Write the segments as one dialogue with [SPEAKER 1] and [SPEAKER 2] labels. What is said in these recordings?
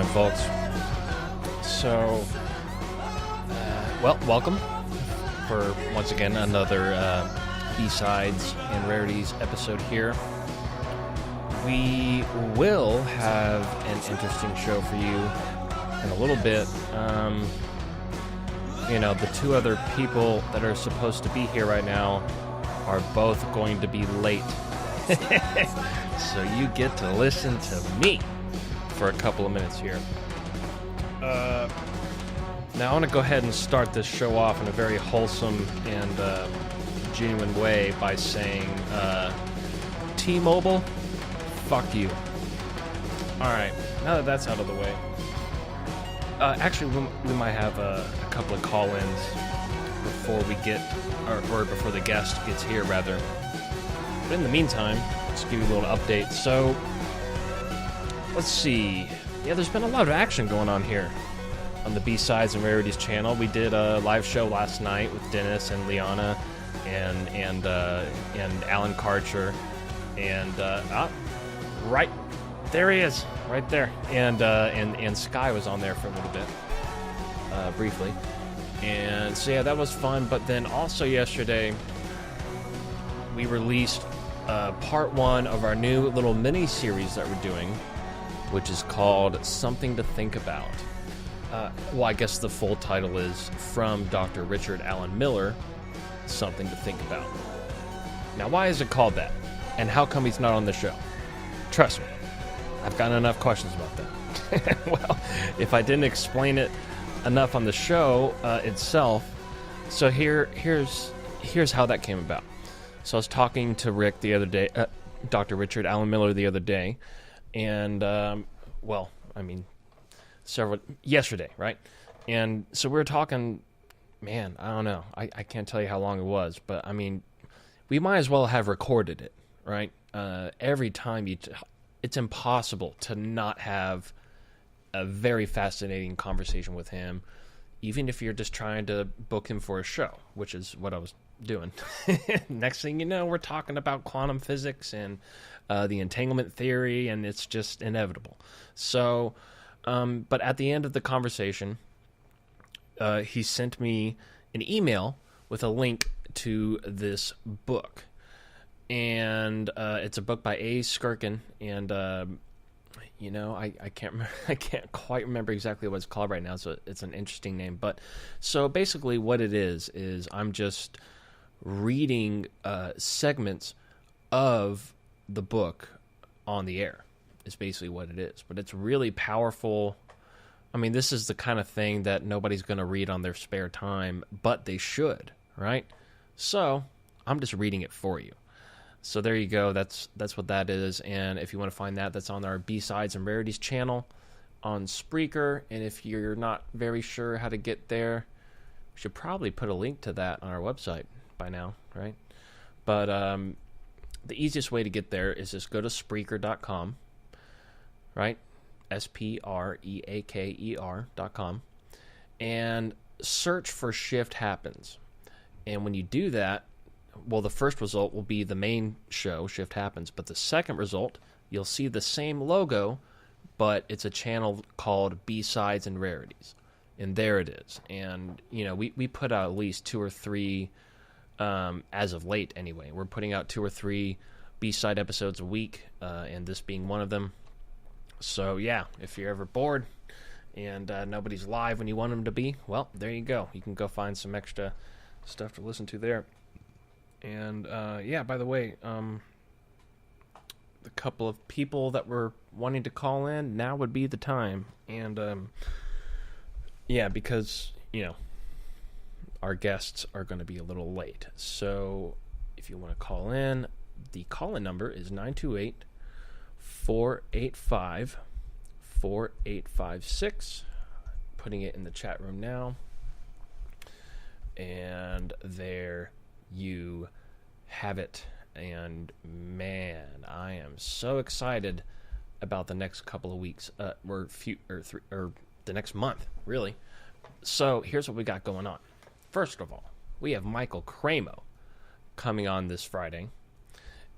[SPEAKER 1] happening, folks? So, welcome for, once again, another B-Sides and Rarities episode here. We will have an interesting show for you in a little bit. The two other people that are supposed to be here right now are both going to be late. So you get to listen to me for a couple of minutes here. Now I want to go ahead and start this show off in a very wholesome and genuine way by saying, T-Mobile, fuck you. Alright, now that that's out of the way. Actually, we might have a couple of call-ins before we get, or before the guest gets here, rather. But in the meantime, let's give you a little update. So, let's see. Yeah, there's been a lot of action going on here on the B-Sides and Rarities channel. We did a live show last night with Dennis and Liana and Alan Karcher, and right there he is, right there, and Sky was on there for a little bit, briefly, and so yeah, that was fun. But then also yesterday we released part one of our new little mini series that we're doing, which is called Something to Think About. I guess the full title is From Dr. Richard Alan Miller, Something to Think About. Now, why is it called that? And how come he's not on the show? Trust me, I've gotten enough questions about that. Well, if I didn't explain it enough on the show itself, so here's how that came about. So I was talking to Rick the other day, Dr. Richard Alan Miller the other day, and yesterday, right? And so we were talking, man, I don't know. I can't tell you how long it was, but I mean, we might as well have recorded it, right? Every time it's impossible to not have a very fascinating conversation with him, even if you're just trying to book him for a show, which is what I was doing. Next thing you know, we're talking about quantum physics and the entanglement theory, and it's just inevitable. So, but at the end of the conversation, he sent me an email with a link to this book. And it's a book by A. Skirkin, and I can't quite remember exactly what it's called right now. So it's an interesting name. But so basically, what it is I'm just reading segments of the book on the air. Is basically what it is. But it's really powerful. I mean, this is the kind of thing that nobody's going to read on their spare time, but they should, right? So I'm just reading it for you. So there you go. That's what that is. And if you want to find that, that's on our B-Sides and Rarities channel on Spreaker. And if you're not very sure how to get there, we should probably put a link to that on our website by now, right? But the easiest way to get there is just go to Spreaker.com, right? Spreaker.com, and search for Shift Happens. And when you do that, well, the first result will be the main show, Shift Happens, but the second result, you'll see the same logo, but it's a channel called B-Sides and Rarities. And there it is. And, we put out at least 2 or 3, as of late anyway. We're putting out 2 or 3 B-Side episodes a week, and this being one of them. So, yeah, if you're ever bored and nobody's live when you want them to be, well, there you go. You can go find some extra stuff to listen to there. And, by the way, the couple of people that were wanting to call in, now would be the time. And, because, our guests are going to be a little late. So, if you want to call in, the call-in number is 928-485-4856. Putting it in the chat room now. And there you have it. And man, I am so excited about the next couple of weeks, or the next month, really. So here's what we got going on. First of all, we have Michael Cramo coming on this Friday,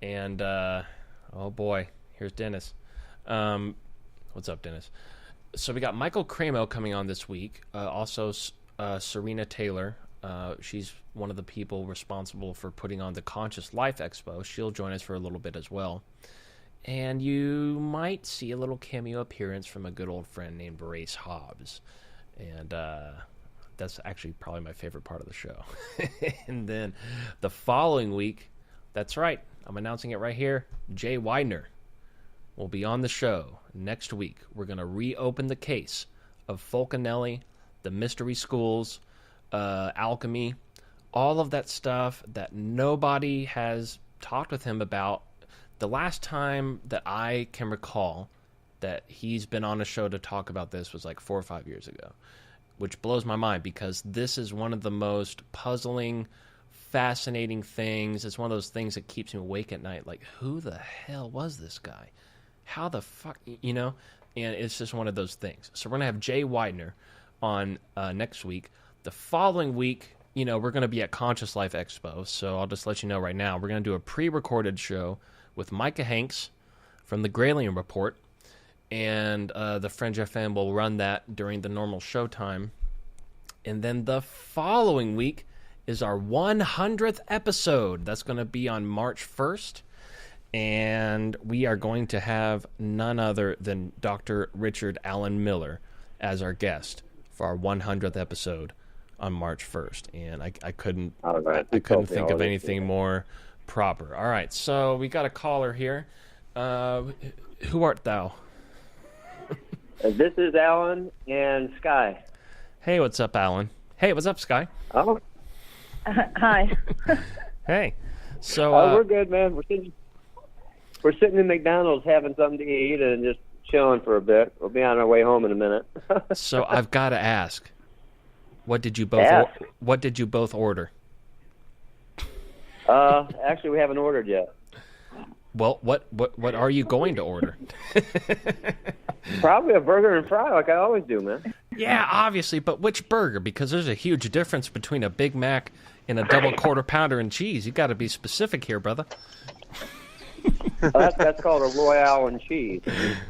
[SPEAKER 1] and oh boy, here's Dennis. What's up, Dennis? So we got Michael Cramo coming on this week. Also, Serena Taylor. She's one of the people responsible for putting on the Conscious Life Expo. She'll join us for a little bit as well. And you might see a little cameo appearance from a good old friend named Brace Hobbs. And that's actually probably my favorite part of the show. And then the following week, that's right, I'm announcing it right here, Jay Widener will be on the show next week. We're going to reopen the case of Fulcanelli, the mystery schools, alchemy, all of that stuff that nobody has talked with him about. The last time that I can recall that he's been on a show to talk about this was like 4 or 5 years ago, which blows my mind because this is one of the most puzzling, fascinating things. It's one of those things that keeps me awake at night. Like, who the hell was this guy? How the fuck, you know? And it's just one of those things. So we're going to have Jay Widener on next week. The following week, you know, we're going to be at Conscious Life Expo. So I'll just let you know right now, we're going to do a pre-recorded show with Micah Hanks from the Grayling Report. And the Fringe FM will run that during the normal show time. And then the following week is our 100th episode. That's going to be on March 1st. And we are going to have none other than Dr. Richard Allen Miller as our guest for our 100th episode on March 1st. And I couldn't think of anything more proper. All right, so we got a caller here. Who art thou?
[SPEAKER 2] This is Alan and Sky.
[SPEAKER 1] Hey, what's up, Alan? Hey, what's up, Sky?
[SPEAKER 2] Oh.
[SPEAKER 3] Hi.
[SPEAKER 1] Hey. So
[SPEAKER 2] we're good, man. We're sitting in McDonald's having something to eat and just chilling for a bit. We'll be on our way home in a minute.
[SPEAKER 1] So I've got to ask, what did you both order?
[SPEAKER 2] Actually, we haven't ordered yet.
[SPEAKER 1] Well, what are you going to order?
[SPEAKER 2] Probably a burger and fry, like I always do, man.
[SPEAKER 1] Yeah, obviously, but which burger? Because there's a huge difference between a Big Mac and a double quarter pounder and cheese. You got to be specific here, brother.
[SPEAKER 2] That's called a Royale and cheese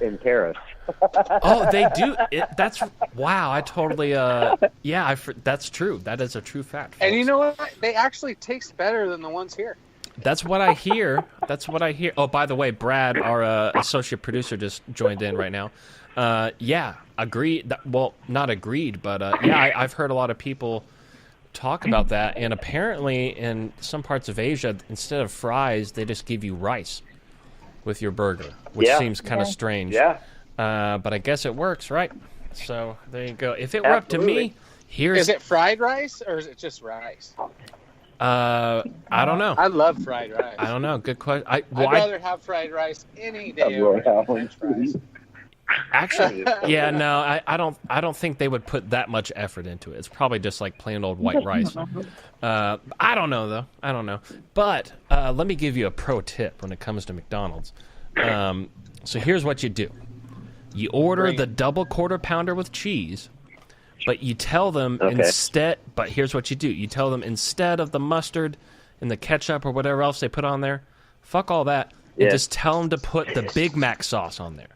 [SPEAKER 2] in Paris.
[SPEAKER 1] Oh, they do. Wow. I totally. That's true. That is a true fact, folks.
[SPEAKER 4] And you know what? They actually taste better than the ones here.
[SPEAKER 1] That's what I hear. Oh, by the way, Brad, our associate producer, just joined in right now. Yeah, agreed. Well, not agreed, but I've heard a lot of people talk about that. And apparently, in some parts of Asia, instead of fries, they just give you rice with your burger, which seems kind of strange.
[SPEAKER 2] Yeah.
[SPEAKER 1] But I guess it works, right? So there you go. If it were up to me,
[SPEAKER 4] Is it fried rice or is it just rice?
[SPEAKER 1] I don't know.
[SPEAKER 4] I love fried rice.
[SPEAKER 1] I don't know. Good question.
[SPEAKER 4] I'd rather have fried rice any day over French fries.
[SPEAKER 1] Actually, yeah, no, I don't think they would put that much effort into it. It's probably just like plain old white rice. I don't know though. I don't know. But let me give you a pro tip when it comes to McDonald's. So here's what you do: you order the double quarter pounder with cheese, but you tell them instead. But here's what you do: you tell them instead of the mustard and the ketchup or whatever else they put on there, fuck all that, and just tell them to put the Big Mac sauce on there.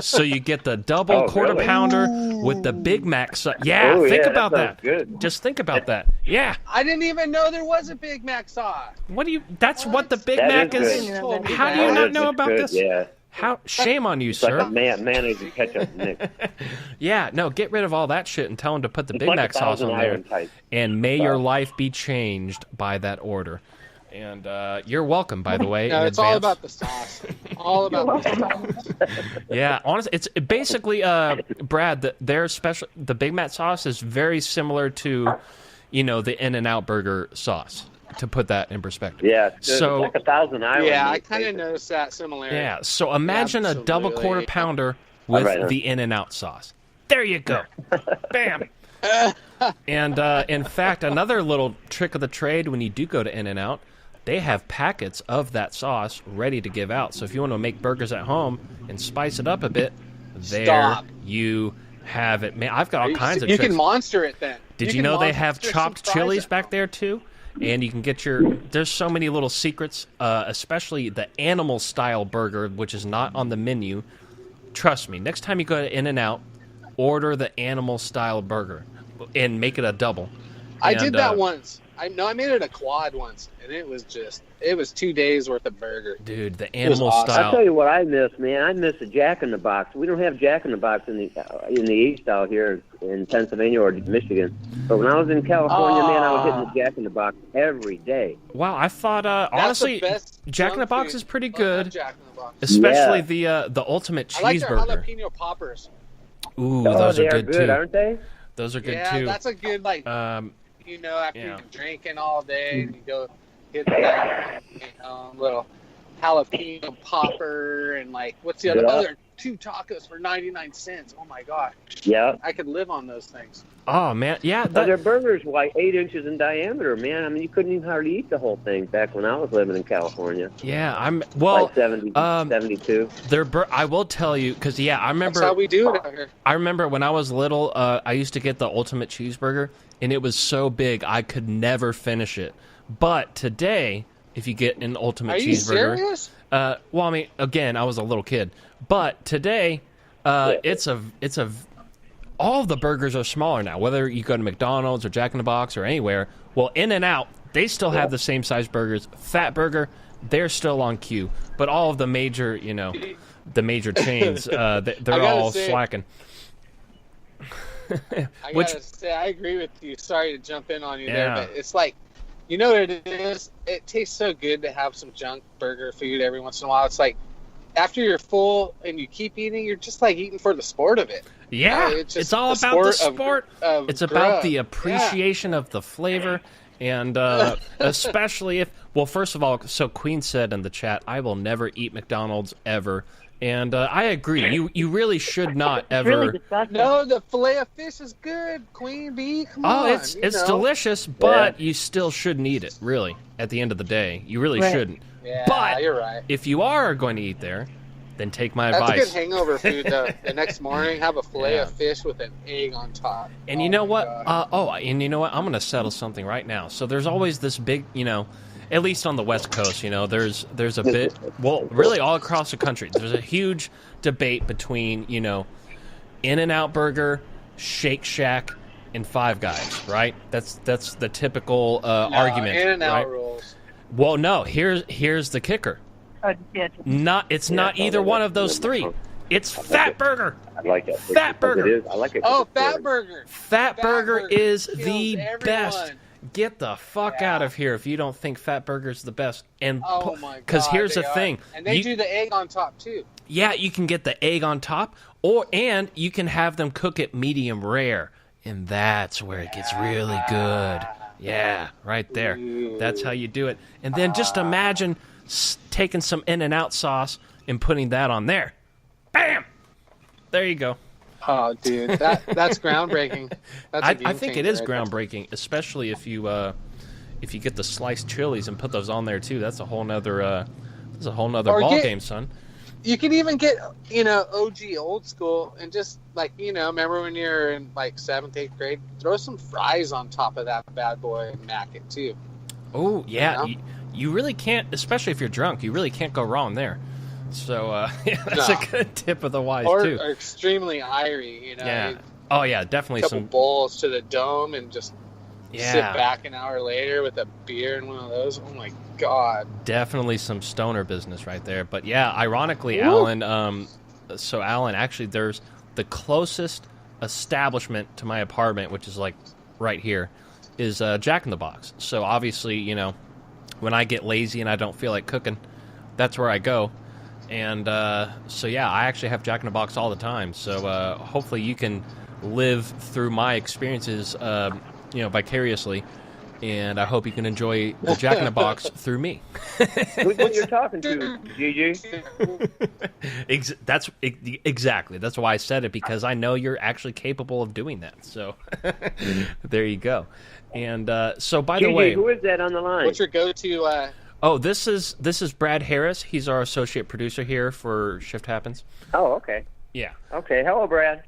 [SPEAKER 1] So you get the double quarter pounder with the Big Mac sauce. Yeah, think about that.
[SPEAKER 2] Good.
[SPEAKER 1] Just think about that. Yeah.
[SPEAKER 4] I didn't even know there was a Big Mac sauce.
[SPEAKER 1] That's what the Big Mac is. How do you not know about this?
[SPEAKER 2] Yeah.
[SPEAKER 1] Shame on you,
[SPEAKER 2] It's
[SPEAKER 1] sir.
[SPEAKER 2] like a mayonnaise and ketchup mix.
[SPEAKER 1] Yeah, no, get rid of all that shit and tell them to put the Big Mac sauce on there. And may your life be changed by that order. And you're welcome, by the way.
[SPEAKER 4] No, it's all about the sauce. All about the sauce.
[SPEAKER 1] Yeah, honestly, it's basically, Brad, the Big Mac sauce is very similar to, the In-N-Out burger sauce, to put that in perspective.
[SPEAKER 2] Yeah,
[SPEAKER 1] so
[SPEAKER 2] it's like a Thousand Island.
[SPEAKER 4] Yeah, I kind of noticed that similarity.
[SPEAKER 1] Yeah, so imagine a double quarter pounder with the In-N-Out sauce. There you go. Bam. And in fact, another little trick of the trade when you do go to In-N-Out, they have packets of that sauce ready to give out. So if you want to make burgers at home and spice it up a bit, you have it. Man, I've got all kinds of tricks.
[SPEAKER 4] You can monster it then.
[SPEAKER 1] Did you know they have chopped chilies back there too? And you can get there's so many little secrets, especially the animal style burger, which is not on the menu. Trust me, next time you go to In-N-Out, order the animal style burger and make it a double.
[SPEAKER 4] I did that once. I made it a quad once, and it was 2 days worth of burger.
[SPEAKER 1] Dude, the animal
[SPEAKER 4] awesome.
[SPEAKER 1] style.
[SPEAKER 2] I'll tell you what I miss, man. I miss a Jack in the Box. We don't have Jack in the Box in the East out here in Pennsylvania or Michigan. But when I was in California, man, I was hitting the Jack in the Box every day.
[SPEAKER 1] Wow, I thought honestly, Jack in the Box is pretty good,
[SPEAKER 4] Jack in the Box.
[SPEAKER 1] especially the ultimate cheeseburger.
[SPEAKER 4] I like their jalapeno poppers.
[SPEAKER 1] Ooh, those are good too.
[SPEAKER 2] Aren't they?
[SPEAKER 1] Those are good
[SPEAKER 4] Yeah,
[SPEAKER 1] too.
[SPEAKER 4] that's a good after
[SPEAKER 1] Yeah.
[SPEAKER 4] you're drinking all day, and you go hit that little jalapeno popper, and what's the other 2 tacos for 99 cents? Oh my god!
[SPEAKER 2] Yeah.
[SPEAKER 4] I could live on those things.
[SPEAKER 1] Oh man, yeah.
[SPEAKER 2] But their burgers like 8 inches in diameter, man. I mean, you couldn't even hardly eat the whole thing back when I was living in California.
[SPEAKER 1] Yeah,
[SPEAKER 2] Like 72.
[SPEAKER 1] I will tell you, because I remember.
[SPEAKER 4] That's how we do it out here.
[SPEAKER 1] I remember when I was little, I used to get the ultimate cheeseburger, and it was so big I could never finish it. But today, if you get an ultimate cheeseburger,
[SPEAKER 4] Are you serious?
[SPEAKER 1] well, I mean, again, I was a little kid, but today, it's a all of the burgers are smaller now. Whether you go to McDonald's or Jack in the Box or anywhere, well, In-N-Out, they still have the same size burgers. Fat Burger, they're still on queue, but all of the major, the major chains, they're all slacking.
[SPEAKER 4] I gotta say, I agree with you. Sorry to jump in on you there, but it's like, you know what it is? It tastes so good to have some junk burger food every once in a while. It's like, after you're full and you keep eating, you're just like eating for the sport of it.
[SPEAKER 1] Yeah, it's all about the sport. It's about the appreciation of the flavor, and especially if, well, first of all, so Queen said in the chat, I will never eat McDonald's ever. And I agree. You really should not ever.
[SPEAKER 3] Really disgusting.
[SPEAKER 4] No, the filet of fish is good, Queen Bee. Come on.
[SPEAKER 1] It's delicious, but you still shouldn't eat it, really, at the end of the day. You really shouldn't.
[SPEAKER 4] Yeah,
[SPEAKER 1] but
[SPEAKER 4] you're right.
[SPEAKER 1] If you are going to eat there, then take my advice.
[SPEAKER 4] That's a good hangover food, though. The next morning, have a filet of fish with an egg on top.
[SPEAKER 1] And you know what? And you know what? I'm going to settle something right now. So there's always this big, at least on the West Coast, there's a bit, well, really all across the country, there's a huge debate between, In-N-Out Burger, Shake Shack, and Five Guys, right? That's the typical argument.
[SPEAKER 4] In-N-Out rules.
[SPEAKER 1] Well, no. Here's the kicker. It's not either one of those three. It's Fat Burger.
[SPEAKER 2] I like it.
[SPEAKER 1] Fat Burger.
[SPEAKER 2] I like it.
[SPEAKER 4] Oh, Fat Burger.
[SPEAKER 1] Fat Burger is the
[SPEAKER 4] everyone.
[SPEAKER 1] best. Get the fuck out of here if you don't think Fat Burger's the best. And
[SPEAKER 4] oh my god!
[SPEAKER 1] Because here's the thing,
[SPEAKER 4] and they do the egg on top too.
[SPEAKER 1] Yeah, you can get the egg on top, and you can have them cook it medium rare, and that's where it gets really good. Yeah, right there.
[SPEAKER 4] Ooh.
[SPEAKER 1] That's how you do it. And then just imagine taking some In-N-Out sauce and putting that on there. Bam! There you go.
[SPEAKER 4] Oh, dude, that's groundbreaking. That's
[SPEAKER 1] I think it is groundbreaking, especially if you get the sliced chilies and put those on there too. That's a whole nother ball game, son.
[SPEAKER 4] You can even get OG old school and just remember when you're in 7th, 8th grade, throw some fries on top of that bad boy and mac it too.
[SPEAKER 1] Oh yeah, you really can't, especially if you're drunk. You really can't go wrong there. So that's a good tip of the wise too.
[SPEAKER 4] Or extremely irie,
[SPEAKER 1] Yeah. Oh yeah, definitely
[SPEAKER 4] a couple
[SPEAKER 1] some
[SPEAKER 4] bowls to the dome and just sit back an hour later with a beer and one of those. Oh my god.
[SPEAKER 1] Definitely some stoner business right there. But yeah, ironically, Alan. Alan, actually, there's the closest establishment to my apartment, which is right here, is Jack in the Box. So obviously, when I get lazy and I don't feel like cooking, that's where I go. And so yeah, I actually have Jack in the Box all the time. So hopefully you can live through my experiences, vicariously. And I hope you can enjoy the Jack in the Box through me.
[SPEAKER 2] Who's what you're talking to, Gigi?
[SPEAKER 1] That's exactly. That's why I said it, because I know you're actually capable of doing that. So there you go. And so, by
[SPEAKER 2] Gigi,
[SPEAKER 1] the way,
[SPEAKER 2] who is that on the line?
[SPEAKER 4] What's your go-to?
[SPEAKER 1] Oh, this is Brad Harris. He's our associate producer here for Shift Happens.
[SPEAKER 2] Oh, okay.
[SPEAKER 1] Yeah.
[SPEAKER 2] Okay. Hello, Brad.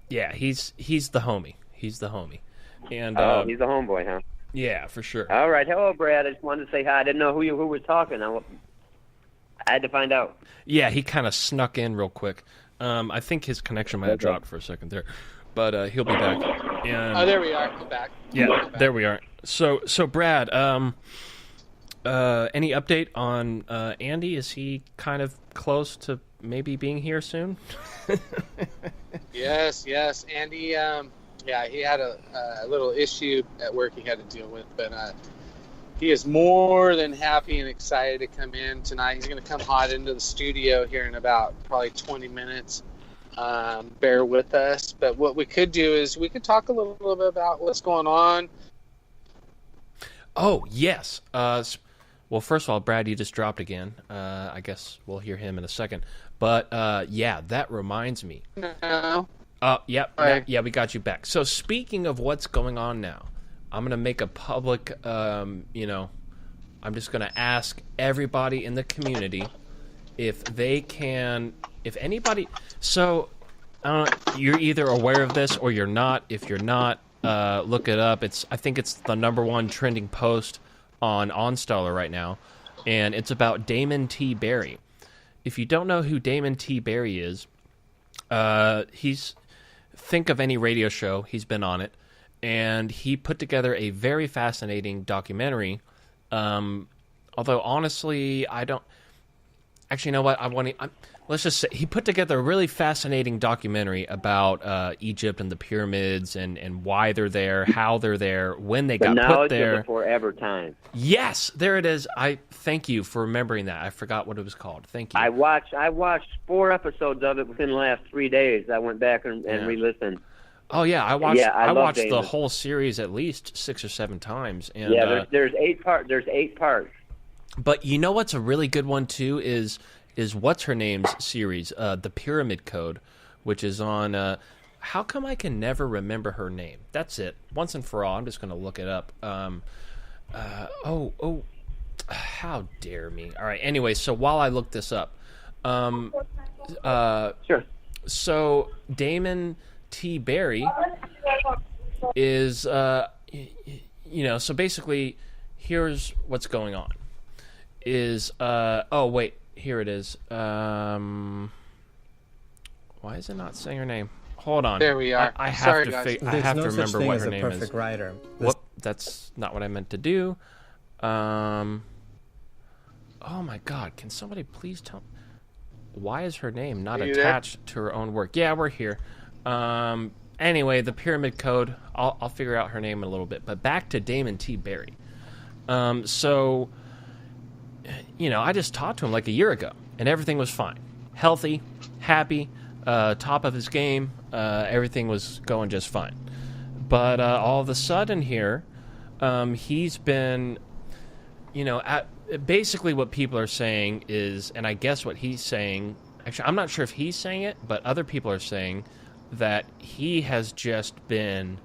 [SPEAKER 1] Yeah, he's the homie. He's the homie. And
[SPEAKER 2] he's the homeboy, huh?
[SPEAKER 1] Yeah, for sure.
[SPEAKER 2] All right. Hello, Brad. I just wanted to say hi. I didn't know who was talking. I had to find out.
[SPEAKER 1] Yeah, he kind of snuck in real quick. I think his connection might have dropped for a second there, but he'll be back. And,
[SPEAKER 4] there we are. I'm back.
[SPEAKER 1] Yeah, there we are. So Brad, any update on Andy? Is he kind of close to maybe being here soon?
[SPEAKER 4] Yes. Andy, he had a little issue at work he had to deal with, but he is more than happy and excited to come in tonight. He's going to come hot into the studio here in about probably 20 minutes. Bear with us. But what we could do is we could talk a little bit about what's going on.
[SPEAKER 1] Oh, yes. Well, first of all, Brad, you just dropped again. I guess we'll hear him in a second. But, that reminds me.
[SPEAKER 4] No.
[SPEAKER 1] Yep.
[SPEAKER 4] Right.
[SPEAKER 1] Yeah, we got you back. So speaking of what's going on now, I'm going to make a public, I'm just going to ask everybody in the community if anybody, so you're either aware of this or you're not. If you're not, look it up. I think it's the #1 trending post on OnStarler right now, and it's about Damon T. Berry. If you don't know who Damon T. Berry is, think of any radio show, he's been on it. And he put together a very fascinating documentary. Although, honestly, I don't... Actually, you know what? Let's just say he put together a really fascinating documentary about Egypt and the pyramids and why they're there, how they're there, when they got put there.
[SPEAKER 2] Knowledge forever time.
[SPEAKER 1] Yes, there it is. I thank you for remembering that. I forgot what it was called. Thank you.
[SPEAKER 2] I watched 4 episodes of it within the last 3 days. I went back and re-listened.
[SPEAKER 1] Oh yeah, I watched.
[SPEAKER 2] Yeah,
[SPEAKER 1] I watched
[SPEAKER 2] Damon.
[SPEAKER 1] the whole series at least 6 or 7 times. And,
[SPEAKER 2] there's 8 parts. There's 8 parts.
[SPEAKER 1] But you know what's a really good one too is what's her name's series, the Pyramid Code, which is on. How come I can never remember her name? That's it. Once and for all, I'm just going to look it up. How dare me? All right. Anyway, so while I look this up,
[SPEAKER 2] Sure.
[SPEAKER 1] So Damon T. Berry is, so basically, here's what's going on. Here it is. Why is it not saying her name? Hold on.
[SPEAKER 4] There we are.
[SPEAKER 1] I have to remember what her name is.
[SPEAKER 5] Perfect writer.
[SPEAKER 1] Whoop, that's not what I meant to do. Oh my God! Can somebody please tell me why is her name not attached to her own work? Yeah, we're here. Anyway, the Pyramid Code. I'll figure out her name in a little bit. But back to Damon T. Berry. I just talked to him like a year ago, and everything was fine. Healthy, happy, top of his game. Everything was going just fine. But all of a sudden here, he's been, basically what people are saying is, and I guess what he's saying, actually, I'm not sure if he's saying it, but other people are saying that he has just been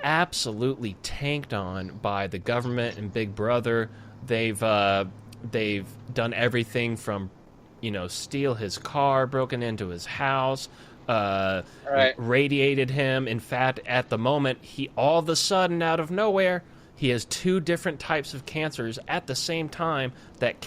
[SPEAKER 1] absolutely tanked on by the government and Big Brother. They've done everything from, steal his car, broken into his house, radiated him. In fact, at the moment, he all of a sudden, out of nowhere, he has 2 different types of cancers at the same time that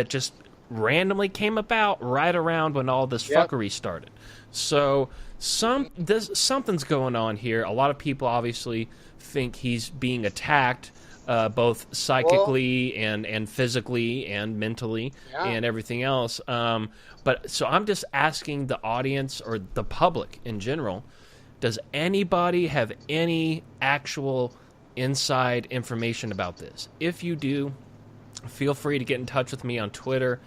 [SPEAKER 1] just randomly came about right around when all this fuckery started. So something's going on here. A lot of people obviously think he's being attacked, both psychically and physically and mentally and everything else. But so I'm just asking the audience or the public in general, does anybody have any actual inside information about this? If you do, feel free to get in touch with me on Twitter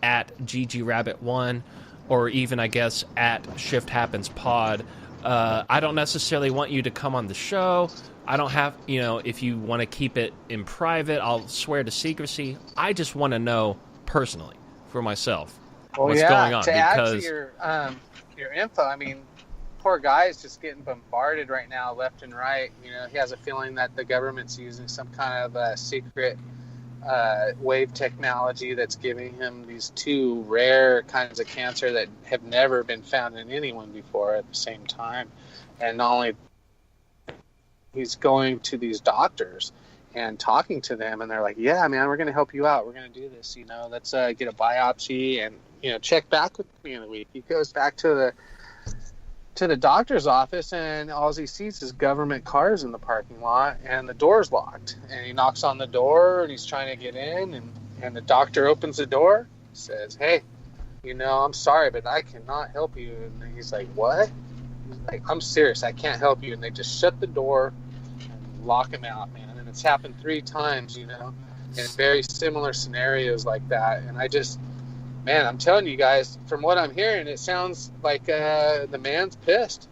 [SPEAKER 1] at GGRabbit1 or even, I guess, at Shift Happens Pod. I don't necessarily want you to come on the show. I don't have, if you want to keep it in private, I'll swear to secrecy. I just want to know personally for myself what's going on.
[SPEAKER 4] To add to your info, I mean, poor guy is just getting bombarded right now, left and right. He has a feeling that the government's using some kind of secret wave technology that's giving him these 2 rare kinds of cancer that have never been found in anyone before at the same time. And not only he's going to these doctors and talking to them, and they're like, yeah, man, we're going to help you out. We're going to do this, let's get a biopsy and, check back with me in a week. He goes back to the doctor's office, and all he sees is government cars in the parking lot, and the door's locked. And he knocks on the door, and he's trying to get in, and the doctor opens the door, says, hey, I'm sorry, but I cannot help you. And he's like, what? He's like, I'm serious, I can't help you. And they just shut the door and lock him out, man. And it's happened 3 times, in very similar scenarios like that. And man, I'm telling you guys, from what I'm hearing, it sounds like the man's pissed.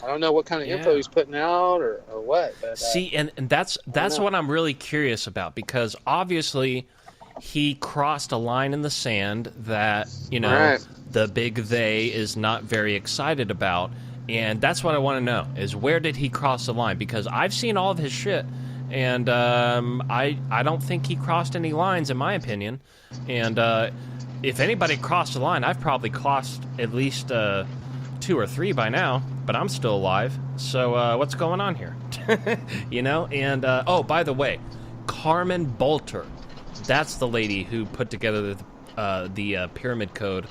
[SPEAKER 4] I don't know what kind of info he's putting out or what. But,
[SPEAKER 1] see, and that's what I'm really curious about, because obviously he crossed a line in the sand that,
[SPEAKER 4] right.
[SPEAKER 1] the big they is not very excited about. And that's what I want to know, is where did he cross the line? Because I've seen all of his shit, and I don't think he crossed any lines, in my opinion. And if anybody crossed the line, I've probably crossed at least 2 or 3 by now, but I'm still alive. So what's going on here? And oh, by the way, Carmen Bolter, that's the lady who put together the Pyramid Code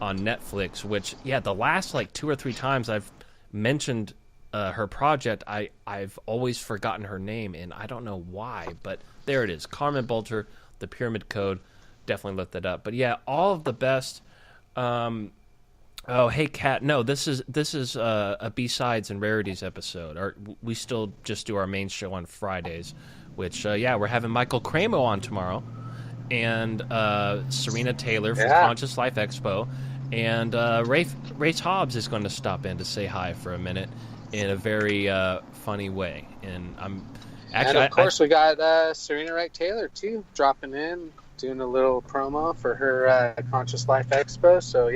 [SPEAKER 1] on Netflix, which, the last 2 or 3 times I've mentioned her project, I've always forgotten her name, and I don't know why, but there it is. Carmen Bolter, the Pyramid Code. Definitely look that up. But yeah, all of the best. Oh, hey, Kat. No, this is a B-sides and rarities episode. We still just do our main show on Fridays, which we're having Michael Cramo on tomorrow, and Serena Taylor from Conscious Life Expo, and Race Hobbs is going to stop in to say hi for a minute in a very funny way. And I'm actually,
[SPEAKER 4] and of course, we got Serena Wright Taylor too dropping in, doing a little promo for her Conscious Life Expo. So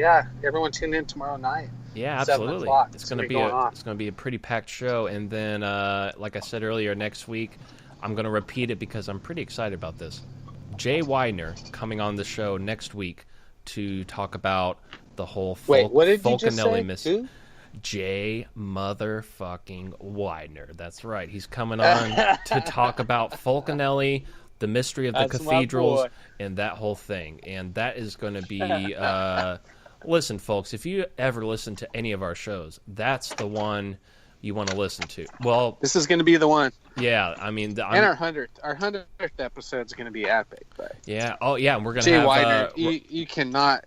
[SPEAKER 4] everyone tune in tomorrow night.
[SPEAKER 1] Yeah, absolutely. It's going to be a pretty packed show. And then, like I said earlier, next week I'm going to repeat it because I'm pretty excited about this. Jay Widener coming on the show next week to talk about the whole Fulcanelli mystery. Jay motherfucking Widener. That's right. He's coming on to talk about Fulcanelli, the mystery of the cathedrals, and that whole thing. And that is going to be... listen, folks, if you ever listen to any of our shows, that's the one you want to listen to. Well,
[SPEAKER 4] this is going to be the one.
[SPEAKER 1] Yeah, I mean...
[SPEAKER 4] and our 100th episode is going to be epic. But
[SPEAKER 1] yeah, oh yeah, and we're going
[SPEAKER 4] to
[SPEAKER 1] have...
[SPEAKER 4] Jay Widener, you cannot,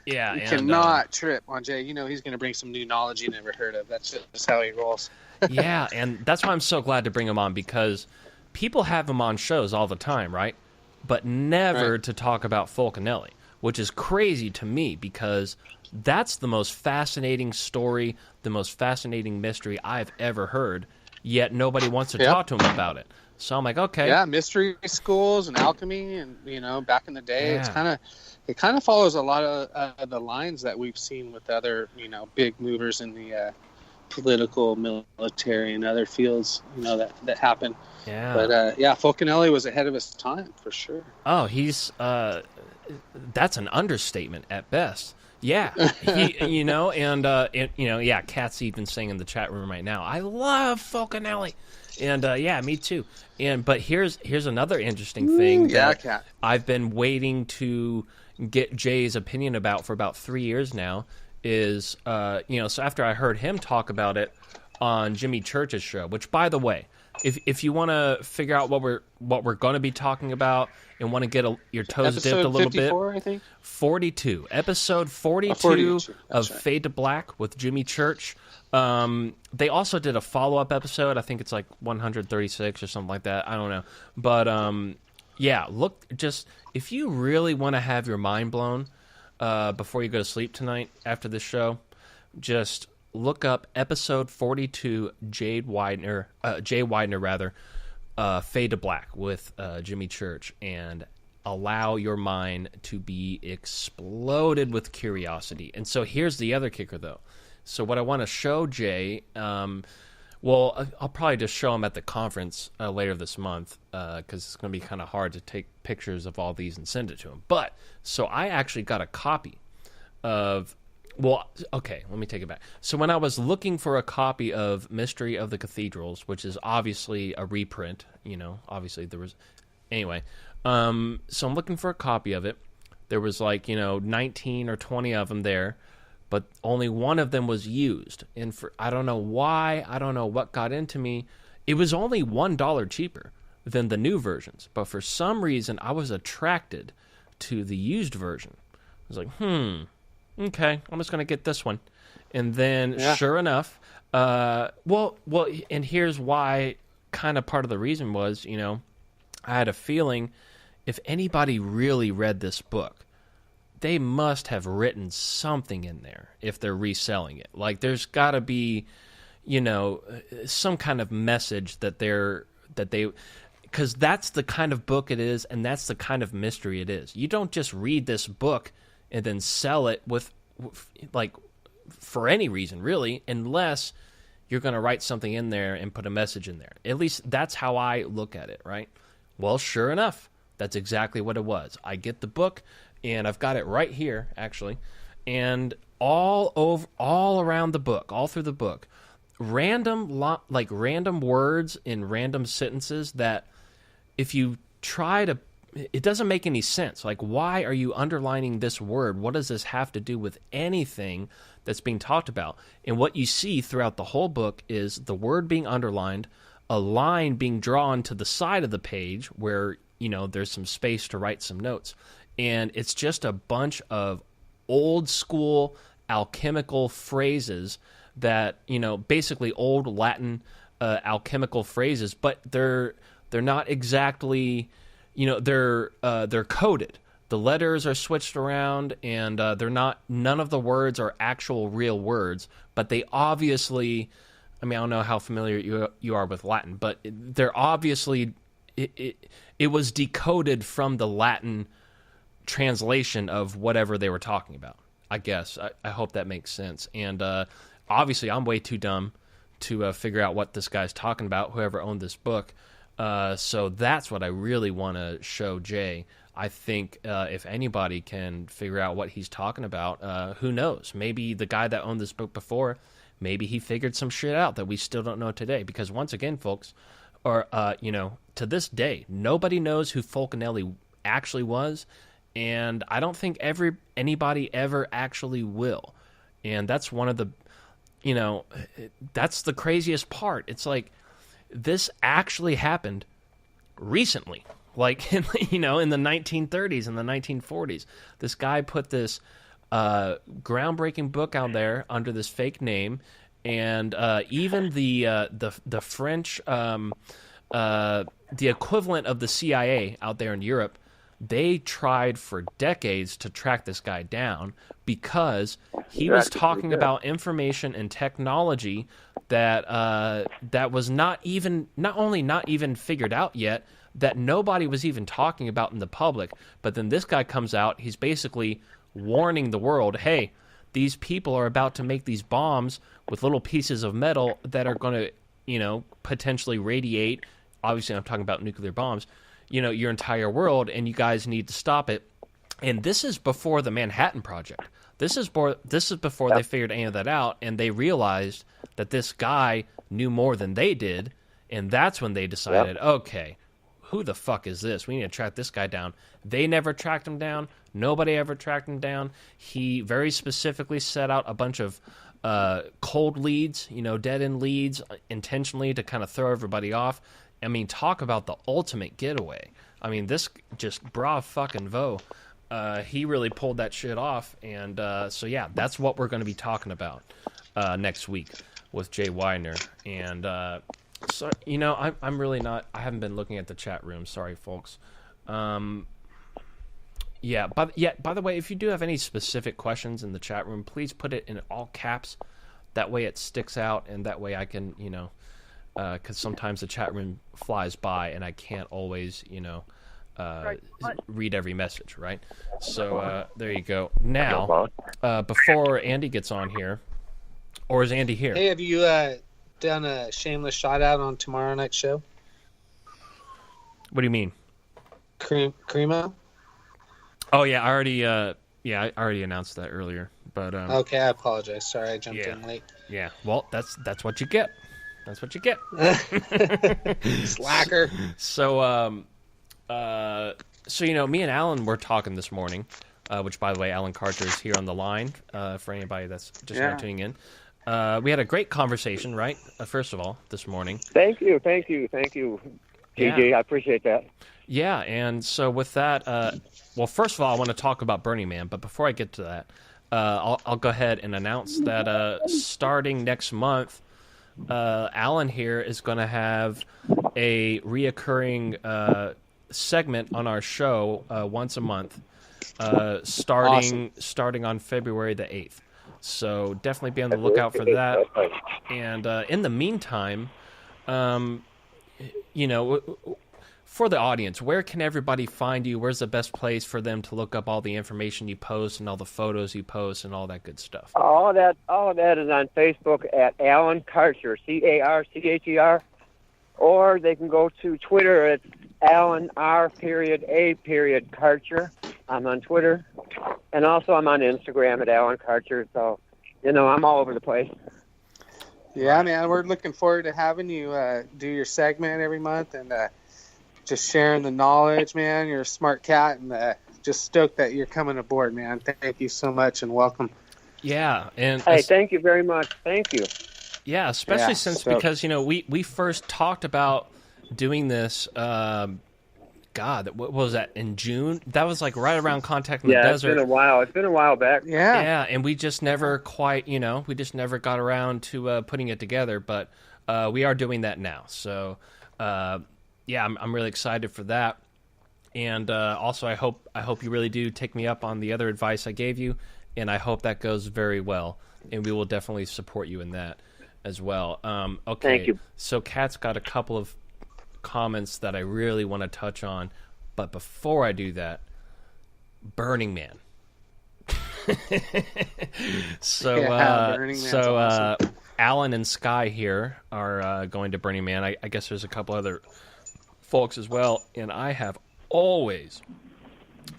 [SPEAKER 1] Yeah,
[SPEAKER 4] you cannot trip on Jay. He's going to bring some new knowledge you never heard of. That's just how he rolls.
[SPEAKER 1] Yeah, and that's why I'm so glad to bring him on, because people have him on shows all the time, right? But never to talk about Fulcanelli, which is crazy to me, because that's the most fascinating story, the most fascinating mystery I've ever heard, yet nobody wants to talk to him about it. So I'm like, okay.
[SPEAKER 4] Yeah, mystery schools and alchemy, and back in the day, it kind of follows a lot of the lines that we've seen with other big movers in the political, military, and other fields that happen.
[SPEAKER 1] Yeah.
[SPEAKER 4] But Fulcanelli was ahead of his time for sure.
[SPEAKER 1] Oh, he's that's an understatement at best. Yeah, he, Kat's even saying in the chat room right now, I love Fulcanelli. And me too. But here's another interesting thing that
[SPEAKER 4] Kat.
[SPEAKER 1] I've been waiting to get Jay's opinion about for about 3 years now. Is so after I heard him talk about it on Jimmy Church's show, which, by the way, if you want to figure out what we're going to be talking about and want to get your toes dipped a little
[SPEAKER 4] 54,
[SPEAKER 1] bit,
[SPEAKER 4] I think?
[SPEAKER 1] 42, episode 42 of
[SPEAKER 4] right.
[SPEAKER 1] Fade to Black with Jimmy Church. They also did a follow-up episode. I think it's like 136 or something like that. I don't know. But look, just if you really want to have your mind blown before you go to sleep tonight after this show, just look up episode 42, Jay Widener, Fade to Black with Jimmy Church, and allow your mind to be exploded with curiosity. And so here's the other kicker, though. So what I want to show Jay, I'll probably just show him at the conference later this month, because it's going to be kind of hard to take pictures of all these and send it to him. But, so I actually got a copy of Well, okay, let me take it back. So when I was looking for a copy of Mystery of the Cathedrals, which is obviously a reprint, obviously there was... Anyway, so I'm looking for a copy of it. There was 19 or 20 of them there, but only one of them was used. And I don't know why, I don't know what got into me. It was only $1 cheaper than the new versions, but for some reason I was attracted to the used version. I was like, okay, I'm just going to get this one. And then, sure enough, well, and here's why, kind of part of the reason was, I had a feeling if anybody really read this book, they must have written something in there if they're reselling it. Like, there's got to be, some kind of message that they, because that's the kind of book it is, and that's the kind of mystery it is. You don't just read this book and then sell it with for any reason, really, unless you're going to write something in there and put a message in there. At least that's how I look at it, right? Well, sure enough, that's exactly what it was. I get the book, and I've got it right here, actually, and all around the book, all through the book, random words in random sentences that if you try to, it doesn't make any sense. Like, why are you underlining this word? What does this have to do with anything that's being talked about? And what you see throughout the whole book is the word being underlined, a line being drawn to the side of the page where, there's some space to write some notes. And it's just a bunch of old school alchemical phrases that, basically old Latin alchemical phrases, but they're not exactly, they're coded. The letters are switched around, and none of the words are actual real words, but they obviously, I don't know how familiar you are with Latin, but they're obviously, it was decoded from the Latin translation of whatever they were talking about, I guess. I hope that makes sense. And obviously I'm way too dumb to figure out what this guy's talking about, whoever owned this book. So that's what I really want to show Jay. I think if anybody can figure out what he's talking about, who knows? Maybe the guy that owned this book before, maybe he figured some shit out that we still don't know today. Because once again, folks, to this day, nobody knows who Fulcanelli actually was, and I don't think anybody ever actually will. And that's one of the, that's the craziest part. It's like, this actually happened recently, like in the 1930s and the 1940s. This guy put this groundbreaking book out there under this fake name, and even the French, the equivalent of the CIA out there in Europe, they tried for decades to track this guy down because he was talking about information and technology that was not only not even figured out yet, that nobody was even talking about in the public. But then this guy comes out, he's basically warning the world, hey, these people are about to make these bombs with little pieces of metal that are going to, potentially radiate. Obviously, I'm talking about nuclear bombs, your entire world, and you guys need to stop it. And this is before the Manhattan Project. This is before they figured any of that out, and they realized that this guy knew more than they did, and that's when they decided, okay, who the fuck is this? We need to track this guy down. They never tracked him down. Nobody ever tracked him down. He very specifically set out a bunch of cold leads, dead-end leads, intentionally to kind of throw everybody off. Talk about the ultimate getaway. This just bra fucking vo. He really pulled that shit off. And so, yeah, that's what we're going to be talking about next week with Jay Widener. And so, I'm really not, I haven't been looking at the chat room. Sorry, folks. By the way, if you do have any specific questions in the chat room, please put it in all caps. That way it sticks out, and that way I can, because sometimes the chat room flies by and I can't always, read every message, right? So there you go. Now, before Andy gets on here, or is Andy here?
[SPEAKER 4] Hey, have you done a shameless shout out on tomorrow night's show?
[SPEAKER 1] What do you mean?
[SPEAKER 4] Cremo?
[SPEAKER 1] Oh yeah, I already announced that earlier. But
[SPEAKER 4] okay, I apologize. Sorry, I jumped in late.
[SPEAKER 1] Yeah, well, that's what you get. That's what you get.
[SPEAKER 4] Slacker.
[SPEAKER 1] So me and Alan were talking this morning, which, by the way, Alan Carter is here on the line for anybody that's just now tuning in. We had a great conversation, right? First of all, this morning.
[SPEAKER 2] Thank you, GG. I appreciate that.
[SPEAKER 1] Yeah, and so with that, well, first of all, I want to talk about Burning Man, but before I get to that, I'll go ahead and announce that starting next month, Alan here is going to have a reoccurring segment on our show once a month, starting on February the 8th. So definitely be on the lookout for that. And in the meantime, for the audience, where can everybody find you? Where's the best place for them to look up all the information you post and all the photos you post and all that good stuff?
[SPEAKER 2] All of that is on Facebook at Alan Karcher, Carcher, or they can go to Twitter at Alan R.A. Karcher. I'm on Twitter, and also I'm on Instagram at Alan Karcher. So, I'm all over the place.
[SPEAKER 4] Yeah, man, we're looking forward to having you do your segment every month and just sharing the knowledge, man. You're a smart cat, and just stoked that you're coming aboard, man. Thank you so much, and welcome.
[SPEAKER 1] Yeah, and
[SPEAKER 2] hey, thank you very much. Thank you.
[SPEAKER 1] Yeah, especially since because we first talked about doing this. God, what was that in June? That was like right around Contact in the Desert.
[SPEAKER 2] Yeah, it's been a while back.
[SPEAKER 1] Yeah, and we just never quite, we just never got around to putting it together. But we are doing that now. So, I'm really excited for that. And also, I hope you really do take me up on the other advice I gave you, and I hope that goes very well. And we will definitely support you in that as well. Okay,
[SPEAKER 2] thank you.
[SPEAKER 1] So Kat's got a couple of comments that I really want to touch on, but before I do that, Burning Man. Awesome. Alan and Sky here are going to Burning Man. I guess there's a couple other folks as well, and I have always,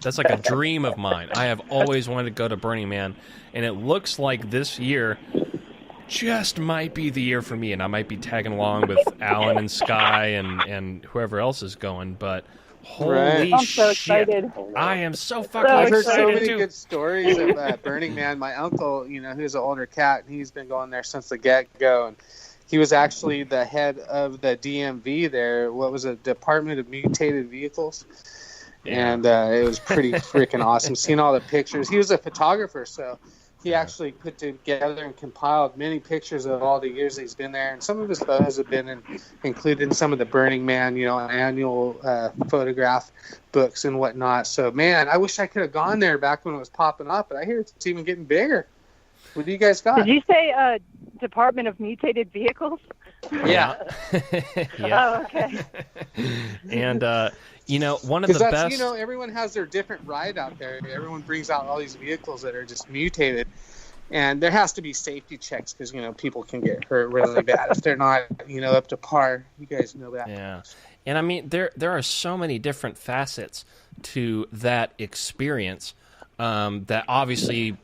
[SPEAKER 1] that's like a dream of mine. I have always wanted to go to Burning Man, and it looks like this year just might be the year for me, and I might be tagging along with Alan and Sky and whoever else is going, but holy
[SPEAKER 3] I'm
[SPEAKER 1] shit.
[SPEAKER 3] so excited.
[SPEAKER 1] I am so fucking
[SPEAKER 4] I've heard
[SPEAKER 1] excited
[SPEAKER 4] so many
[SPEAKER 1] too.
[SPEAKER 4] good stories of Burning Man. My uncle, who's an older cat, and he's been going there since the get-go, and he was actually the head of the DMV there. What was it, Department of Mutated Vehicles?
[SPEAKER 1] Yeah.
[SPEAKER 4] And it was pretty freaking awesome. Seeing all the pictures. He was a photographer, so he actually put together and compiled many pictures of all the years he's been there. And some of his photos have been included in some of the Burning Man, annual photograph books and whatnot. So, man, I wish I could have gone there back when it was popping up, but I hear it's even getting bigger. What do you guys got?
[SPEAKER 3] Did you say Department of Mutated Vehicles?
[SPEAKER 1] Yeah.
[SPEAKER 3] Oh, okay.
[SPEAKER 1] And, one of the best...
[SPEAKER 4] everyone has their different ride out there. Everyone brings out all these vehicles that are just mutated. And there has to be safety checks because, people can get hurt really bad if they're not, up to par. You guys know that.
[SPEAKER 1] Yeah. And, I mean, there are so many different facets to that experience that obviously,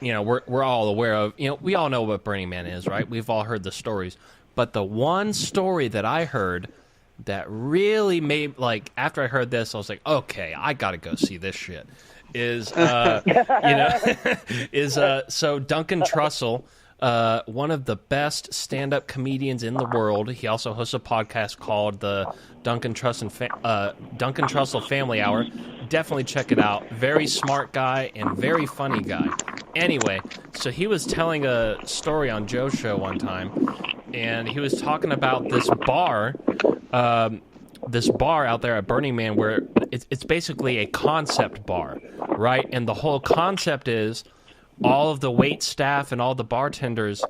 [SPEAKER 1] we're all aware of. We all know what Burning Man is, right? We've all heard the stories. But the one story that I heard that really made, after I heard this, I was like, okay, I got to go see this shit. So Duncan Trussell, one of the best stand-up comedians in the world. He also hosts a podcast called the Duncan Trussell Family Hour. Definitely check it out. Very smart guy and very funny guy. Anyway, so he was telling a story on Joe's show one time, and he was talking about this bar out there at Burning Man where it's basically a concept bar, right? And the whole concept is all of the wait staff and all the bartenders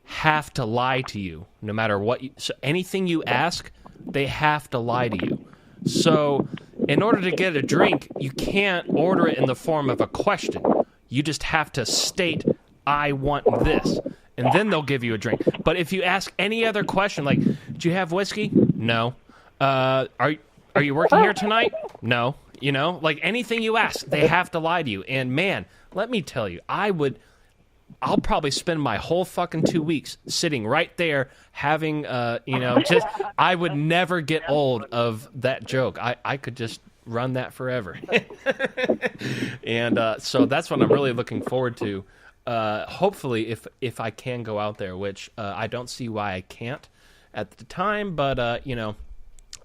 [SPEAKER 1] have to lie to you no matter what. So anything you ask, they have to lie to you. So in order to get a drink, you can't order it in the form of a question. You just have to state, I want this. And then they'll give you a drink. But if you ask any other question, like, do you have whiskey? No. Are you working here tonight? No. Anything you ask, they have to lie to you. And man, let me tell you, I would I'll probably spend my whole fucking 2 weeks sitting right there having, just, I would never get old of that joke. I could just run that forever. And so that's what I'm really looking forward to. Hopefully, if I can go out there, which I don't see why I can't at the time, but,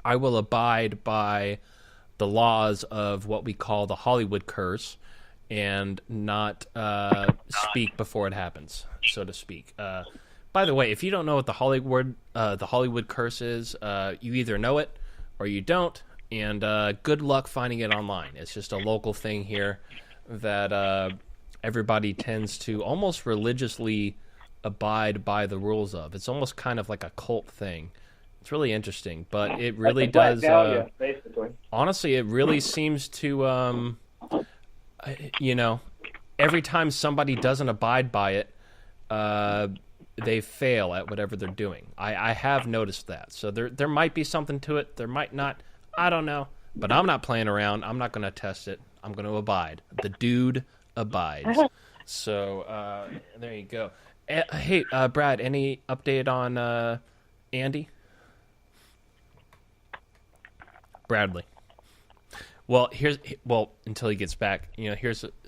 [SPEAKER 1] I will abide by the laws of what we call the Hollywood curse and not speak before it happens, so to speak. By the way, if you don't know what the Hollywood curse is, you either know it or you don't, and good luck finding it online. It's just a local thing here that everybody tends to almost religiously abide by the rules of. It's almost kind of like a cult thing. It's really interesting, but it really does.
[SPEAKER 2] Basically.
[SPEAKER 1] Honestly, it really seems to, every time somebody doesn't abide by it, they fail at whatever they're doing. I have noticed that. So there might be something to it. There might not. I don't know. But I'm not playing around. I'm not going to test it. I'm going to abide. The dude abides. So there you go. Hey, Brad, any update on Andy? Bradley. Well, until he gets back, the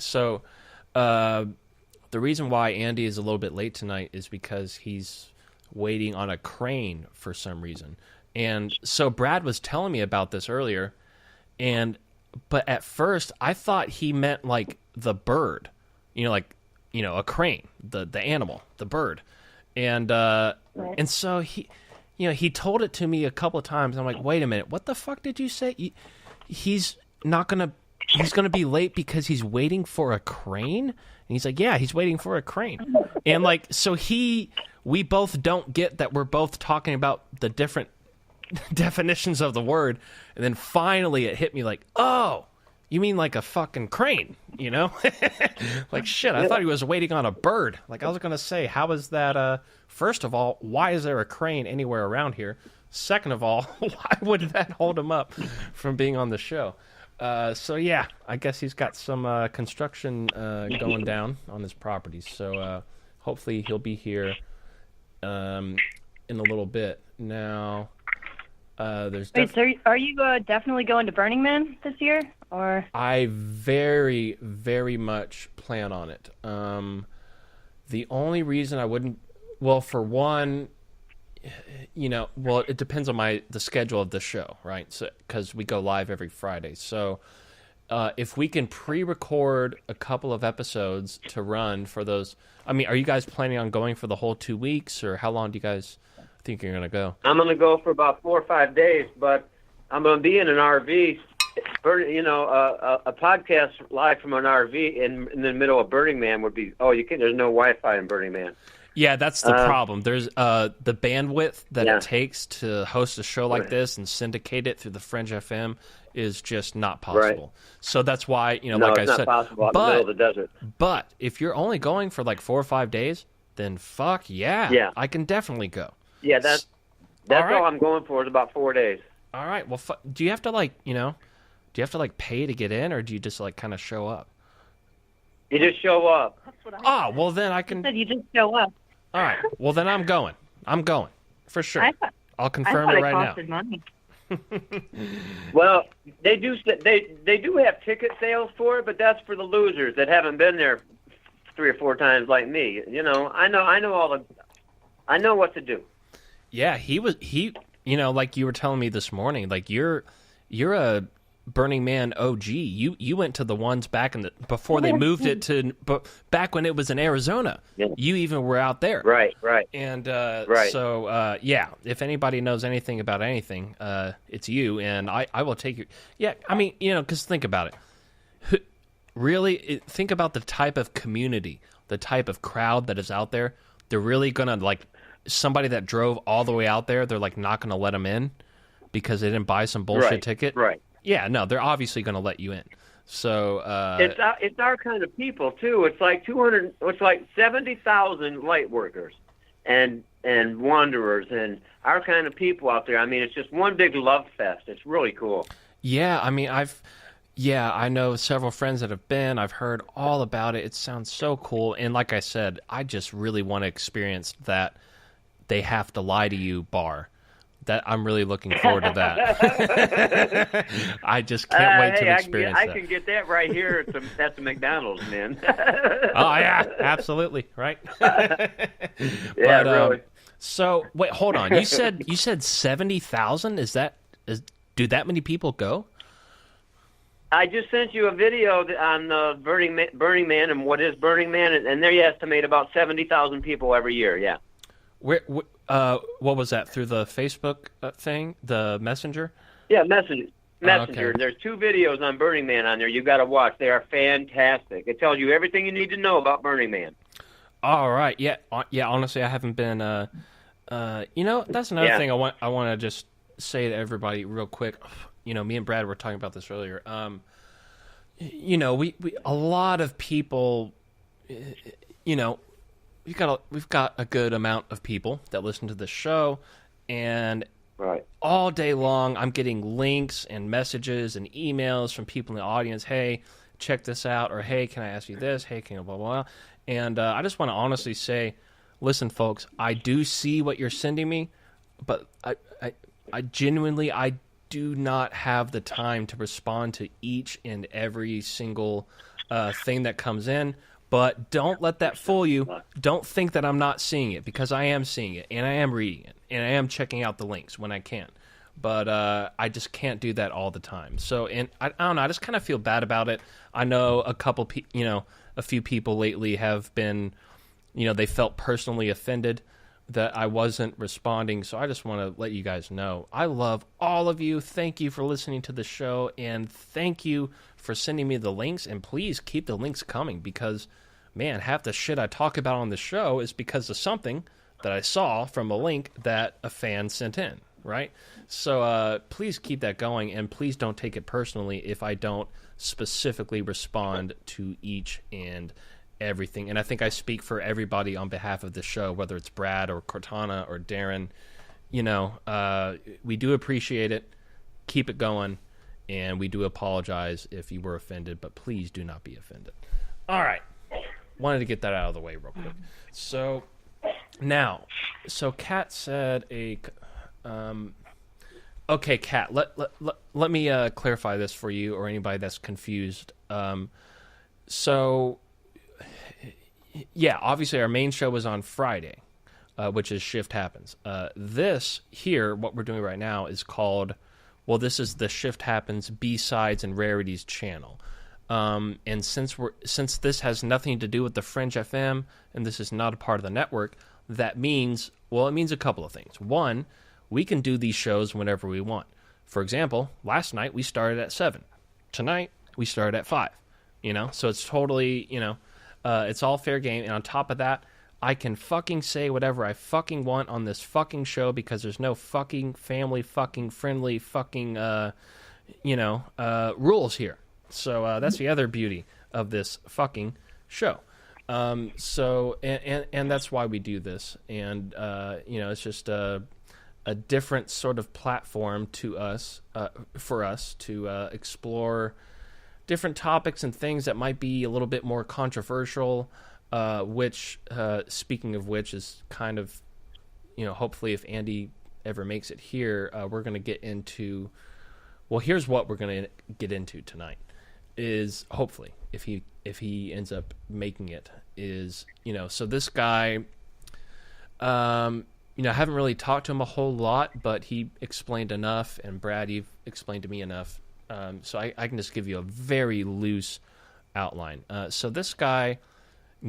[SPEAKER 1] reason why Andy is a little bit late tonight is because he's waiting on a crane for some reason. And so Brad was telling me about this earlier, but at first I thought he meant like the bird, a crane, the animal, the bird. And so he told it to me a couple of times. I'm like, wait a minute, what the fuck did you say? He's gonna be late because he's waiting for a crane? And he's like, yeah, he's waiting for a crane. And so we both don't get that we're both talking about the different definitions of the word. And then finally it hit me like, oh, you mean like a fucking crane, like, shit, I thought he was waiting on a bird. Like, I was going to say, how is that, first of all, why is there a crane anywhere around here? Second of all, why would that hold him up from being on the show? So, yeah, I guess he's got some construction going down on his property. So, hopefully he'll be here in a little bit. Now, there's...
[SPEAKER 3] Wait, so are you definitely going to Burning Man this year? Or
[SPEAKER 1] I very, very much plan on it. The only reason I wouldn't, well, for one, it depends on the schedule of the show, right? So, because we go live every Friday. So if we can pre-record a couple of episodes to run for those, are you guys planning on going for the whole 2 weeks, or how long do you guys think you're going to go?
[SPEAKER 2] I'm going to go for about 4 or 5 days, but I'm going to be in an RV. A podcast live from an RV in the middle of Burning Man would be, there's no Wi-Fi in Burning Man.
[SPEAKER 1] Yeah, that's the problem. There's the bandwidth that it takes to host a show like this and syndicate it through the Fringe FM is just not possible. Right. So that's why, like I said,
[SPEAKER 2] possible out in the middle of the desert.
[SPEAKER 1] But if you're only going for like 4 or 5 days, then fuck yeah, I can definitely go.
[SPEAKER 2] Yeah, that's all I'm going for is about 4 days.
[SPEAKER 1] All right. Well, do you have to pay to get in, or do you just kind of show up?
[SPEAKER 2] You just show up.
[SPEAKER 3] That's what I
[SPEAKER 1] well then I can.
[SPEAKER 3] said you just show up.
[SPEAKER 1] All right. Well then I'm going for sure. I'll confirm it right now.
[SPEAKER 3] Money.
[SPEAKER 2] Well, they do have ticket sales for it, but that's for the losers that haven't been there 3 or 4 times like me. I know what to do.
[SPEAKER 1] Yeah, he like you were telling me this morning, like you're a Burning Man OG. You went to the ones back before they moved it to, back when it was in Arizona. Yeah. You even were out there.
[SPEAKER 2] Right.
[SPEAKER 1] And
[SPEAKER 2] right.
[SPEAKER 1] So if anybody knows anything about anything, it's you, and I will take you. Yeah, because think about it. Really, think about the type of community, the type of crowd that is out there. They're really gonna somebody that drove all the way out there. They're not gonna let them in because they didn't buy some bullshit ticket.
[SPEAKER 2] Right.
[SPEAKER 1] Yeah, no, they're obviously going to let you in. So
[SPEAKER 2] it's our kind of people too. It's like 200. It's like 70,000 light workers and wanderers and our kind of people out there. It's just one big love fest. It's really cool.
[SPEAKER 1] Yeah, Yeah, I know several friends that have been. I've heard all about it. It sounds so cool. And like I said, I just really want to experience that they have to lie to you bar. That I'm really looking forward to that. I just can't wait to experience
[SPEAKER 5] I
[SPEAKER 1] that.
[SPEAKER 5] can get that right here at the McDonald's, man.
[SPEAKER 1] Oh yeah, absolutely, right?
[SPEAKER 5] Yeah, really.
[SPEAKER 1] So wait, hold on. You said 70,000? Do that many people go?
[SPEAKER 5] I just sent you a video on Burning Man and what is Burning Man, and they estimate about 70,000 people every year. Yeah.
[SPEAKER 1] What was that, through the Facebook thing, the Messenger?
[SPEAKER 5] Yeah, Messenger.
[SPEAKER 1] Okay.
[SPEAKER 5] There's 2 videos on Burning Man on there. You got to watch. They are fantastic. It tells you everything you need to know about Burning Man.
[SPEAKER 1] All right. Yeah. Honestly, I haven't been. That's another thing I want to just say to everybody real quick. Me and Brad were talking about this earlier. We a lot of people. We've got a good amount of people that listen to this show, and
[SPEAKER 5] right.
[SPEAKER 1] all day long I'm getting links and messages and emails from people in the audience. Hey, check this out, or hey, can I ask you this? Hey, can you blah blah blah? And I just want to honestly say, listen, folks, I do see what you're sending me, but I genuinely do not have the time to respond to each and every single thing that comes in. But don't let that fool you. Don't think that I'm not seeing it, because I am seeing it, and I am reading it, and I am checking out the links when I can. But I just can't do that all the time. So, and I don't know. I just kind of feel bad about it. I know a few people lately have been, they felt personally offended that I wasn't responding. So I just want to let you guys know, I love all of you. Thank you for listening to the show, and thank you for sending me the links. And please keep the links coming, because, man, half the shit I talk about on the show is because of something that I saw from a link that a fan sent in, right? So please keep that going, and please don't take it personally if I don't specifically respond to each and everything. And I think I speak for everybody on behalf of the show, whether it's Brad or Cortana or Darren. We do appreciate it. Keep it going. And we do apologize if you were offended, but please do not be offended. All right. Wanted to get that out of the way real quick. So Kat said okay, Kat, let me clarify this for you or anybody that's confused. Yeah, obviously our main show was on Friday, which is Shift Happens. This here, what we're doing right now, is called, this is the Shift Happens B-Sides and Rarities channel. And since this has nothing to do with the Fringe FM, and this is not a part of the network, that means, it means a couple of things. One, we can do these shows whenever we want. For example, last night we started at 7. Tonight we started at 5. So it's totally, it's all fair game. And on top of that, I can fucking say whatever I fucking want on this fucking show, because there's no fucking family fucking friendly fucking, rules here. So that's the other beauty of this fucking show. And that's why we do this. And, it's just a different sort of platform to us, for us to explore different topics and things that might be a little bit more controversial, which, speaking of which, is kind of, hopefully if Andy ever makes it here, we're going to get into, here's what we're going to get into tonight, is hopefully, if he ends up making it, is, so this guy, I haven't really talked to him a whole lot, but he explained enough, and Brad, you've explained to me enough. So I can just give you a very loose outline. So this guy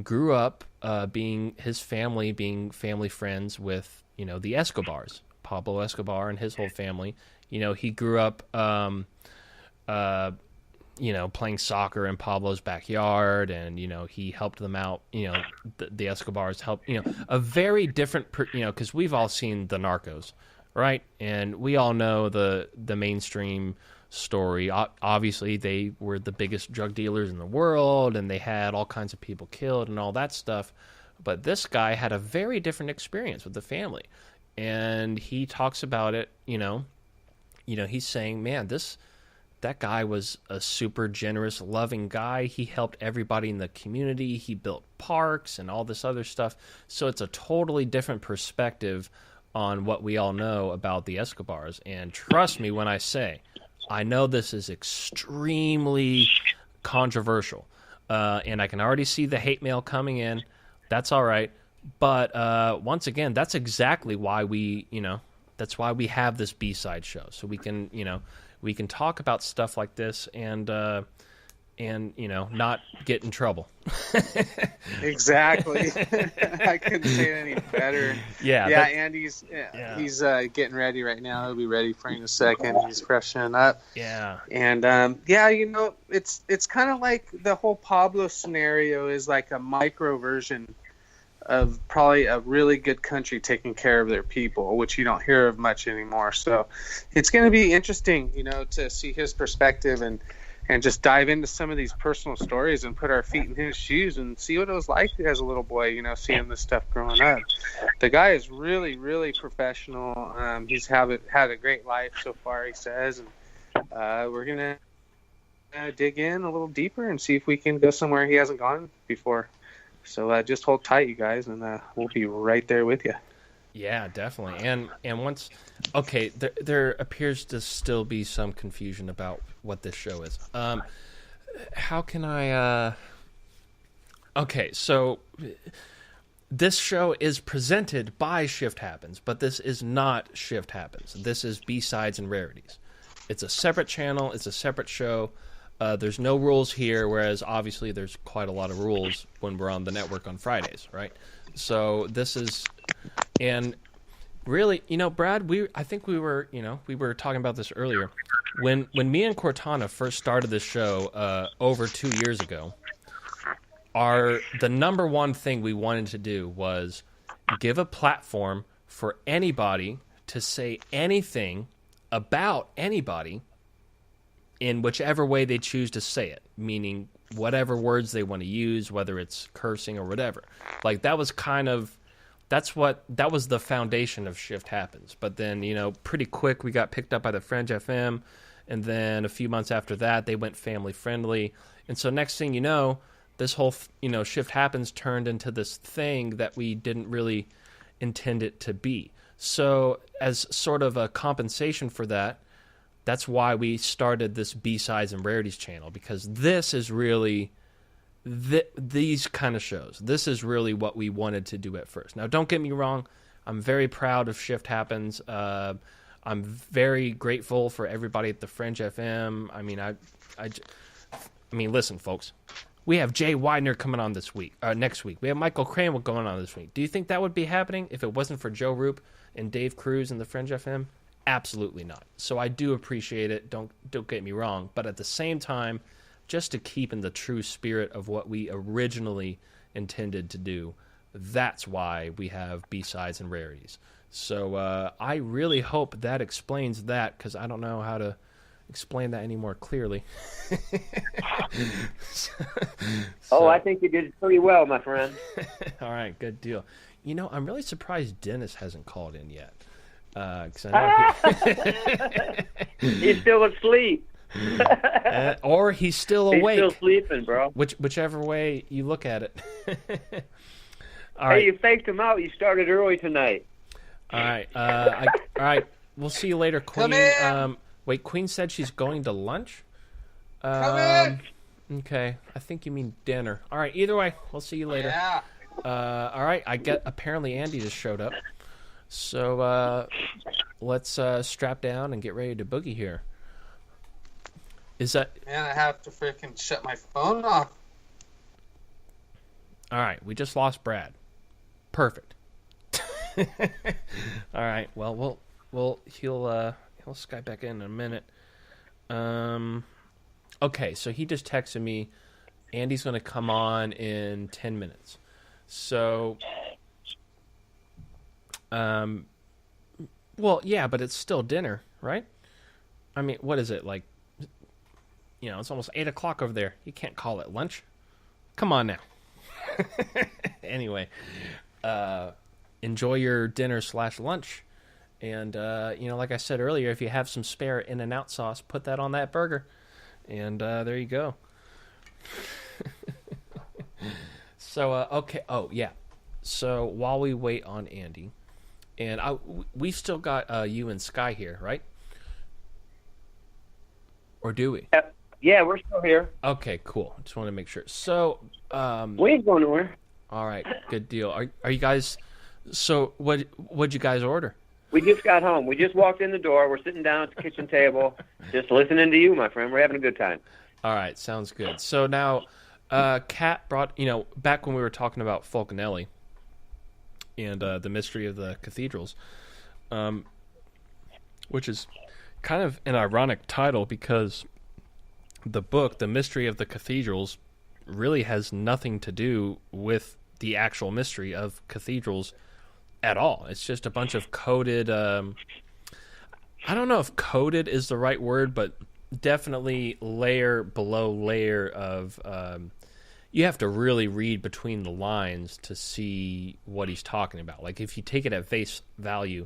[SPEAKER 1] grew up being family friends with, the Escobars, Pablo Escobar and his whole family. He grew up, playing soccer in Pablo's backyard, and, he helped them out, the Escobars helped, a very different, because we've all seen the Narcos, right? And we all know the mainstream story. Obviously, they were the biggest drug dealers in the world, and they had all kinds of people killed and all that stuff. But this guy had a very different experience with the family, and he talks about it. He's saying, "Man, this that guy was a super generous, loving guy. He helped everybody in the community. He built parks and all this other stuff. So it's a totally different perspective on what we all know about the Escobars. And trust me when I say, I know this is extremely controversial. And I can already see the hate mail coming in. That's all right. But once again, that's exactly why that's why we have this B-side show. So we can, we can talk about stuff like this and not get in trouble.
[SPEAKER 4] Exactly. I couldn't say it any better.
[SPEAKER 1] Yeah.
[SPEAKER 4] Andy's he's getting ready right now. He'll be ready for you in a second. He's freshening up.
[SPEAKER 1] Yeah.
[SPEAKER 4] And it's kind of like the whole Pablo scenario is like a micro version of probably a really good country taking care of their people, which you don't hear of much anymore. So it's going to be interesting, to see his perspective and just dive into some of these personal stories and put our feet in his shoes and see what it was like as a little boy, seeing this stuff growing up. The guy is really, really professional. He's had a great life so far, he says. And we're going to dig in a little deeper and see if we can go somewhere he hasn't gone before. So just hold tight, you guys, and we'll be right there with you.
[SPEAKER 1] Yeah, definitely. And once, okay, there appears to still be some confusion about what this show is. How can I? Okay, so this show is presented by Shift Happens, but this is not Shift Happens. This is B-Sides and Rarities. It's a separate channel. It's a separate show. There's no rules here, whereas obviously there's quite a lot of rules when we're on the network on Fridays, right? So this is, and really, Brad, I think we were talking about this earlier. When me and Cortana first started this show over 2 years ago, the number one thing we wanted to do was give a platform for anybody to say anything about anybody in whichever way they choose to say it, meaning whatever words they want to use, whether it's cursing or whatever. Like that was that was the foundation of Shift Happens. But then, pretty quick we got picked up by the Fringe FM, and then a few months after that they went family friendly. And so next thing you know, this whole, Shift Happens turned into this thing that we didn't really intend it to be. So as sort of a compensation for that, that's why we started this B-Sides and Rarities channel, because this is really these kind of shows. This is really what we wanted to do at first. Now, don't get me wrong. I'm very proud of Shift Happens. I'm very grateful for everybody at the Fringe FM. I mean, listen, folks. We have Jay Widener coming on next week. We have Michael Cranwell going on this week. Do you think that would be happening if it wasn't for Joe Roop and Dave Cruz and the Fringe FM? Absolutely not. So I do appreciate it. Don't get me wrong. But at the same time, just to keep in the true spirit of what we originally intended to do, that's why we have B-Sides and Rarities. So I really hope that explains that, because I don't know how to explain that any more clearly.
[SPEAKER 2] I think you did pretty well, my friend.
[SPEAKER 1] All right, good deal. I'm really surprised Dennis hasn't called in yet. 'Cause I know
[SPEAKER 2] He's still asleep.
[SPEAKER 1] or he's still awake.
[SPEAKER 2] He's still sleeping, bro.
[SPEAKER 1] Whichever way you look at it.
[SPEAKER 2] All right. You faked him out. You started early tonight.
[SPEAKER 1] All right. All right. We'll see you later, Queen.
[SPEAKER 4] Come in.
[SPEAKER 1] Wait, Queen said she's going to lunch?
[SPEAKER 4] Come in.
[SPEAKER 1] Okay. I think you mean dinner. All right. Either way, we'll see you later.
[SPEAKER 4] Yeah.
[SPEAKER 1] All right. Apparently Andy just showed up. So let's strap down and get ready to boogie here. Is that...
[SPEAKER 4] Man, I have to freaking shut my phone off.
[SPEAKER 1] All right, we just lost Brad. Perfect. All right, well, he'll Skype back in a minute. Okay, so he just texted me. Andy's going to come on in 10 minutes. So... well, yeah, but it's still dinner, right? I mean, what is it, like, it's almost 8 o'clock over there. You can't call it lunch. Come on now. Anyway, enjoy your dinner / lunch, And like I said earlier, if you have some spare In-N-Out sauce, put that on that burger, and there you go. So okay. Oh yeah. So while we wait on Andy, and we've still got you and Sky here, right? Or do we?
[SPEAKER 5] Yeah, we're still here.
[SPEAKER 1] Okay, cool. Just want to make sure. So,
[SPEAKER 5] We ain't going nowhere.
[SPEAKER 1] all right, good deal. Are you guys? So what'd you guys order?
[SPEAKER 5] We just got home. We just walked in the door. We're sitting down at the kitchen table, just listening to you, my friend. We're having a good time.
[SPEAKER 1] All right, sounds good. So now, Kat brought back when we were talking about Falconelli and the mystery of the cathedrals, which is kind of an ironic title because the book, The Mystery of the Cathedrals, really has nothing to do with the actual mystery of cathedrals at all. It's just a bunch of coded, I don't know if coded is the right word, but definitely layer below layer of, you have to really read between the lines to see what he's talking about. Like if you take it at face value,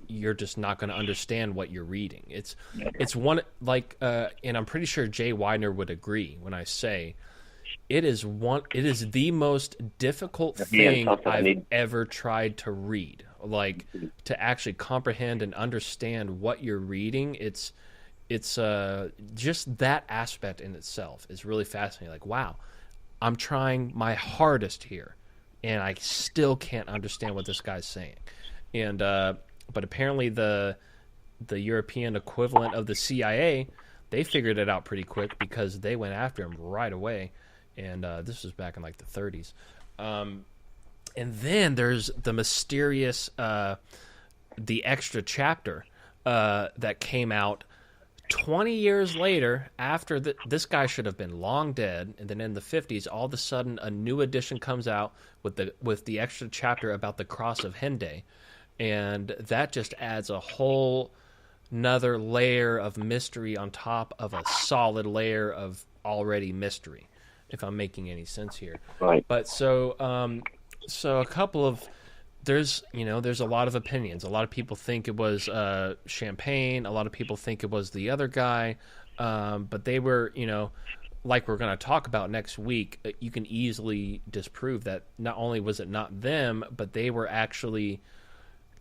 [SPEAKER 1] you're just not going to understand what you're reading. It's one like, and I'm pretty sure Jay Widener would agree when I say it is the most difficult thing I've ever tried to read. Like to actually comprehend and understand what you're reading. It's just that aspect in itself is really fascinating. Like, wow, I'm trying my hardest here, and I still can't understand what this guy's saying. And but apparently the European equivalent of the CIA, they figured it out pretty quick because they went after him right away. And this was back in like the 30s. And then there's the mysterious, the extra chapter that came out 20 years later after this guy should have been long dead. And then in the 50s, all of a sudden a new edition comes out with the extra chapter about the Cross of Henday. And that just adds a whole another layer of mystery on top of a solid layer of already mystery, if I'm making any sense here.
[SPEAKER 5] Right.
[SPEAKER 1] But so a couple of there's a lot of opinions. A lot of people think it was Champagne. A lot of people think it was the other guy. But they were, like we're going to talk about next week, you can easily disprove that not only was it not them, but they were actually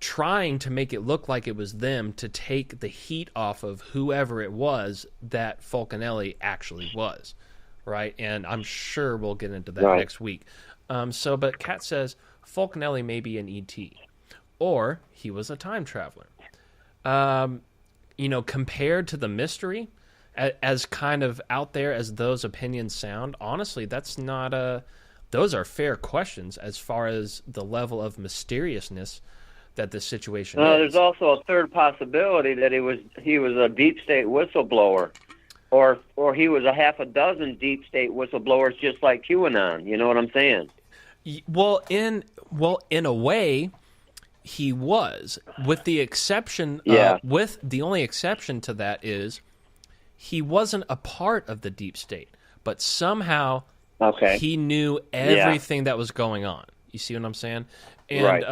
[SPEAKER 1] trying to make it look like it was them to take the heat off of whoever it was that Falconelli actually was, right? And I'm sure we'll get into that next week. But Kat says Falconelli may be an ET, or he was a time traveler. Compared to the mystery, as kind of out there as those opinions sound, honestly, that's not those are fair questions as far as the level of mysteriousness that this situation is.
[SPEAKER 5] There's also a third possibility that he was a deep state whistleblower, or he was a half a dozen deep state whistleblowers, just like QAnon. You know what I'm saying?
[SPEAKER 1] Well, in a way, he was, with the exception. With the only exception to that is he wasn't a part of the deep state, but somehow he knew everything that was going on. You see what I'm saying? And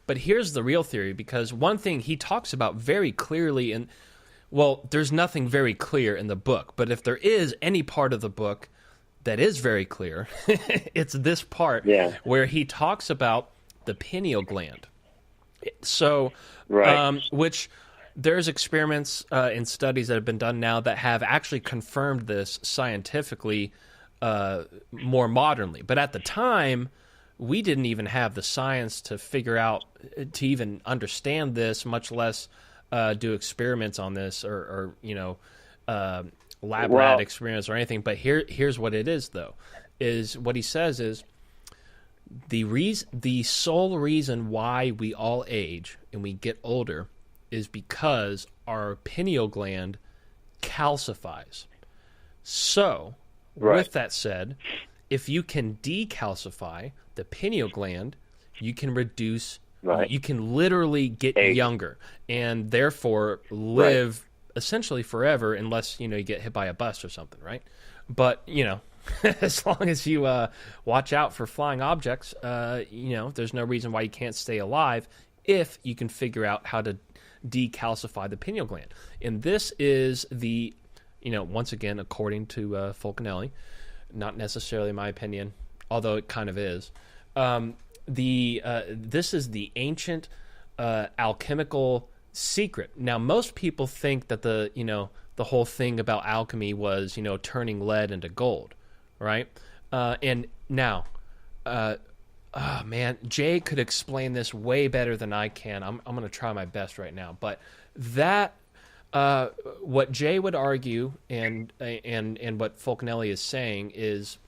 [SPEAKER 1] but here's the real theory, because one thing he talks about very clearly, there's nothing very clear in the book, but if there is any part of the book that is very clear, it's this part where he talks about the pineal gland. So, which there's experiments and studies that have been done now that have actually confirmed this scientifically more modernly. But at the time, we didn't even have the science to figure out, to even understand this, much less do experiments on this or lab rat experiments or anything. But here's what it is, though, is what he says is the sole reason why we all age and we get older is because our pineal gland calcifies. So, with that said, if you can decalcify the pineal gland, you can reduce, you can literally get younger and therefore live essentially forever, unless, you get hit by a bus or something, right? But, As long as you watch out for flying objects, there's no reason why you can't stay alive if you can figure out how to decalcify the pineal gland. And this is the, once again, according to Fulcanelli, not necessarily my opinion, although it kind of is. This is the ancient alchemical secret. Now, most people think that the whole thing about alchemy was, turning lead into gold, right? And now, man, Jay could explain this way better than I can. I'm going to try my best right now. But that, what Jay would argue and what Fulcanelli is saying is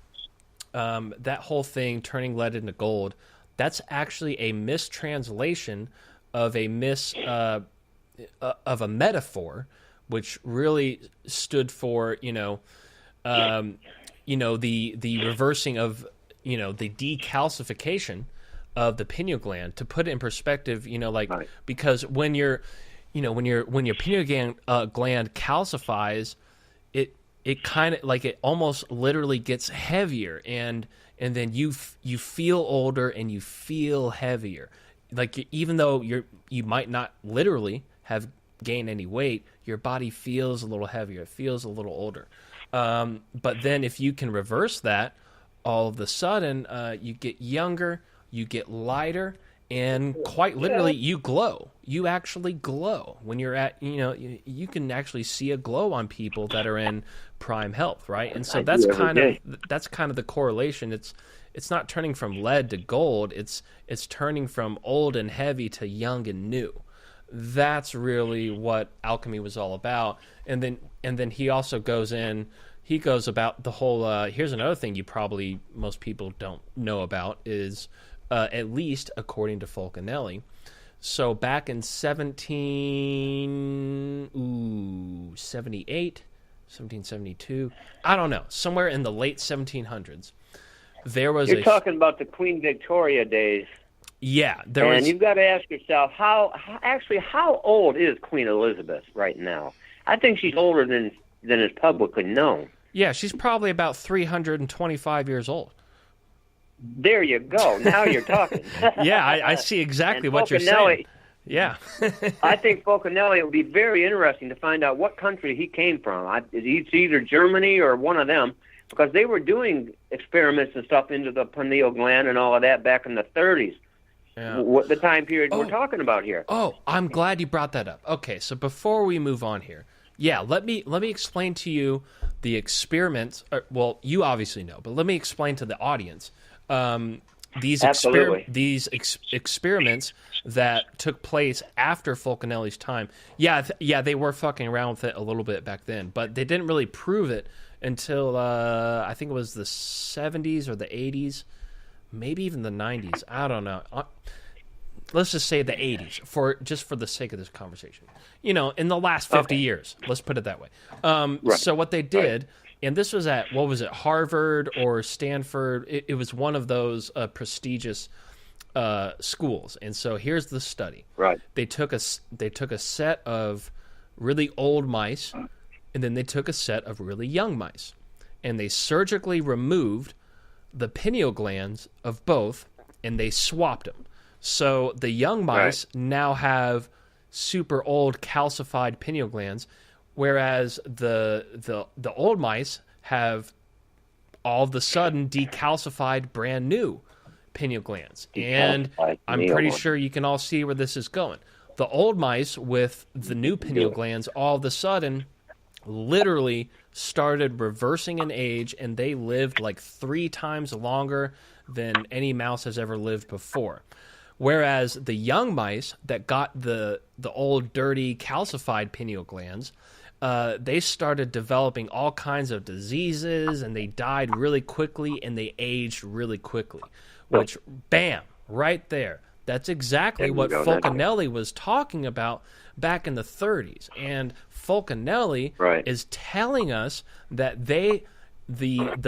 [SPEAKER 1] that whole thing, turning lead into gold, that's actually a mistranslation of a metaphor, which really stood for the reversing of the decalcification of the pineal gland. To put it in perspective,
[SPEAKER 5] Right.
[SPEAKER 1] because when your pineal gland calcifies, it kind of like it almost literally gets heavier, and then you feel older and you feel heavier. Like, even though you might not literally have gained any weight, your body feels a little heavier. It feels a little older. But then if you can reverse that, all of a sudden you get younger, you get lighter, and quite literally you glow. You actually glow when you're at, you can actually see a glow on people that are in prime health, right? And so that's kind of the correlation. It's not turning from lead to gold. It's turning from old and heavy to young and new. That's really what alchemy was all about. And then he also goes about the whole, here's another thing most people don't know about is, at least according to Fulcanelli. So back in 1772, I don't know, somewhere in the late 1700s, there was
[SPEAKER 5] You're talking about the Queen Victoria days.
[SPEAKER 1] Yeah,
[SPEAKER 5] and you've got to ask yourself, how old is Queen Elizabeth right now? I think she's older than is publicly known.
[SPEAKER 1] Yeah, she's probably about 325 years old.
[SPEAKER 5] There you go. Now you're talking.
[SPEAKER 1] Yeah, I see exactly what you're saying. Yeah.
[SPEAKER 5] I think Fulcanelli, it would be very interesting to find out what country he came from. It's either Germany or one of them, because they were doing experiments and stuff into the pineal gland and all of that back in the 30s.
[SPEAKER 1] Yeah.
[SPEAKER 5] What the time period we're talking about here.
[SPEAKER 1] Oh, I'm glad you brought that up. Okay, so before we move on here, let me explain to you the experiments. Well, you obviously know, but let me explain to the audience these experiments that took place after Fulcanelli's time. Yeah, they were fucking around with it a little bit back then, but they didn't really prove it until I think it was the 70s or the 80s, maybe even the 90s. I don't know. Let's just say the 80s for the sake of this conversation. In the last 50 years, let's put it that way.
[SPEAKER 5] Right.
[SPEAKER 1] So what they did, and this was at, what was it, Harvard or Stanford? It was one of those prestigious schools. And so here's the study.
[SPEAKER 5] Right.
[SPEAKER 1] They took a set of really old mice, and then they took a set of really young mice, and they surgically removed the pineal glands of both, and they swapped them. So the young mice now have super old calcified pineal glands, whereas the old mice have all of a sudden decalcified brand new pineal glands. And I'm pretty sure you can all see where this is going. The old mice with the new pineal glands all of a sudden literally started reversing in age, and they lived like 3 times longer than any mouse has ever lived before. Whereas the young mice that got the old, dirty, calcified pineal glands, they started developing all kinds of diseases, and they died really quickly, and they aged really quickly. Which, bam, right there. That's exactly what Fulcanelli was talking about back in the 30s. And Fulcanelli is telling us that the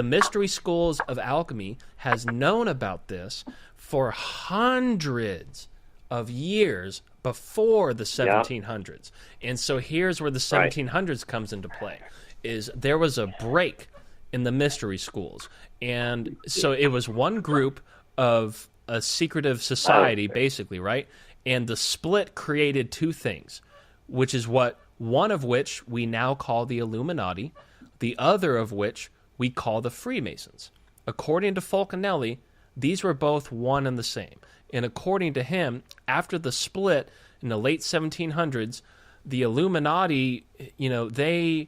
[SPEAKER 1] mystery schools of alchemy has known about this for hundreds of years before the 1700s. And so here's where the 1700s comes into play. Is there was a break in the mystery schools. And so it was one group of a secretive society, basically, right? And the split created two things, which is one of which we now call the Illuminati, the other of which we call the Freemasons. According to Fulcanelli, these were both one and the same. And according to him, after the split in the late 1700s, the Illuminati, they're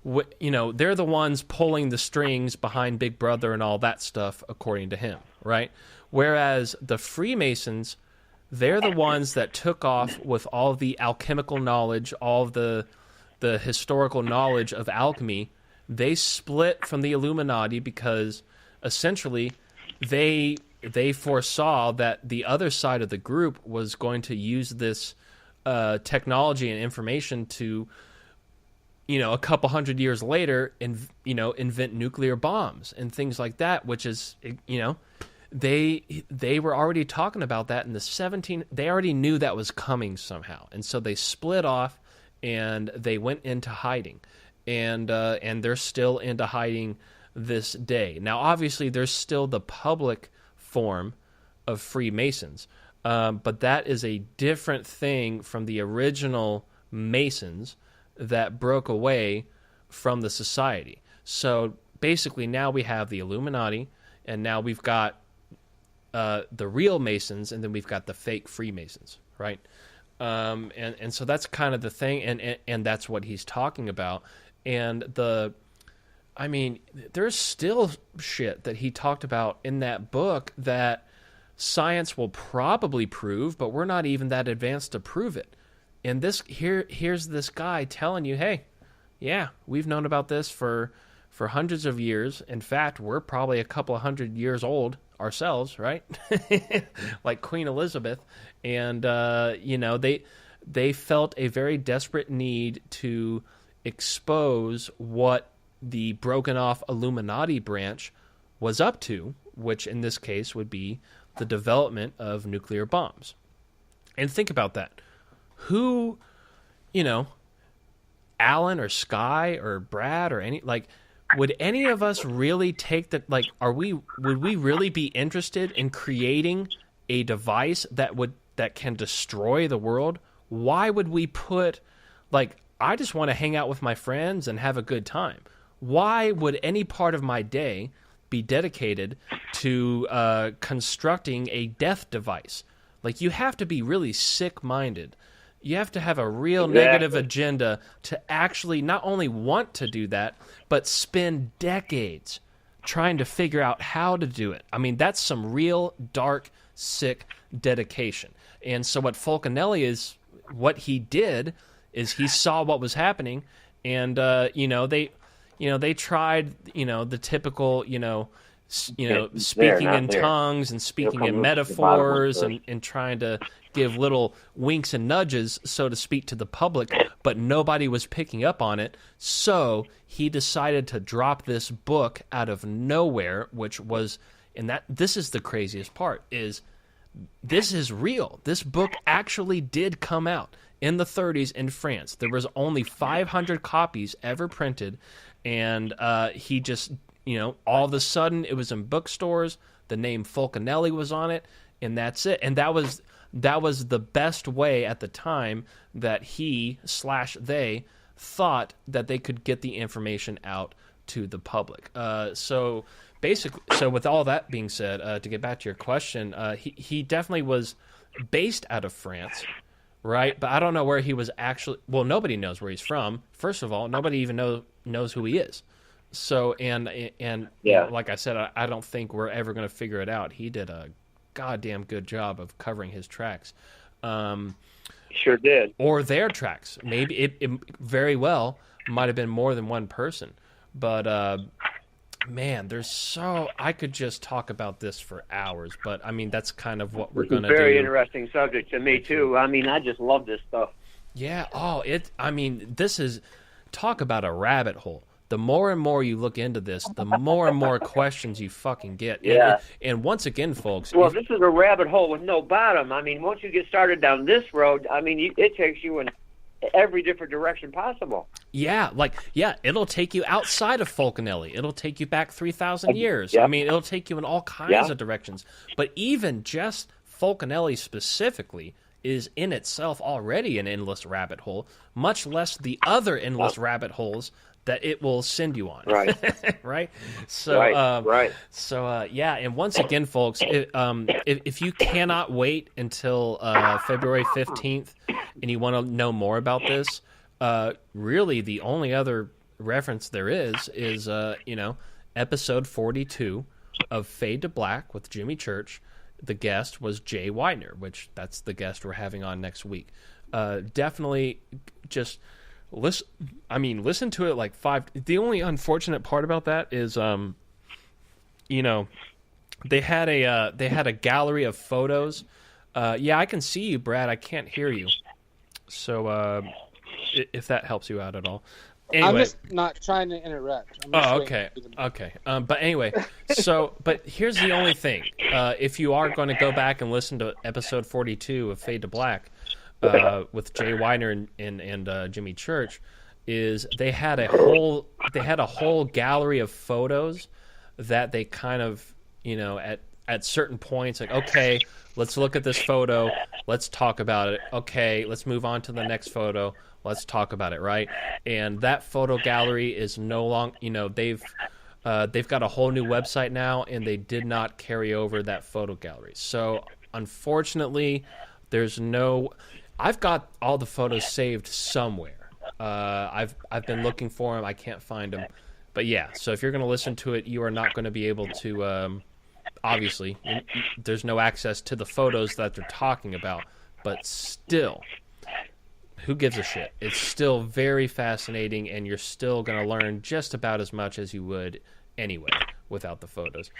[SPEAKER 1] the ones pulling the strings behind Big Brother and all that stuff, according to him, right? Whereas the Freemasons, they're the ones that took off with all the alchemical knowledge, all of the historical knowledge of alchemy. They split from the Illuminati because essentially they foresaw that the other side of the group was going to use this technology and information to, a couple hundred years later, invent nuclear bombs and things like that, which is, they were already talking about that in the they already knew that was coming somehow. And so they split off and they went into hiding. And they're still into hiding this day. Now, obviously, there's still the public form of Freemasons, but that is a different thing from the original Masons that broke away from the society. So basically, now we have the Illuminati, and now we've got the real Masons, and then we've got the fake Freemasons, right? And so that's kind of the thing, and that's what he's talking about. And there's still shit that he talked about in that book that science will probably prove, but we're not even that advanced to prove it. And here's this guy telling you, hey, yeah, we've known about this for hundreds of years. In fact, we're probably a couple of 100 years old ourselves, right? Like Queen Elizabeth. And, they felt a very desperate need to expose what the broken off Illuminati branch was up to, which in this case would be the development of nuclear bombs. And think about that. Who, Alan or Sky or Brad or would any of us really take the, would we really be interested in creating a device that can destroy the world? Why would we put, I just want to hang out with my friends and have a good time. Why would any part of my day be dedicated to constructing a death device? You have to be really sick-minded. You have to have a real negative agenda to actually not only want to do that, but spend decades trying to figure out how to do it. I mean, that's some real dark, sick dedication. And so what what he did is he saw what was happening, and they tried the typical speaking in tongues and speaking in metaphors and trying to give little winks and nudges, so to speak, to the public, but nobody was picking up on it. So he decided to drop this book out of nowhere, which was, this is the craziest part, is this is real. This book actually did come out in the 30s in France. There was only 500 copies ever printed, and he just, all of a sudden it was in bookstores. The name Fulcanelli was on it, and that's it. And that was the best way at the time that they thought that they could get the information out to the public. So with all that being said, to get back to your question, he definitely was based out of France, right? But I don't know where he was actually. Well, nobody knows where he's from. First of all, nobody even knows who he is. So and like I said, I don't think we're ever going to figure it out. He did a goddamn good job of covering his tracks.
[SPEAKER 5] Sure did.
[SPEAKER 1] Or their tracks. Maybe it very well might have been more than one person. But man, I could just talk about this for hours. But I mean, that's kind of what we're going to do.
[SPEAKER 5] Very interesting subject to me too. I mean, I just love this stuff.
[SPEAKER 1] Yeah. This is, talk about a rabbit hole. The more and more you look into this, the more and more questions you fucking get.
[SPEAKER 5] Yeah.
[SPEAKER 1] And once again, folks.
[SPEAKER 5] Well, this is a rabbit hole with no bottom. I mean, once you get started down this road, I mean, it takes you in every different direction possible.
[SPEAKER 1] Yeah, it'll take you outside of Fulcanelli. It'll take you back 3,000 years.
[SPEAKER 5] Yep.
[SPEAKER 1] I mean, it'll take you in all kinds of directions. But even just Fulcanelli specifically is in itself already an endless rabbit hole, much less the other endless rabbit holes that it will send you on.
[SPEAKER 5] Right.
[SPEAKER 1] Right? So,
[SPEAKER 5] right.
[SPEAKER 1] So, yeah, and once again, folks, if you cannot wait until February 15th and you want to know more about this, really the only other reference there is episode 42 of Fade to Black with Jimmy Church. The guest was Jay Widener, which that's the guest we're having on next week. Definitely just listen to it like 5. The only unfortunate part about that is, they had a gallery of photos. Yeah, I can see you, Brad. I can't hear you. So, if that helps you out at all. Anyway.
[SPEAKER 4] I'm just not trying to interrupt.
[SPEAKER 1] Okay. But anyway, but here's the only thing. If you are going to go back and listen to episode 42 of Fade to Black with Jay Weiner and Jimmy Church, is they had a whole gallery of photos that they kind of, at certain points, like, okay, let's look at this photo, let's talk about it. Okay, let's move on to the next photo. Let's talk about it, right? And that photo gallery is no longer, they've got a whole new website now, and they did not carry over that photo gallery. So, unfortunately, I've got all the photos saved somewhere. I've been looking for them. I can't find them. But yeah, so if you're going to listen to it, you are not going to be able to, obviously, there's no access to the photos that they're talking about, but still, who gives a shit? It's still very fascinating, and you're still going to learn just about as much as you would anyway without the photos.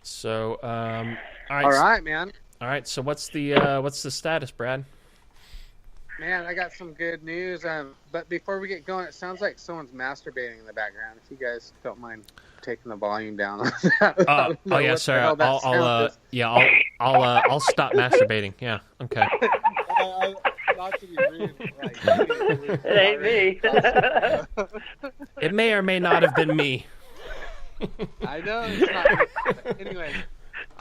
[SPEAKER 1] So, all
[SPEAKER 4] right, man.
[SPEAKER 1] All right. So, what's the status, Brad?
[SPEAKER 4] Man, I got some good news. But before we get going, it sounds like someone's masturbating in the background. If you guys don't mind taking the volume down.
[SPEAKER 1] Yeah, sorry. I'll stop masturbating. Yeah. Okay.
[SPEAKER 4] Not to be rude,
[SPEAKER 5] it ain't me.
[SPEAKER 1] It may or may not have been me.
[SPEAKER 4] I know it's not. Anyway,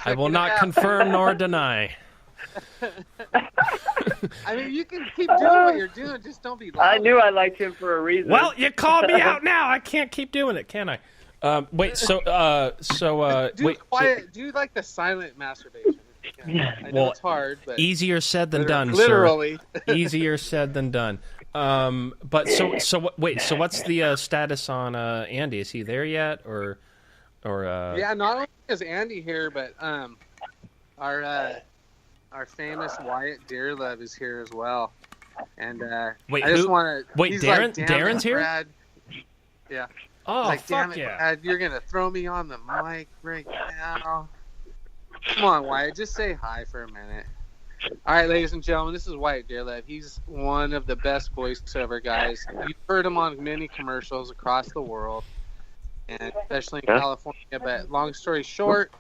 [SPEAKER 1] I will not confirm nor deny.
[SPEAKER 4] I mean, you can keep doing what you're doing, just don't be loud.
[SPEAKER 5] I knew I liked him for a reason.
[SPEAKER 1] Well, you called me out now. I can't keep doing it, can I?
[SPEAKER 4] Quiet. Do like the silent masturbation. I know it's hard, but
[SPEAKER 1] easier said than done.
[SPEAKER 4] Literally,
[SPEAKER 1] sir. Easier said than done. But so what's the status on Andy? Is he there yet, or?
[SPEAKER 4] Yeah, not only is Andy here, but our famous Wyatt Dearlove is here as well. And I just want to.
[SPEAKER 1] Wait, Darren's here?
[SPEAKER 4] Brad. Yeah.
[SPEAKER 1] Oh,
[SPEAKER 4] like,
[SPEAKER 1] fuck
[SPEAKER 4] damn it,
[SPEAKER 1] yeah!
[SPEAKER 4] Brad, you're gonna throw me on the mic right now. Come on, Wyatt, just say hi for a minute. All right, ladies and gentlemen, this is Wyatt Dearlove. He's one of the best voiceover guys. You've heard him on many commercials across the world, and especially in California. But long story short,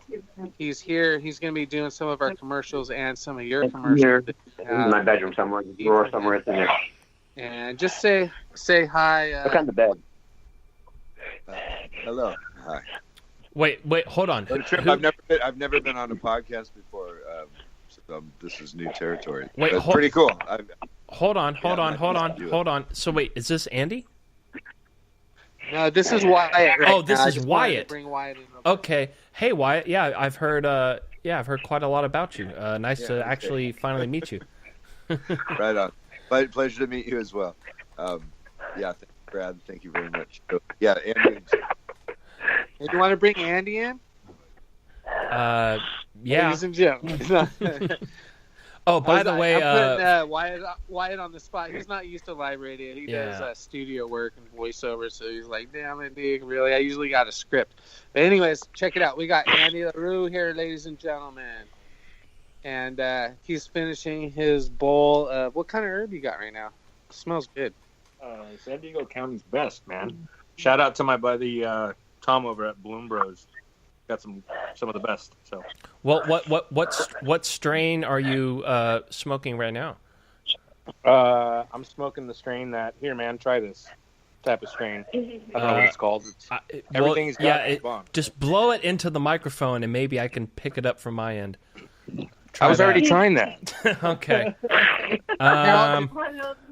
[SPEAKER 4] he's here. He's going to be doing some of our commercials and some of your commercials.
[SPEAKER 5] Here. In my bedroom somewhere, drawer somewhere in there.
[SPEAKER 4] And just say hi.
[SPEAKER 5] Look on the bed.
[SPEAKER 6] Hello. Hi.
[SPEAKER 1] Wait, hold on.
[SPEAKER 6] I've never been on a podcast before, so this is new territory.
[SPEAKER 1] Wait,
[SPEAKER 6] it's pretty cool.
[SPEAKER 1] Hold on. So wait, is this Andy?
[SPEAKER 4] No, this is Wyatt. Right
[SPEAKER 1] this is Wyatt.
[SPEAKER 4] Bring Wyatt in.
[SPEAKER 1] Okay. Hey, Wyatt. Yeah, I've heard quite a lot about you. Nice to actually finally meet you.
[SPEAKER 6] Right on. Pleasure to meet you as well. Brad, thank you very much. Yeah, Andy.
[SPEAKER 4] Hey, you want to bring Andy in?
[SPEAKER 1] Yeah.
[SPEAKER 4] Ladies and gentlemen.
[SPEAKER 1] Oh, by the way,
[SPEAKER 4] I'm putting Wyatt on the spot. He's not used to live radio. He does studio work and voiceover, so he's like, damn it, dude, really? I usually got a script. But anyways, check it out. We got Andy LaRue here, ladies and gentlemen. And he's finishing his bowl of, what kind of herb you got right now? It smells good.
[SPEAKER 7] San Diego County's best, man. Shout out to my buddy Tom over at Bloom Bros. Got some of the best. So,
[SPEAKER 1] what strain are you smoking right now?
[SPEAKER 7] I'm smoking the strain that here, man. Try this type of strain. I don't know what it's called. Everything's got
[SPEAKER 1] just blow it into the microphone, and maybe I can pick it up from my end.
[SPEAKER 7] I was already trying that.
[SPEAKER 1] Okay. Nah,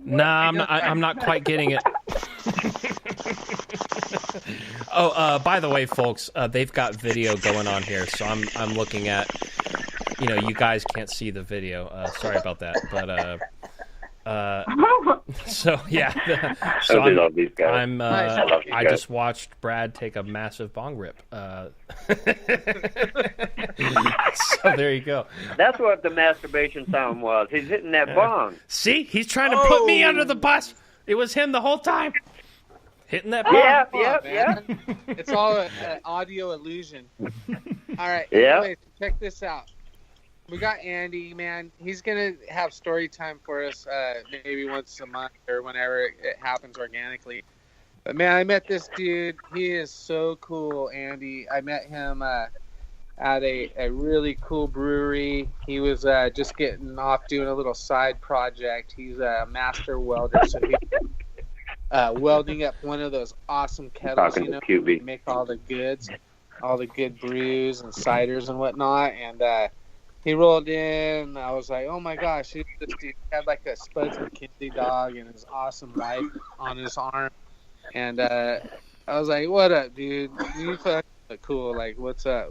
[SPEAKER 1] I'm not quite getting it. Oh, by the way, folks, they've got video going on here, so I'm looking at. You guys can't see the video. Sorry about that, but so yeah. So
[SPEAKER 5] I love these guys.
[SPEAKER 1] I just watched Brad take a massive bong rip. So there you go.
[SPEAKER 5] That's what the masturbation sound was. He's hitting that bong.
[SPEAKER 1] See, he's trying to put me under the bus. It was him the whole time. Hitting that bong.
[SPEAKER 5] Yeah.
[SPEAKER 4] It's all an audio illusion. All right.
[SPEAKER 5] Yeah.
[SPEAKER 4] Anyways, check this out. We got Andy, man. He's going to have story time for us maybe once a month or whenever it happens organically. But, man, I met this dude. He is so cool, Andy. I met him at a really cool brewery. He was just getting off doing a little side project. He's a master welder, so he's welding up one of those awesome kettles, to make all the goods, all the good brews and ciders and whatnot. And he rolled in. I was like, oh my gosh, this dude had like a Spuds McKinsey dog and his awesome life on his arm. And I was like, what up, dude? You fucking look cool. Like, what's up?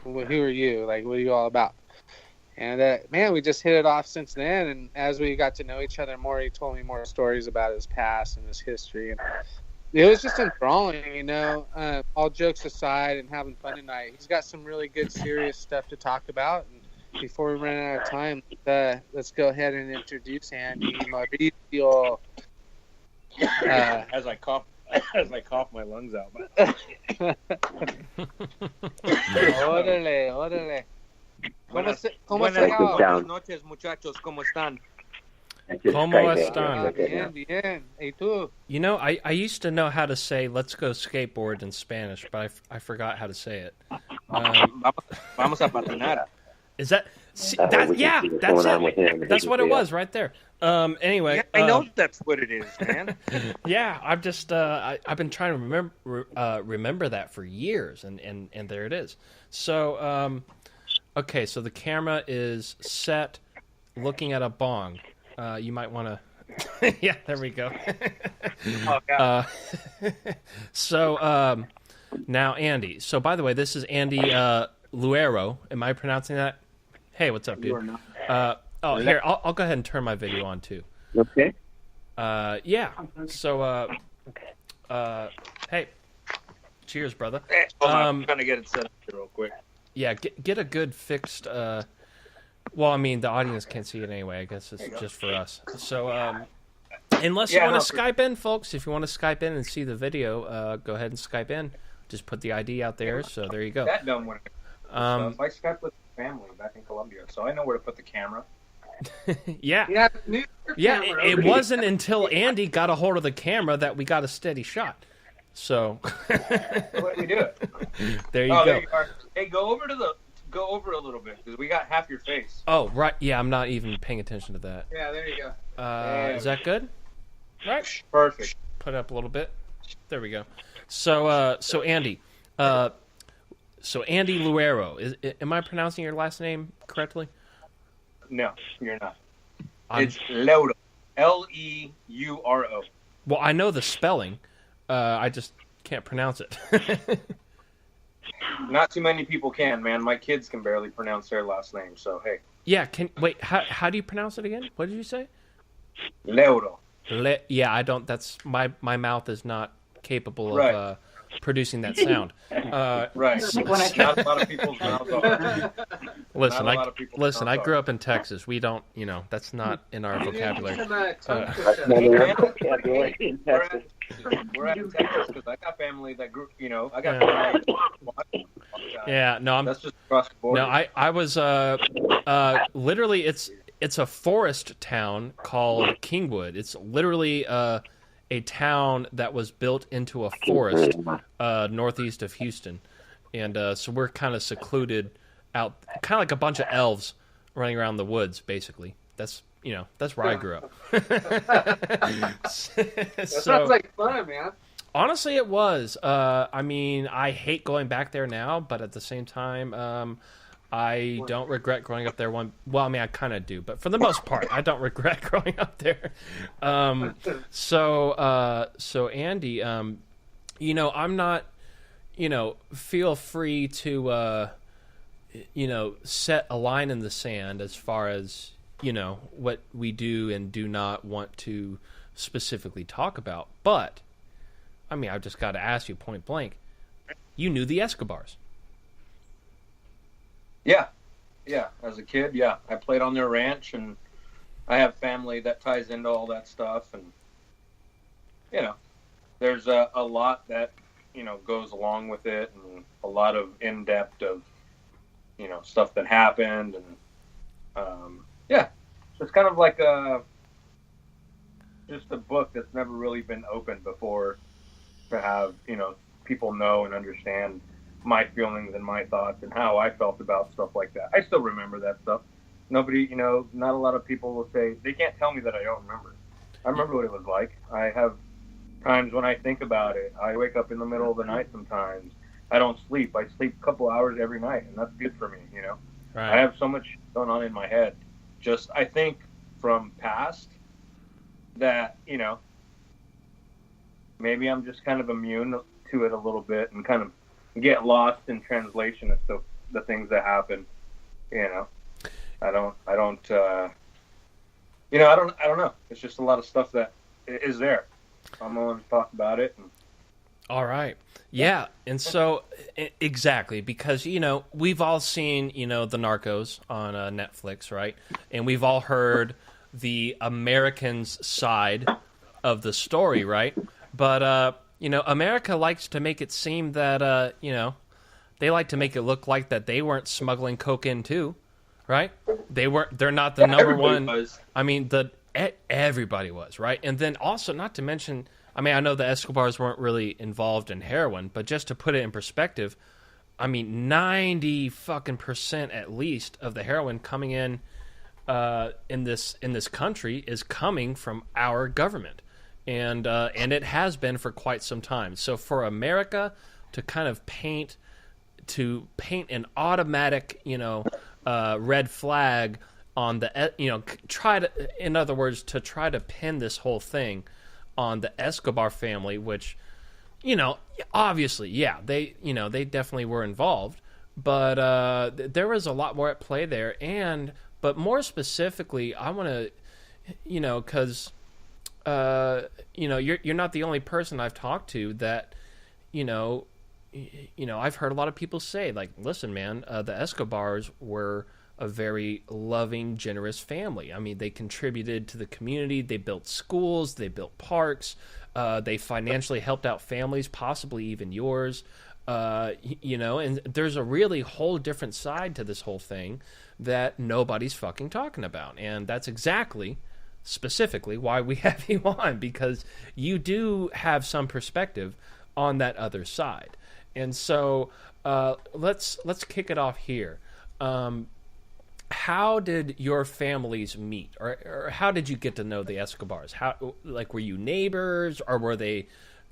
[SPEAKER 4] Who are you? Like, what are you all about? And man, we just hit it off since then. And as we got to know each other more, he told me more stories about his past and his history. And it was just enthralling, all jokes aside and having fun tonight. He's got some really good, serious stuff to talk about. And before we run out of time, let's go ahead and introduce Andy Mauricio.
[SPEAKER 7] As I cough my lungs out.
[SPEAKER 4] Órale.
[SPEAKER 7] Buenas noches, muchachos. ¿Cómo están?
[SPEAKER 1] ¿Cómo están?
[SPEAKER 4] Bien. ¿Y tú?
[SPEAKER 1] I used to know how to say "let's go skateboard" in Spanish, but I forgot how to say it.
[SPEAKER 7] Vamos a patinar.
[SPEAKER 1] Is that? That's it. That's what it was right there. Anyway,
[SPEAKER 7] I know that's what it is, man.
[SPEAKER 1] Yeah, I've just I've been trying to remember that for years, and there it is. So okay, so the camera is set, looking at a bong. You might want to. Yeah, there we go. So now Andy. So by the way, this is Andy Leuro. Am I pronouncing that? Hey, what's up, dude? Here, I'll go ahead and turn my video on too.
[SPEAKER 5] Okay.
[SPEAKER 1] Yeah. So hey, cheers, brother.
[SPEAKER 7] Hold on, I'm trying to get it set up here real quick.
[SPEAKER 1] Yeah, get a good fixed. Well, I mean, the audience can't see it anyway. I guess it's just for us. So, unless you want to Skype in, folks, if you want to Skype in and see the video, go ahead and Skype in. Just put the ID out there. So there you go.
[SPEAKER 7] That don't work. I Skype with family back in Colombia, so I know where to put the camera.
[SPEAKER 1] Yeah. It wasn't until Andy got a hold of the camera that we got a steady shot. So
[SPEAKER 7] what do we do?
[SPEAKER 1] There you go.
[SPEAKER 7] There you are. Hey, go over a little bit because we got half your face.
[SPEAKER 1] Oh, right. Yeah, I'm not even paying attention to that.
[SPEAKER 4] Yeah, there you go.
[SPEAKER 1] Is that good? Right.
[SPEAKER 7] Perfect.
[SPEAKER 1] Put it up a little bit. There we go. So Andy, Andy Leuro. Am I pronouncing your last name correctly?
[SPEAKER 7] No, you're not. It's Leuro. Leuro.
[SPEAKER 1] Well, I know the spelling. I just can't pronounce it.
[SPEAKER 7] Not too many people can, man. My kids can barely pronounce their last name, so hey.
[SPEAKER 1] Yeah, how do you pronounce it again? What did you say?
[SPEAKER 7] Leuro.
[SPEAKER 1] Yeah, I don't. That's my mouth is not capable of producing that sound.
[SPEAKER 7] Right. Not a lot of people's mouths are.
[SPEAKER 1] Listen, I grew up in Texas. We don't, that's not in our vocabulary.
[SPEAKER 7] We're at Texas because I got family that grew, I got family.
[SPEAKER 1] Yeah, no,
[SPEAKER 7] that's just across the border.
[SPEAKER 1] No, I was literally it's a forest town called Kingwood. It's literally a town that was built into a forest northeast of Houston, and so we're kind of secluded out, kind of like a bunch of elves running around the woods, basically. that's that's where I grew up.
[SPEAKER 4] That sounds like fun, man.
[SPEAKER 1] Honestly, it was. I mean, I hate going back there now, but at the same time, I don't regret growing up there. Well, I mean, I kind of do, but for the most part, I don't regret growing up there. So Andy, I'm not, feel free to, set a line in the sand as far as, what we do and do not want to specifically talk about. But, I mean, I've just got to ask you point blank, you knew the Escobars.
[SPEAKER 7] Yeah. As a kid, I played on their ranch, and I have family that ties into all that stuff. And, there's a lot that, goes along with it, and a lot of in-depth of, stuff that happened. And, it's kind of like just a book that's never really been opened before to have, people know and understand my feelings and my thoughts and how I felt about stuff like that. I still remember that stuff. Nobody, not a lot of people will say, they can't tell me that I don't remember. I remember what it was like. I have times when I think about it. I wake up in the middle of the night sometimes. I don't sleep. I sleep a couple hours every night, and that's good for me,
[SPEAKER 1] Right.
[SPEAKER 7] I have so much going on in my head. Just, I think from past that, maybe I'm just kind of immune to it a little bit and kind of get lost in translation of the things that happen. I don't know. It's just a lot of stuff that is there. I'm willing to talk about it.
[SPEAKER 1] All right. Yeah. And so exactly, because, we've all seen, the Narcos on Netflix, right? And we've all heard the Americans' side of the story, right? But, America likes to make it seem that, they like to make it look like that they weren't smuggling coke in too, right? They're not the number one.
[SPEAKER 7] Was.
[SPEAKER 1] I mean, everybody was, right? And then also, not to mention, I mean, I know the Escobars weren't really involved in heroin, but just to put it in perspective, I mean, 90% at least of the heroin coming in this country is coming from our government. And it has been for quite some time. So for America to kind of paint an automatic, red flag on the, try to pin this whole thing on the Escobar family, which, obviously, yeah, they definitely were involved, but there was a lot more at play there. But more specifically, I want to, because you're not the only person I've talked to that, I've heard a lot of people say, like, listen, man, the Escobars were a very loving, generous family. I mean, they contributed to the community. They built schools. They built parks. They financially helped out families, possibly even yours. And there's a really whole different side to this whole thing that nobody's fucking talking about. And that's specifically why we have you on, because you do have some perspective on that other side. And so let's kick it off here. How did your families meet, or how did you get to know the Escobars? Were you neighbors, or were they,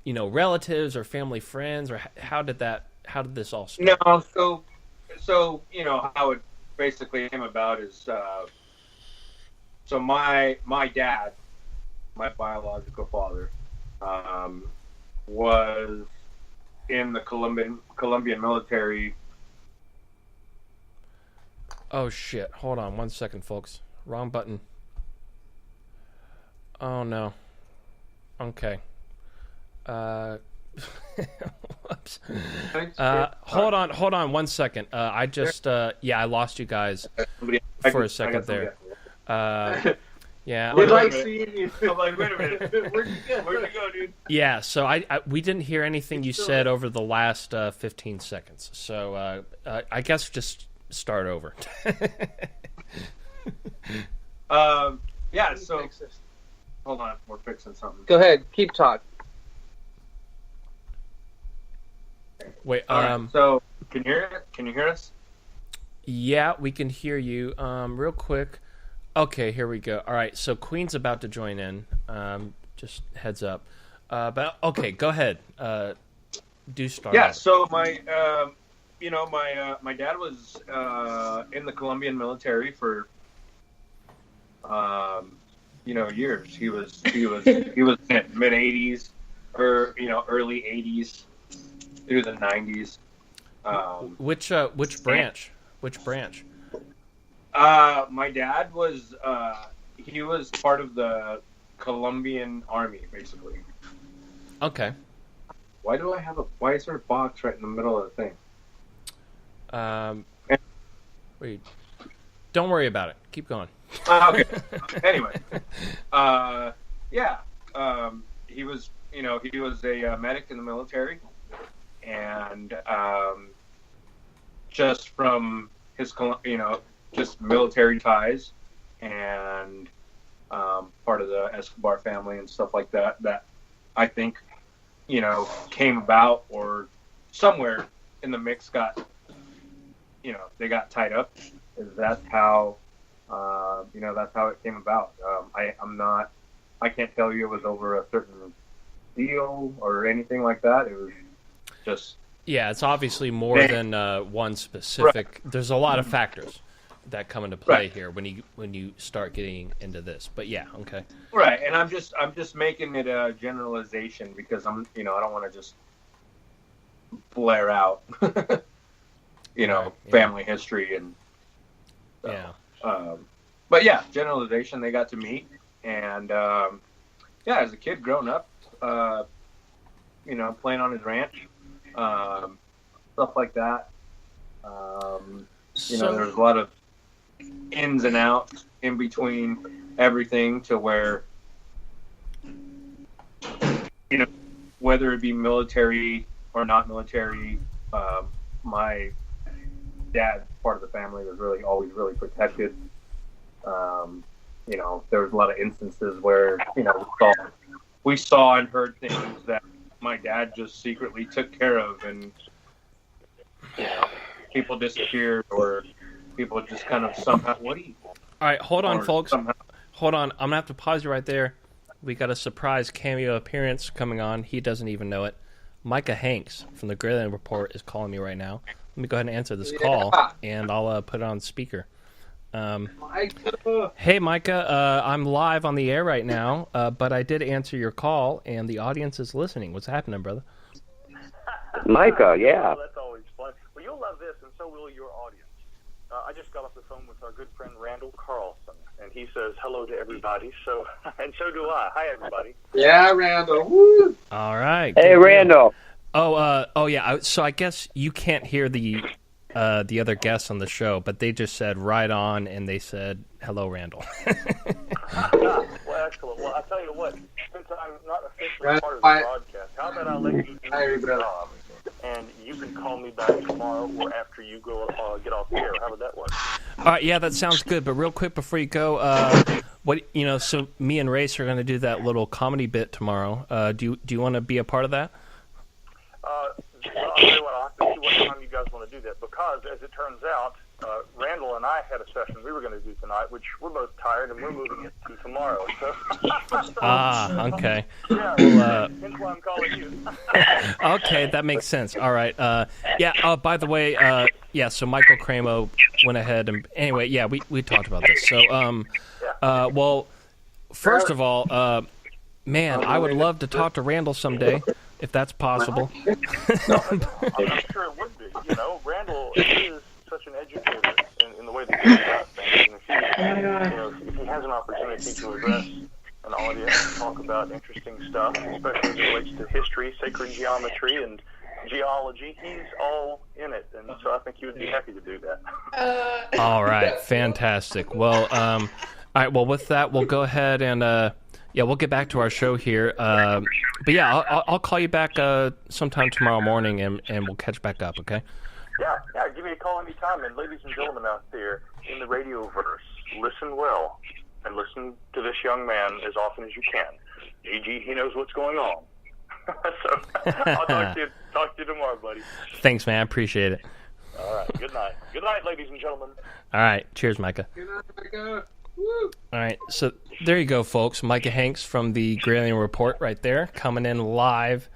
[SPEAKER 1] relatives or family friends, or how did this all start?
[SPEAKER 7] No, so how it basically came about is, so my dad, my biological father, was in the Colombian military.
[SPEAKER 1] Oh, shit. Hold on 1 second, folks. Wrong button. Oh, no. Okay. Whoops. Hold on 1 second. I just, I lost you guys for a second there. Yeah.
[SPEAKER 7] We like seeing you. I'm like, wait a minute. Where'd you go, dude?
[SPEAKER 1] Yeah, so we didn't hear anything you said over the last 15 seconds. So I guess just start over.
[SPEAKER 7] So hold on, we're fixing something.
[SPEAKER 4] Go ahead, keep talking.
[SPEAKER 1] Wait,
[SPEAKER 7] right, so can you hear us?
[SPEAKER 1] Yeah, we can hear you. Real quick, Okay, here we go. All right, so Queen's about to join in. Just heads up. But okay, go ahead. Do start.
[SPEAKER 7] Yeah. So my dad was in the Colombian military for years. He was in mid 80s or early 80s through the 90s.
[SPEAKER 1] Which branch? Which branch?
[SPEAKER 7] My dad was he was part of the Colombian army, basically.
[SPEAKER 1] Okay.
[SPEAKER 7] Why is there a box right in the middle of the thing?
[SPEAKER 1] Wait. Don't worry about it. Keep going.
[SPEAKER 7] Okay. Anyway, he was a medic in the military, and just from his just military ties and part of the Escobar family and stuff like that I think came about, or somewhere in the mix they got tied up. That's how it came about. I can't tell you it was over a certain deal or anything like that. It was just,
[SPEAKER 1] yeah, it's obviously more than one specific. Right. There's a lot of factors that come into play here when you start getting into this. But yeah, okay.
[SPEAKER 7] Right, and I'm just making it a generalization because I don't want to just blare out family history and but yeah, generalization. They got to meet, and as a kid growing up, playing on his ranch, stuff like that. There's a lot of ins and outs in between everything, to where whether it be military or not military, my dad's part of the family was always really protected. There was a lot of instances where we saw and heard things that my dad just secretly took care of, and people disappeared, or people just kind of somehow. All
[SPEAKER 1] right, hold on, folks. Hold on. I'm gonna have to pause you right there. We got a surprise cameo appearance coming on. He doesn't even know it. Micah Hanks from the Grayland Report is calling me right now. Let me go ahead and answer this call, and I'll put it on speaker. Hey, Micah, I'm live on the air right now, but I did answer your call, and the audience is listening. What's happening, brother?
[SPEAKER 5] Micah, yeah.
[SPEAKER 8] Oh, that's always fun. Well, you'll love this, and so will your audience. I just got off the phone with our good friend Randall Carlson, and he says hello to everybody. So, and so do I. Hi, everybody.
[SPEAKER 7] Yeah, Randall. Woo.
[SPEAKER 1] All right.
[SPEAKER 5] Hey, Randall.
[SPEAKER 1] Oh, yeah. So I guess you can't hear the other guests on the show, but they just said right on, and they said hello, Randall.
[SPEAKER 8] Well, excellent. Well, I'll tell you what. Since I'm not officially part of the broadcast, how about I let you do your job, and you can call me back tomorrow or after you go get off the air. How would that work?
[SPEAKER 1] All right, yeah, that sounds good. But real quick before you go, so me and Race are going to do that little comedy bit tomorrow. Do you want to be a part of that?
[SPEAKER 8] Well, I'll tell you what, I'll have to see what time you guys want to do that, because as it turns out, Randall and I had a session we were going to do tonight, which we're both tired, and we're moving it to tomorrow. So.
[SPEAKER 1] Okay.
[SPEAKER 8] Yeah,
[SPEAKER 1] well,
[SPEAKER 8] that's why I'm calling you.
[SPEAKER 1] Okay, that makes sense. All right. By the way, so Michael Cramo went ahead and anyway, yeah, we talked about this. So, well, first of all, man, I would love to talk to Randall someday, if that's possible.
[SPEAKER 8] I'm sure it would be. Randall is such an educator in the way that he thinks about things. And if he has an opportunity to address an audience and talk about interesting stuff, especially as it relates to history, sacred geometry, and geology, he's all in it. And so I think he would be happy to do that.
[SPEAKER 1] All right. Fantastic. Well, all right. Well, with that, we'll go ahead and we'll get back to our show here. But yeah, I'll call you back sometime tomorrow morning, and we'll catch back up, okay?
[SPEAKER 8] Yeah, give me a call anytime. And ladies and gentlemen out there in the radioverse, listen well, and listen to this young man as often as you can. GG, he knows what's going on. So I'll talk to you tomorrow, buddy.
[SPEAKER 1] Thanks, man. I appreciate it.
[SPEAKER 8] All right, good night. Good night, ladies and gentlemen.
[SPEAKER 1] All right, cheers, Micah.
[SPEAKER 7] Good night, Micah.
[SPEAKER 4] Woo.
[SPEAKER 1] All right, so there you go, folks. Micah Hanks from the Grayling Report right there, coming in live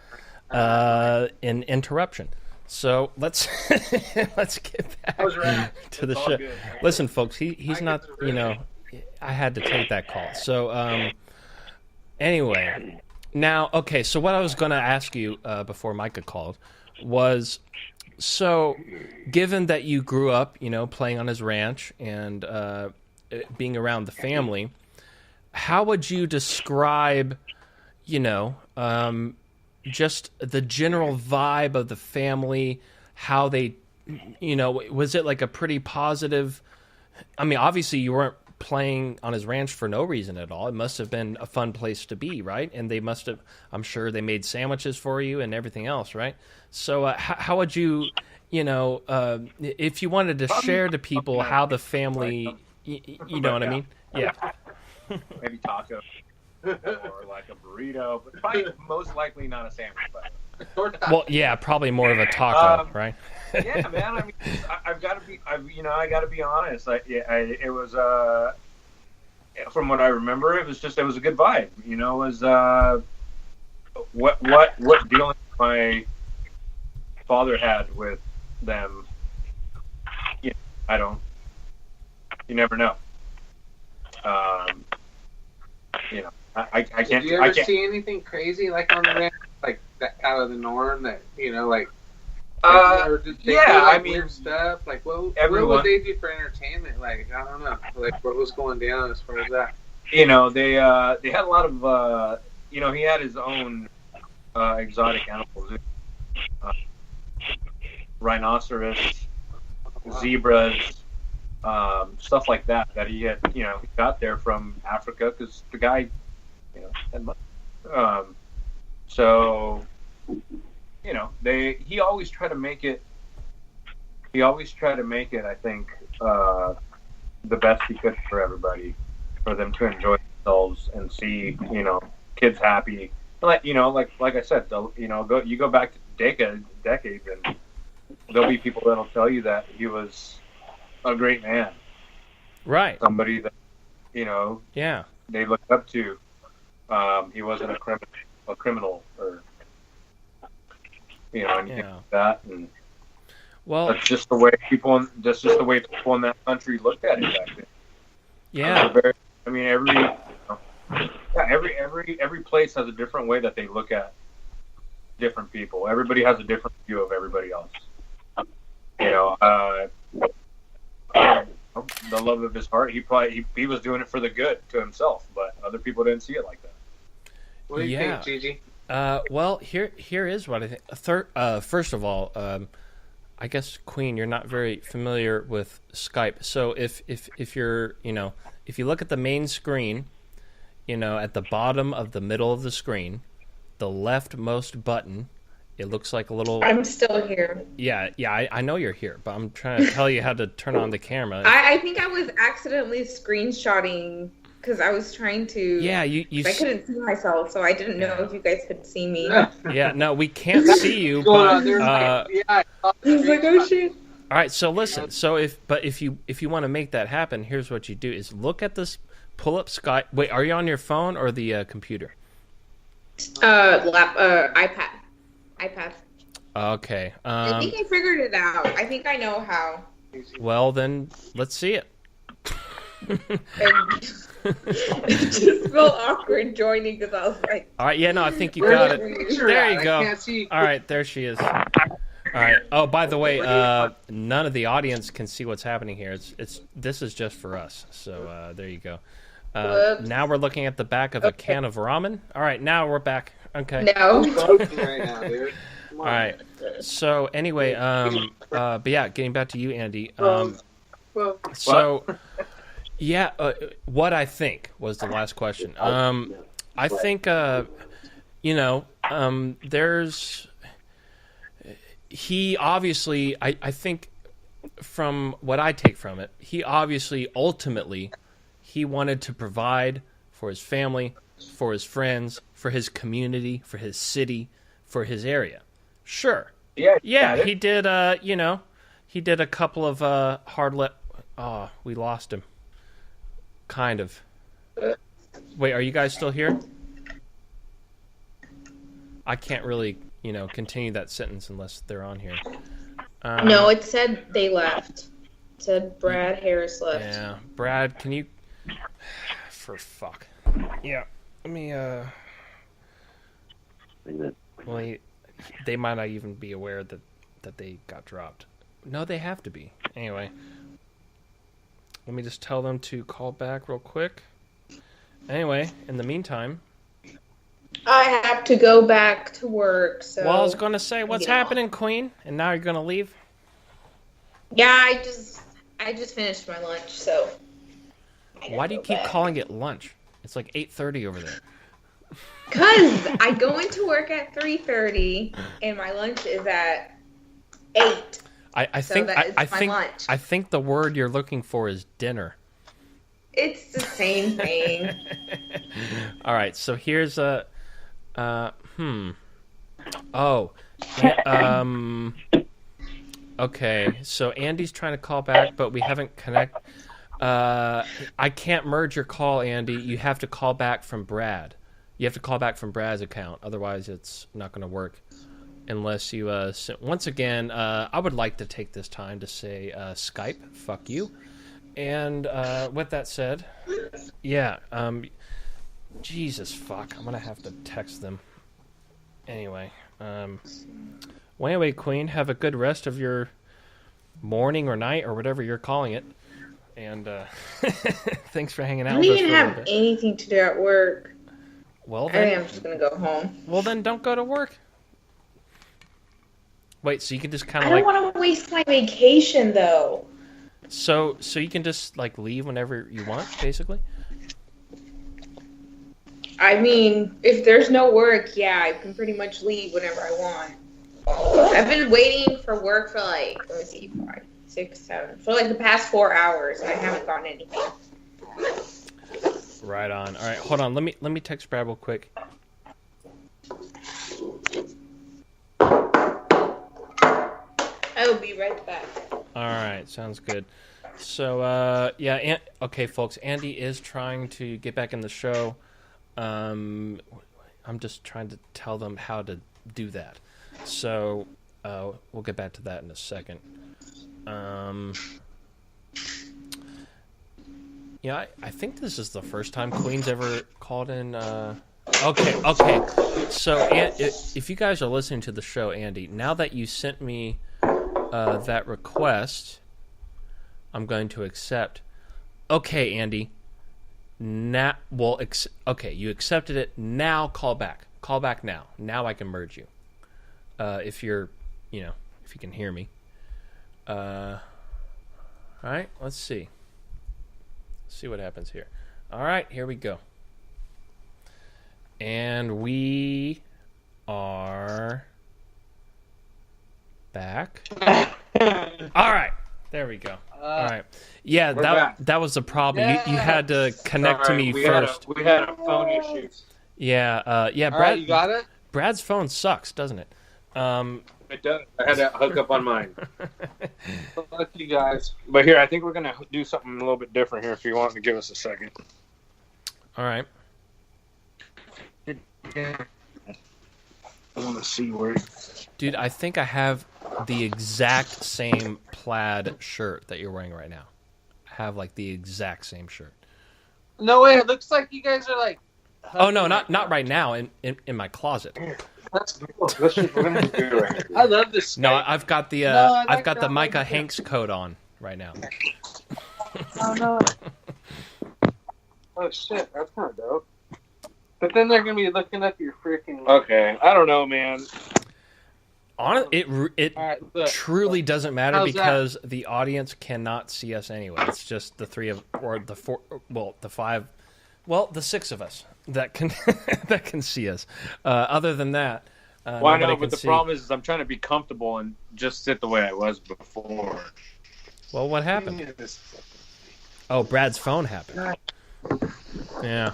[SPEAKER 1] in interruption. So let's get back to the show. Listen, folks, he's not, I had to take that call. So anyway, now, okay, so what I was going to ask you before Micah called was, so given that you grew up, playing on his ranch and being around the family, how would you describe, just the general vibe of the family, how they, was it like a pretty positive, I mean, obviously you weren't playing on his ranch for no reason at all. It must have been a fun place to be, right? And they must have, I'm sure they made sandwiches for you and everything else, right? So how would you, if you wanted to share to people how the family, you know what I mean? Yeah.
[SPEAKER 7] Maybe taco or like a burrito, but probably most likely not a sandwich. But
[SPEAKER 1] well, yeah, probably more of a taco, right?
[SPEAKER 7] Yeah, man. I mean, I've got to be, I got to be honest. It was from what I remember, it was a good vibe. It was what dealing my father had with them. You never know. I can't.
[SPEAKER 4] Did you ever see anything crazy like on the ranch, like that out of the norm? That or did they do, like, weird stuff. Like what would they do for entertainment? Like I don't know. Like what was going down as far as that?
[SPEAKER 7] They had a lot of he had his own exotic animals, rhinoceros, zebras. Stuff like that he had, he got there from Africa because the guy, had money. So, he always tried to make it. I think the best he could for everybody, for them to enjoy themselves and see, kids happy. Like I said, you go back to decades, and there'll be people that'll tell you that he was a great man,
[SPEAKER 1] right?
[SPEAKER 7] Somebody that they looked up to. He wasn't a criminal or anything like that. And
[SPEAKER 1] well,
[SPEAKER 7] that's just the way people in that country looked at it back then.
[SPEAKER 1] Yeah,
[SPEAKER 7] every place has a different way that they look at different people. Everybody has a different view of everybody else. The love of his heart, he was doing it for the good to himself, but other people didn't see it like that.
[SPEAKER 4] What do you think, Gigi?
[SPEAKER 1] Well, here is what I think. First of all, I guess, Queen, you're not very familiar with Skype. So if you're, if you look at the main screen, at the bottom of the middle of the screen, the leftmost button, it looks like a little...
[SPEAKER 9] I'm still here.
[SPEAKER 1] Yeah, I know you're here, but I'm trying to tell you how to turn on the camera.
[SPEAKER 9] I think I was accidentally screenshotting because I was trying to...
[SPEAKER 1] Yeah, I
[SPEAKER 9] couldn't see myself, so I didn't know if you guys could see me.
[SPEAKER 1] Yeah, no, we can't see you, but...
[SPEAKER 9] I was like, oh shit.
[SPEAKER 1] All right, so listen. So if you want to make that happen, here's what you do: is look at this, pull up Skype. Wait, are you on your phone or the computer?
[SPEAKER 9] iPad.
[SPEAKER 1] Okay.
[SPEAKER 9] I think I figured it out. I think I know how.
[SPEAKER 1] Well, then let's see it.
[SPEAKER 9] It just felt awkward joining because I was like...
[SPEAKER 1] All right, yeah, no, I think you got it. There you go. All right, there she is. All right. Oh, by the way, none of the audience can see what's happening here. This is just for us. So there you go. Now we're looking at the back of a can of ramen. All right, now we're back. Okay.
[SPEAKER 9] No.
[SPEAKER 4] Right now, dude.
[SPEAKER 1] All right. So anyway, but yeah, getting back to you, Andy. So, yeah, what I think was the last question. I think, he obviously, I think from what I take from it, he obviously ultimately, he wanted to provide for his family, for his friends, for his community, for his city, for his area. Sure. Yeah, he did, he did a couple of Oh, we lost him. Kind of. Wait, are you guys still here? I can't really, continue that sentence unless they're on here.
[SPEAKER 9] No, it said they left. It said Brad Harris left.
[SPEAKER 1] Yeah, Brad, can you... For fuck. Yeah, let me, Well, they might not even be aware that they got dropped. No, they have to be. Anyway. Let me just tell them to call back real quick. Anyway, in the meantime...
[SPEAKER 9] I have to go back to work, so...
[SPEAKER 1] Well, I was going to say, what's happening, Queen? And now you're going to leave?
[SPEAKER 9] Yeah, I just finished my lunch, so...
[SPEAKER 1] Why do you keep calling it lunch? It's like 8:30 over there.
[SPEAKER 9] Because I go into work at 3:30, and my lunch is at 8.
[SPEAKER 1] I think the word you're looking for is dinner.
[SPEAKER 9] It's the same thing.
[SPEAKER 1] All right, so here's a... Okay, so Andy's trying to call back, but we haven't connected. I can't merge your call, Andy. You have to call back from Brad. You have to call back from Brad's account. Otherwise, it's not going to work. Unless you... once again, I would like to take this time to say Skype, fuck you. And with that said, yeah, Jesus fuck, I'm gonna have to text them. Anyway, Queen, have a good rest of your morning or night or whatever you're calling it. And thanks for hanging out with us.
[SPEAKER 9] I don't even have anything to do at work.
[SPEAKER 1] Well, then,
[SPEAKER 9] I think I'm just gonna go home.
[SPEAKER 1] Well, then don't go to work. Wait, so you can just kind of
[SPEAKER 9] I don't want to waste my vacation, though.
[SPEAKER 1] So you can just leave whenever you want, basically?
[SPEAKER 9] I mean, if there's no work, yeah, I can pretty much leave whenever I want. I've been waiting for work for let me see, 5, 6, 7, for the past 4 hours, and I haven't gotten anything.
[SPEAKER 1] Right on. All right, hold on. Let me text Brad real quick.
[SPEAKER 9] I will be right back.
[SPEAKER 1] All right, sounds good. So, okay, folks, Andy is trying to get back in the show. I'm just trying to tell them how to do that. So, we'll get back to that in a second. I think this is the first time Queen's ever called in. Okay. So, if you guys are listening to the show, Andy, now that you sent me that request, I'm going to accept. Okay, Andy. Now, okay, you accepted it. Now call back. Call back now. Now I can merge you. If you're, if you can hear me. All right, let's see. See what happens here. All right, here we go. And we are back. All right, there we go. All right. Yeah, that was the problem. Yeah. You had to connect to me first.
[SPEAKER 7] We had a phone issue.
[SPEAKER 1] Yeah, Brad.
[SPEAKER 4] Right, you got it?
[SPEAKER 1] Brad's phone sucks, doesn't it?
[SPEAKER 7] It does. I had to hook up on mine. Fuck you guys. But here, I think we're going to do something a little bit different here if you want to give us a second.
[SPEAKER 1] All right.
[SPEAKER 7] I want to see where...
[SPEAKER 1] Dude, I think I have the exact same plaid shirt that you're wearing right now. I have the exact same shirt.
[SPEAKER 4] No way, it looks like you guys are
[SPEAKER 1] Oh no, not right now. In my closet.
[SPEAKER 7] That's cool. We're gonna do it right here.
[SPEAKER 4] I love this.
[SPEAKER 1] No, I've got the Micah Hanks coat on right now.
[SPEAKER 4] Oh no.
[SPEAKER 7] Oh shit, that's kind of dope. But then they're gonna be looking up your freaking. Okay, I don't know, man.
[SPEAKER 1] It truly doesn't matter because the audience cannot see us anyway. It's just the three of or the four. Well, the five. Well, the six of us that can that can see us. Other than that,
[SPEAKER 7] well, I know, but the problem is I'm trying to be comfortable and just sit the way I was before.
[SPEAKER 1] Well, what happened? Oh, Brad's phone happened. Yeah.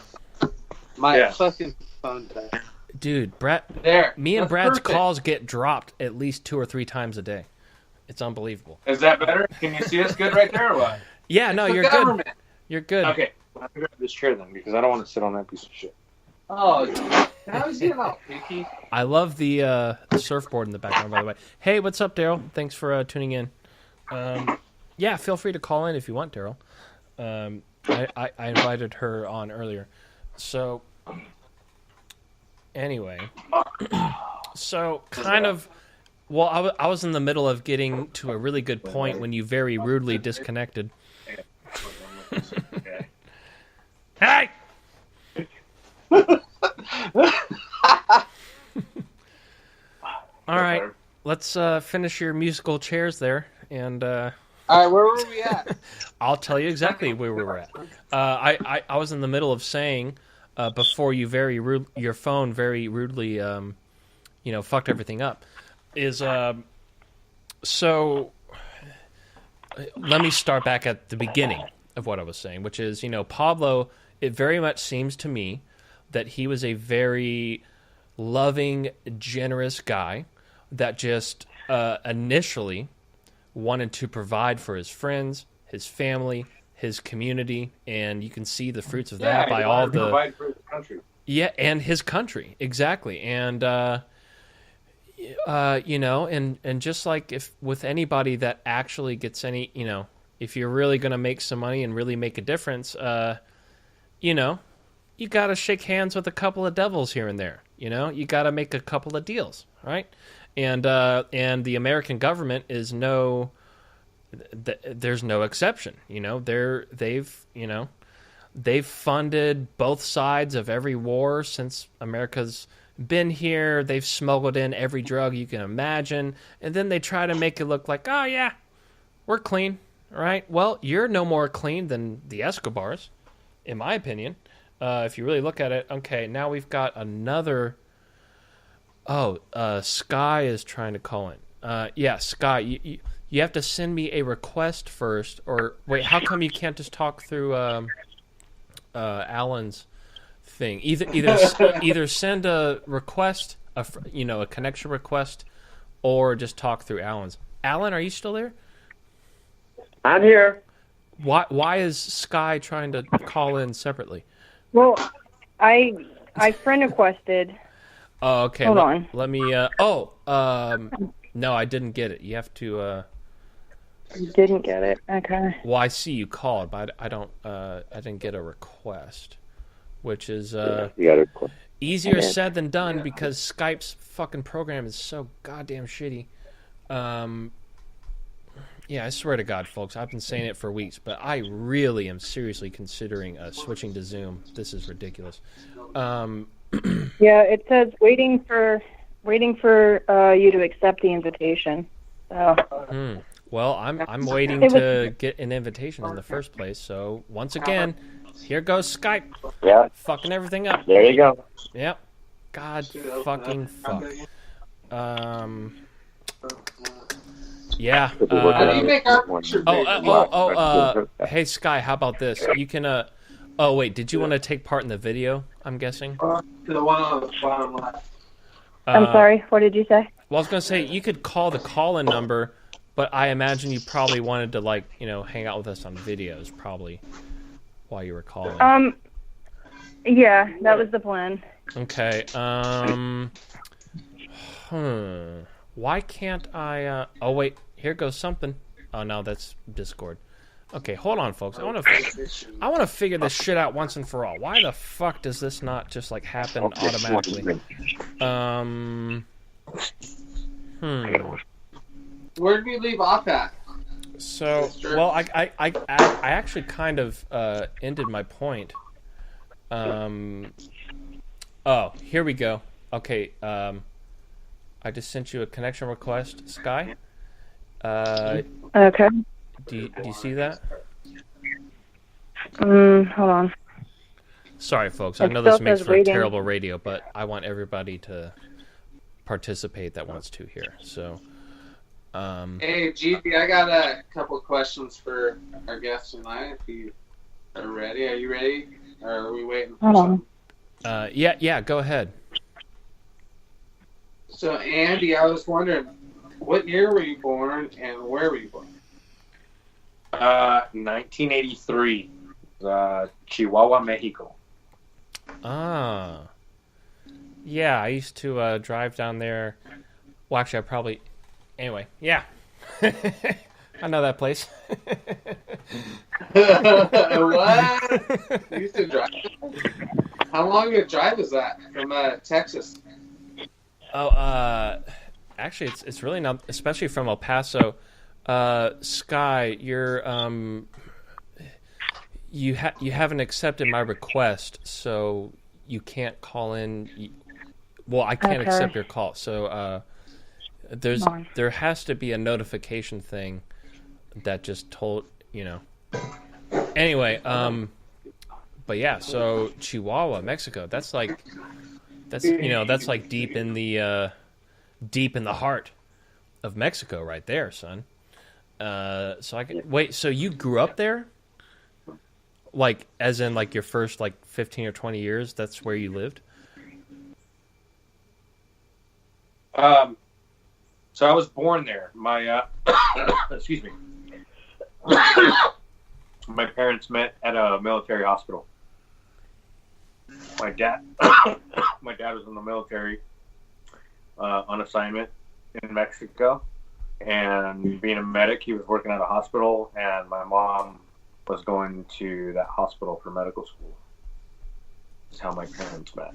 [SPEAKER 4] My fucking phone died.
[SPEAKER 1] Dude, Brad. Me and Brad's calls get dropped at least 2 or 3 times a day. It's unbelievable.
[SPEAKER 7] Is that better? Can you see us good right there or what?
[SPEAKER 1] Yeah, no, you're good. You're good.
[SPEAKER 7] Okay. I grab this chair then, because I don't want to sit on that piece of shit.
[SPEAKER 4] Oh, now he's getting all picky.
[SPEAKER 1] I love the surfboard in the background, by the way. Hey, what's up, Daryl? Thanks for tuning in. Yeah, feel free to call in if you want, Daryl. I invited her on earlier. So, anyway. So, kind of... Well, I was in the middle of getting to a really good point when you very rudely disconnected. Hey! All right, let's finish your musical chairs there, and
[SPEAKER 4] all right, where were we at?
[SPEAKER 1] I'll tell you exactly where we were at. I was in the middle of saying before you your phone very rudely fucked everything up. So let me start back at the beginning of what I was saying, which is, Pablo, it very much seems to me that he was a very loving, generous guy that just initially wanted to provide for his friends, his family, his community, and you can see the fruits of that by all the...
[SPEAKER 7] Provide for his country.
[SPEAKER 1] Yeah, and his country, exactly. And, and just like if with anybody that actually gets any, if you're really going to make some money and really make a difference, you got to shake hands with a couple of devils here and there. You got to make a couple of deals, right? And the American government is there's no exception. They've funded both sides of every war since America's been here. They've smuggled in every drug you can imagine, and then they try to make it look like, oh yeah, we're clean, right? Well, you're no more clean than the Escobars, in my opinion. If you really look at it. Okay, now we've got another. Oh, Sky is trying to call in. Yeah, Sky, you have to send me a request first, or wait, how come you can't just talk through Alan's thing? Either send a request, a connection request, or just talk through Alan's. Alan, are you still there?
[SPEAKER 5] I'm here.
[SPEAKER 1] Why is Sky trying to call in separately?
[SPEAKER 3] Well, I friend requested.
[SPEAKER 1] Oh, okay.
[SPEAKER 3] Hold on.
[SPEAKER 1] Let me. No, I didn't get it. You have to.
[SPEAKER 3] You didn't get it. Okay.
[SPEAKER 1] Well, I see you called, but I don't. I didn't get a request, which is easier said than done because Skype's fucking program is so goddamn shitty. Yeah, I swear to God, folks, I've been saying it for weeks, but I really am seriously considering switching to Zoom. This is ridiculous.
[SPEAKER 3] Yeah, it says waiting for you to accept the invitation. So.
[SPEAKER 1] Well, I'm waiting to get an invitation in the first place. So once again, here goes Skype.
[SPEAKER 5] Yeah.
[SPEAKER 1] Fucking everything up.
[SPEAKER 5] There you go.
[SPEAKER 1] Yep. God fucking fuck. Yeah. Hey Sky, how about this? You can oh wait, did you want to take part in the video? I'm guessing.
[SPEAKER 4] The one on the bottom left.
[SPEAKER 3] I'm sorry. What did you say?
[SPEAKER 1] Well, I was gonna say you could call the call-in number, but I imagine you probably wanted to hang out with us on videos, probably while you were calling.
[SPEAKER 3] Yeah, that was the plan.
[SPEAKER 1] Okay. Why can't I? Oh wait, here goes something. Oh no, that's Discord. Okay, hold on, folks. I want to figure this shit out once and for all. Why the fuck does this not just happen automatically?
[SPEAKER 4] Where did we leave off at?
[SPEAKER 1] So, well, I actually kind of ended my point. Oh, here we go. Okay, I just sent you a connection request, Sky.
[SPEAKER 3] Okay.
[SPEAKER 1] Do you see that?
[SPEAKER 3] Hold on.
[SPEAKER 1] Sorry, folks. I know this makes for terrible radio, but I want everybody to participate that wants to here. So,
[SPEAKER 4] hey, GB, I got a couple of questions for our guests tonight. If you are ready, are you ready? Or are we waiting for something?
[SPEAKER 1] Yeah. Go ahead.
[SPEAKER 4] So, Andy, I was wondering, what year were you born and where were you born?
[SPEAKER 7] 1983. Chihuahua, Mexico.
[SPEAKER 1] Ah. Yeah, I used to drive down there. Well, actually, I probably... Anyway, yeah. I know that place.
[SPEAKER 4] What? You used to drive? How long a drive is that from Texas?
[SPEAKER 1] Oh, actually, it's really not, especially from El Paso. Sky, you haven't accepted my request, so you can't call in. Well, I can't accept your call. So there has to be a notification thing that just told Anyway, but yeah, so Chihuahua, Mexico. That's like deep in the heart of Mexico, right there, son. So I can wait. So you grew up there, like as in like your first 15 or 20 years. That's where you lived.
[SPEAKER 7] So I was born there. My excuse me. My parents met at a military hospital. My dad was in the military on assignment in Mexico, and being a medic, he was working at a hospital, and my mom was going to that hospital for medical school. That's how my parents met.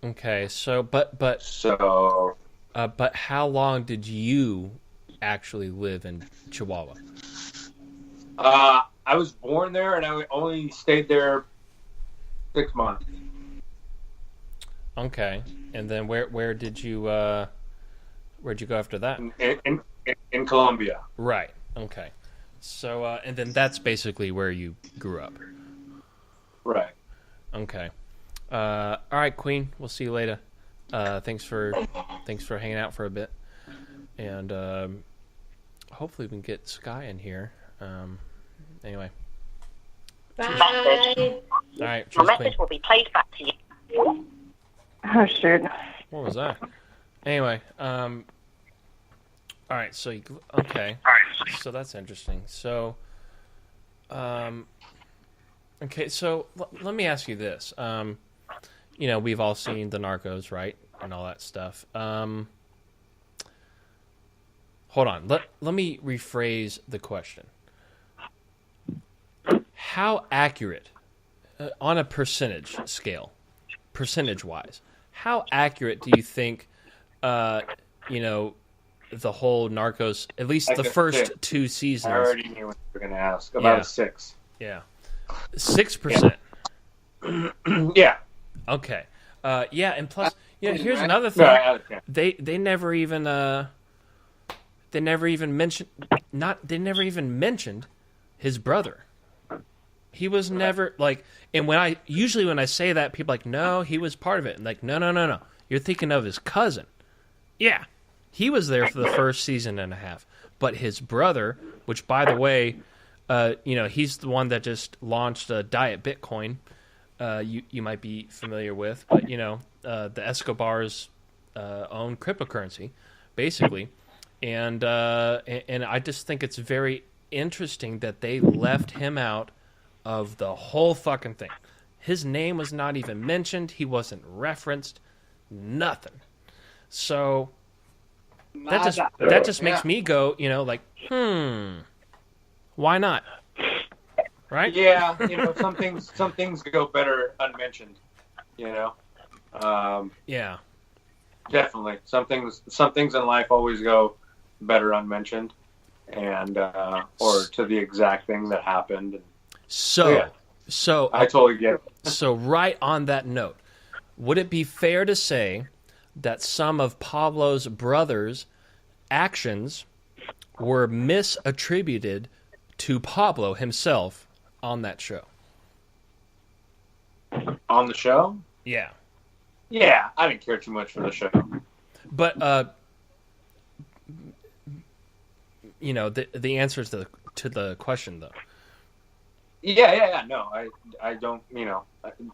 [SPEAKER 1] Okay, so but how long did you actually live in Chihuahua?
[SPEAKER 7] I was born there, and I only stayed there 6 months.
[SPEAKER 1] Okay, and then where'd you go after that?
[SPEAKER 7] In Colombia.
[SPEAKER 1] Right. Okay. So and then that's basically where you grew up.
[SPEAKER 7] Right.
[SPEAKER 1] Okay. All right, Queen. We'll see you later. Thanks for hanging out for a bit, and hopefully we can get Sky in here. Anyway.
[SPEAKER 9] Bye.
[SPEAKER 1] All right.
[SPEAKER 10] Your message will be played back to you.
[SPEAKER 3] Oh, shit.
[SPEAKER 1] What was that? Anyway. All right. So okay. So that's interesting. So. Okay. So let me ask you this. We've all seen the Narcos, right, and all that stuff. Hold on. Let me rephrase the question. How accurate, on a percentage scale, percentage-wise, how accurate do you think, the whole Narcos, at least the first 2 seasons?
[SPEAKER 7] I already knew what you were going to ask. About a 6.
[SPEAKER 1] Yeah. 6%.
[SPEAKER 7] Yeah.
[SPEAKER 1] Okay. Yeah, and plus, here's another thing. They never even mentioned his brother. He was never and when I say that, people are like, no, he was part of it. And no. You're thinking of his cousin. Yeah. He was there for the first season and a half. But his brother, which by the way, he's the one that just launched Diet Bitcoin. You might be familiar with, but the Escobars own cryptocurrency, basically, and I just think it's very interesting that they left him out of the whole fucking thing. His name was not even mentioned. He wasn't referenced. Nothing. So that just makes me go, why not? Right?
[SPEAKER 7] Yeah, some things go better unmentioned. Yeah. Definitely. Some things in life always go better unmentioned, and or to the exact thing that happened.
[SPEAKER 1] So
[SPEAKER 7] I totally get it.
[SPEAKER 1] So right on that note, would it be fair to say that some of Pablo's brother's actions were misattributed to Pablo himself on that show?
[SPEAKER 7] On the show?
[SPEAKER 1] Yeah.
[SPEAKER 7] Yeah, I didn't care too much for the show.
[SPEAKER 1] But the answers to the question though.
[SPEAKER 7] Yeah. No, I don't.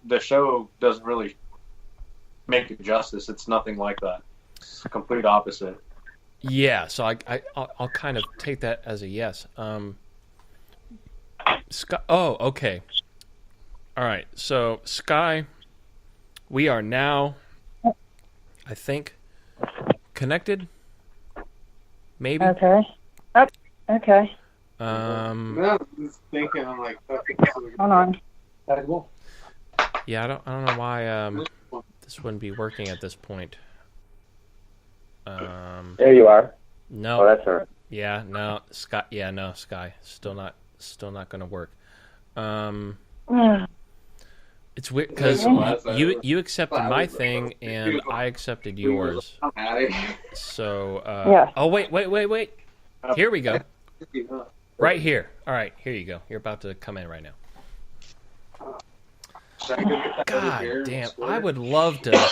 [SPEAKER 7] The show doesn't really make it justice. It's nothing like that. It's the complete opposite.
[SPEAKER 1] Yeah. So I'll kind of take that as a yes. Sky. Oh, okay. All right. So, Sky, we are now, I think, connected. Maybe.
[SPEAKER 11] Okay. Oh, okay.
[SPEAKER 4] No, I'm just thinking. I'm like,
[SPEAKER 11] Hold on.
[SPEAKER 1] Yeah, I don't know why this wouldn't be working at this point.
[SPEAKER 2] There you are.
[SPEAKER 1] No.
[SPEAKER 2] Oh, that's her.
[SPEAKER 1] Yeah, no, Sky. Yeah, no, Sky. Still not going to work. It's weird because you accepted my thing and I accepted yours. So.
[SPEAKER 11] Yeah.
[SPEAKER 1] Oh wait. Here we go. Right here. All right, here you go. You're about to come in right now. God damn! I would love to.
[SPEAKER 4] You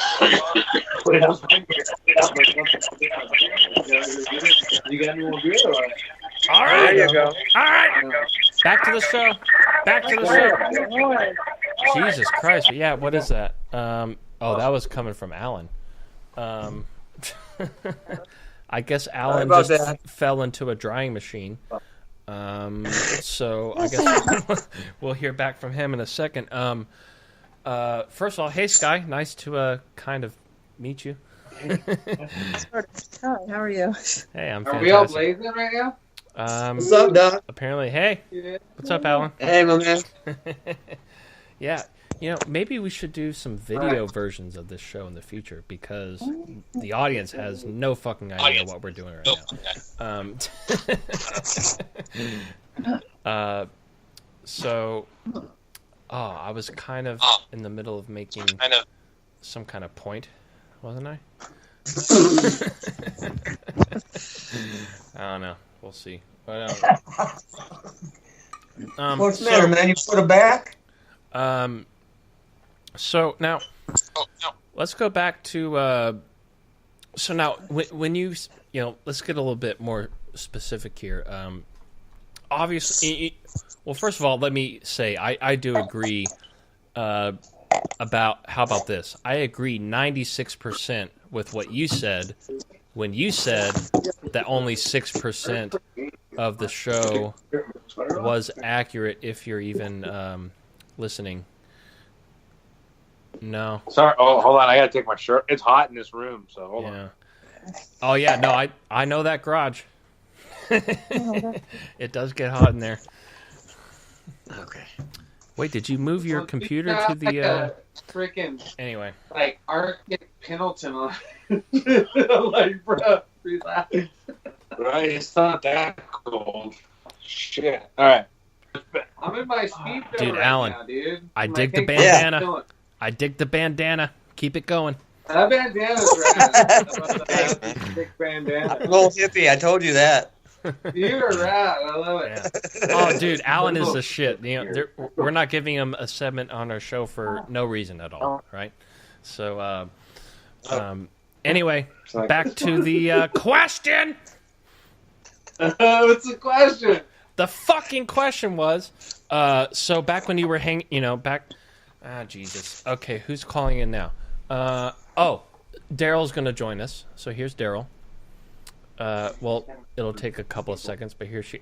[SPEAKER 4] got any more beer?
[SPEAKER 1] All right.
[SPEAKER 2] There you go.
[SPEAKER 1] All right. Back to the show. Back to the show. Jesus Christ! Yeah, what is that? Oh, that was coming from Alan. I guess Alan just fell into a drying machine. So I guess we'll hear back from him in a second. First of all, hey Sky, nice to kind of meet you.
[SPEAKER 11] Hi, how are you?
[SPEAKER 1] Hey, I'm fantastic.
[SPEAKER 4] Are we all blazing right now?
[SPEAKER 12] What's up, Doc?
[SPEAKER 1] Apparently, hey. What's up, Alan?
[SPEAKER 12] Hey, my man.
[SPEAKER 1] Yeah, maybe we should do some video versions of this show in the future because the audience has no fucking idea what we're doing right now. So, I was kind of in the middle of making some kind of point, wasn't I? I don't know. We'll see. But,
[SPEAKER 12] What's the matter, man? You put it back?
[SPEAKER 1] So now, let's go back to. So now, when you let's get a little bit more specific here. Obviously, well, first of all, let me say I do agree. How about this? I agree 96% with what you said when you said that only 6% of the show was accurate, if you're even listening. No.
[SPEAKER 7] Sorry. Oh, hold on. I gotta take my shirt. It's hot in this room, so hold on.
[SPEAKER 1] Oh yeah. No, I know that garage. It does get hot in there.
[SPEAKER 12] Okay.
[SPEAKER 1] Wait, did you move your computer to the
[SPEAKER 4] freaking
[SPEAKER 1] anyway?
[SPEAKER 4] Like Arctic Pendleton on. Like, bro, relax.
[SPEAKER 7] Right, it's not that cold. Shit. All right.
[SPEAKER 4] I'm in my speed
[SPEAKER 1] Dude,
[SPEAKER 4] right
[SPEAKER 1] Alan,
[SPEAKER 4] now, dude.
[SPEAKER 1] I dig the bandana. I dig the bandana. Keep it going.
[SPEAKER 4] That bandana's rad. Big bandana.
[SPEAKER 12] I'm a little hippie. I told you that.
[SPEAKER 4] You're rad. I love it.
[SPEAKER 1] Oh, dude, Alan is the shit. We're not giving him a segment on our show for no reason at all, right? So, anyway, back to the question.
[SPEAKER 4] What's the question?
[SPEAKER 1] The fucking question was, so back when you were Jesus. Okay, who's calling in now? Daryl's gonna join us. So here's Daryl. Well, it'll take a couple of seconds, but here she.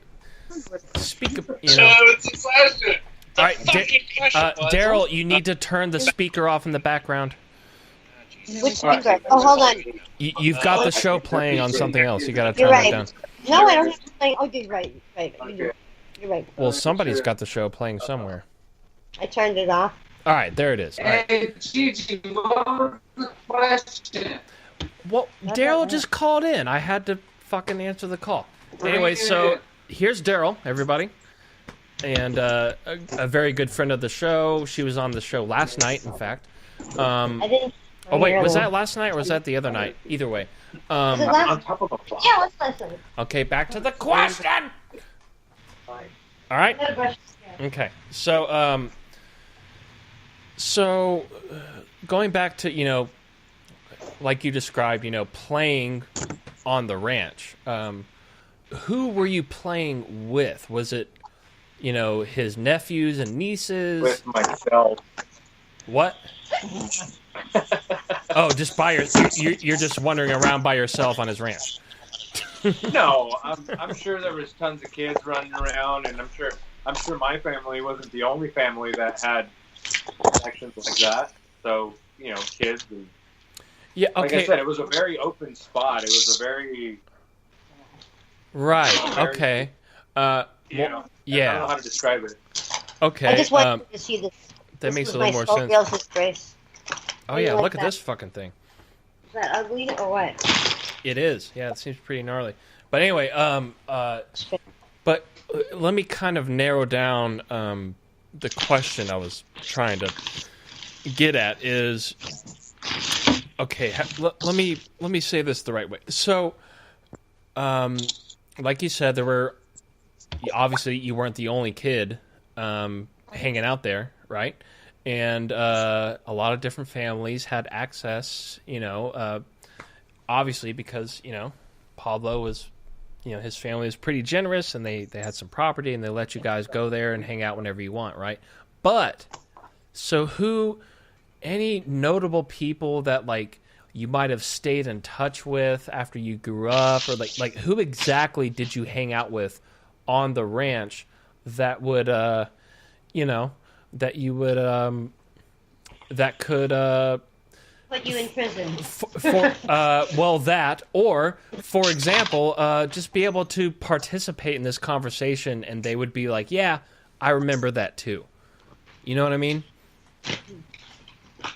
[SPEAKER 1] Speak.
[SPEAKER 4] What's the question?
[SPEAKER 1] All right, Daryl, you need to turn the speaker off in the background.
[SPEAKER 10] Which speaker? Oh, hold on.
[SPEAKER 1] You've got the show playing on something else. You got to
[SPEAKER 10] You're
[SPEAKER 1] turn
[SPEAKER 10] right.
[SPEAKER 1] that down.
[SPEAKER 10] No, I don't have to play. Oh, you're right. You're right.
[SPEAKER 1] Well, somebody's got the show playing somewhere.
[SPEAKER 10] I turned it off.
[SPEAKER 1] All right, there it is. All right.
[SPEAKER 4] Hey, Gigi, what was the question?
[SPEAKER 1] Well, Daryl just called in. I had to fucking answer the call. Anyway, so here's Daryl, everybody. And a very good friend of the show. She was on the show last night, in fact.
[SPEAKER 10] I didn't.
[SPEAKER 1] Oh, wait, was that last night or was that the other night? Either way.
[SPEAKER 10] Was it last? Yeah, let's listen.
[SPEAKER 1] Okay, back to the question. All right? Okay, so, going back to, like you described, playing on the ranch, who were you playing with? Was it, his nephews and nieces?
[SPEAKER 7] With myself.
[SPEAKER 1] What? Oh, just you're just wandering around by yourself on his ranch.
[SPEAKER 7] No, I'm sure there was tons of kids running around, and I'm sure I'm sure my family wasn't the only family that had connections like that. So, you know, kids and
[SPEAKER 1] Yeah, okay.
[SPEAKER 7] like I said, it was a very open spot. It was a very
[SPEAKER 1] right. Okay.
[SPEAKER 7] You know,
[SPEAKER 1] yeah.
[SPEAKER 7] I don't know how to describe it.
[SPEAKER 1] Okay.
[SPEAKER 10] I just wanted to see this.
[SPEAKER 1] That
[SPEAKER 10] this
[SPEAKER 1] makes
[SPEAKER 10] was
[SPEAKER 1] a little
[SPEAKER 10] my
[SPEAKER 1] more sense.
[SPEAKER 10] scoliosis brace.
[SPEAKER 1] Oh yeah, look at this fucking thing.
[SPEAKER 10] Is that ugly or what?
[SPEAKER 1] It is. Yeah, it seems pretty gnarly. But anyway, but let me kind of narrow down the question I was trying to get at is okay. Let me say this the right way. So, like you said, there were obviously you weren't the only kid hanging out there, right? And a lot of different families had access, you know, obviously because, you know, Pablo was, you know, his family was pretty generous and they had some property and they let you guys go there and hang out whenever you want, right? But, so any notable people that, like, you might have stayed in touch with after you grew up, or like who exactly did you hang out with on the ranch that would, you know, that you would that could
[SPEAKER 10] put you in prison
[SPEAKER 1] well, that, or for example, just be able to participate in this conversation and they would be like, yeah, I remember that too. You know what I mean?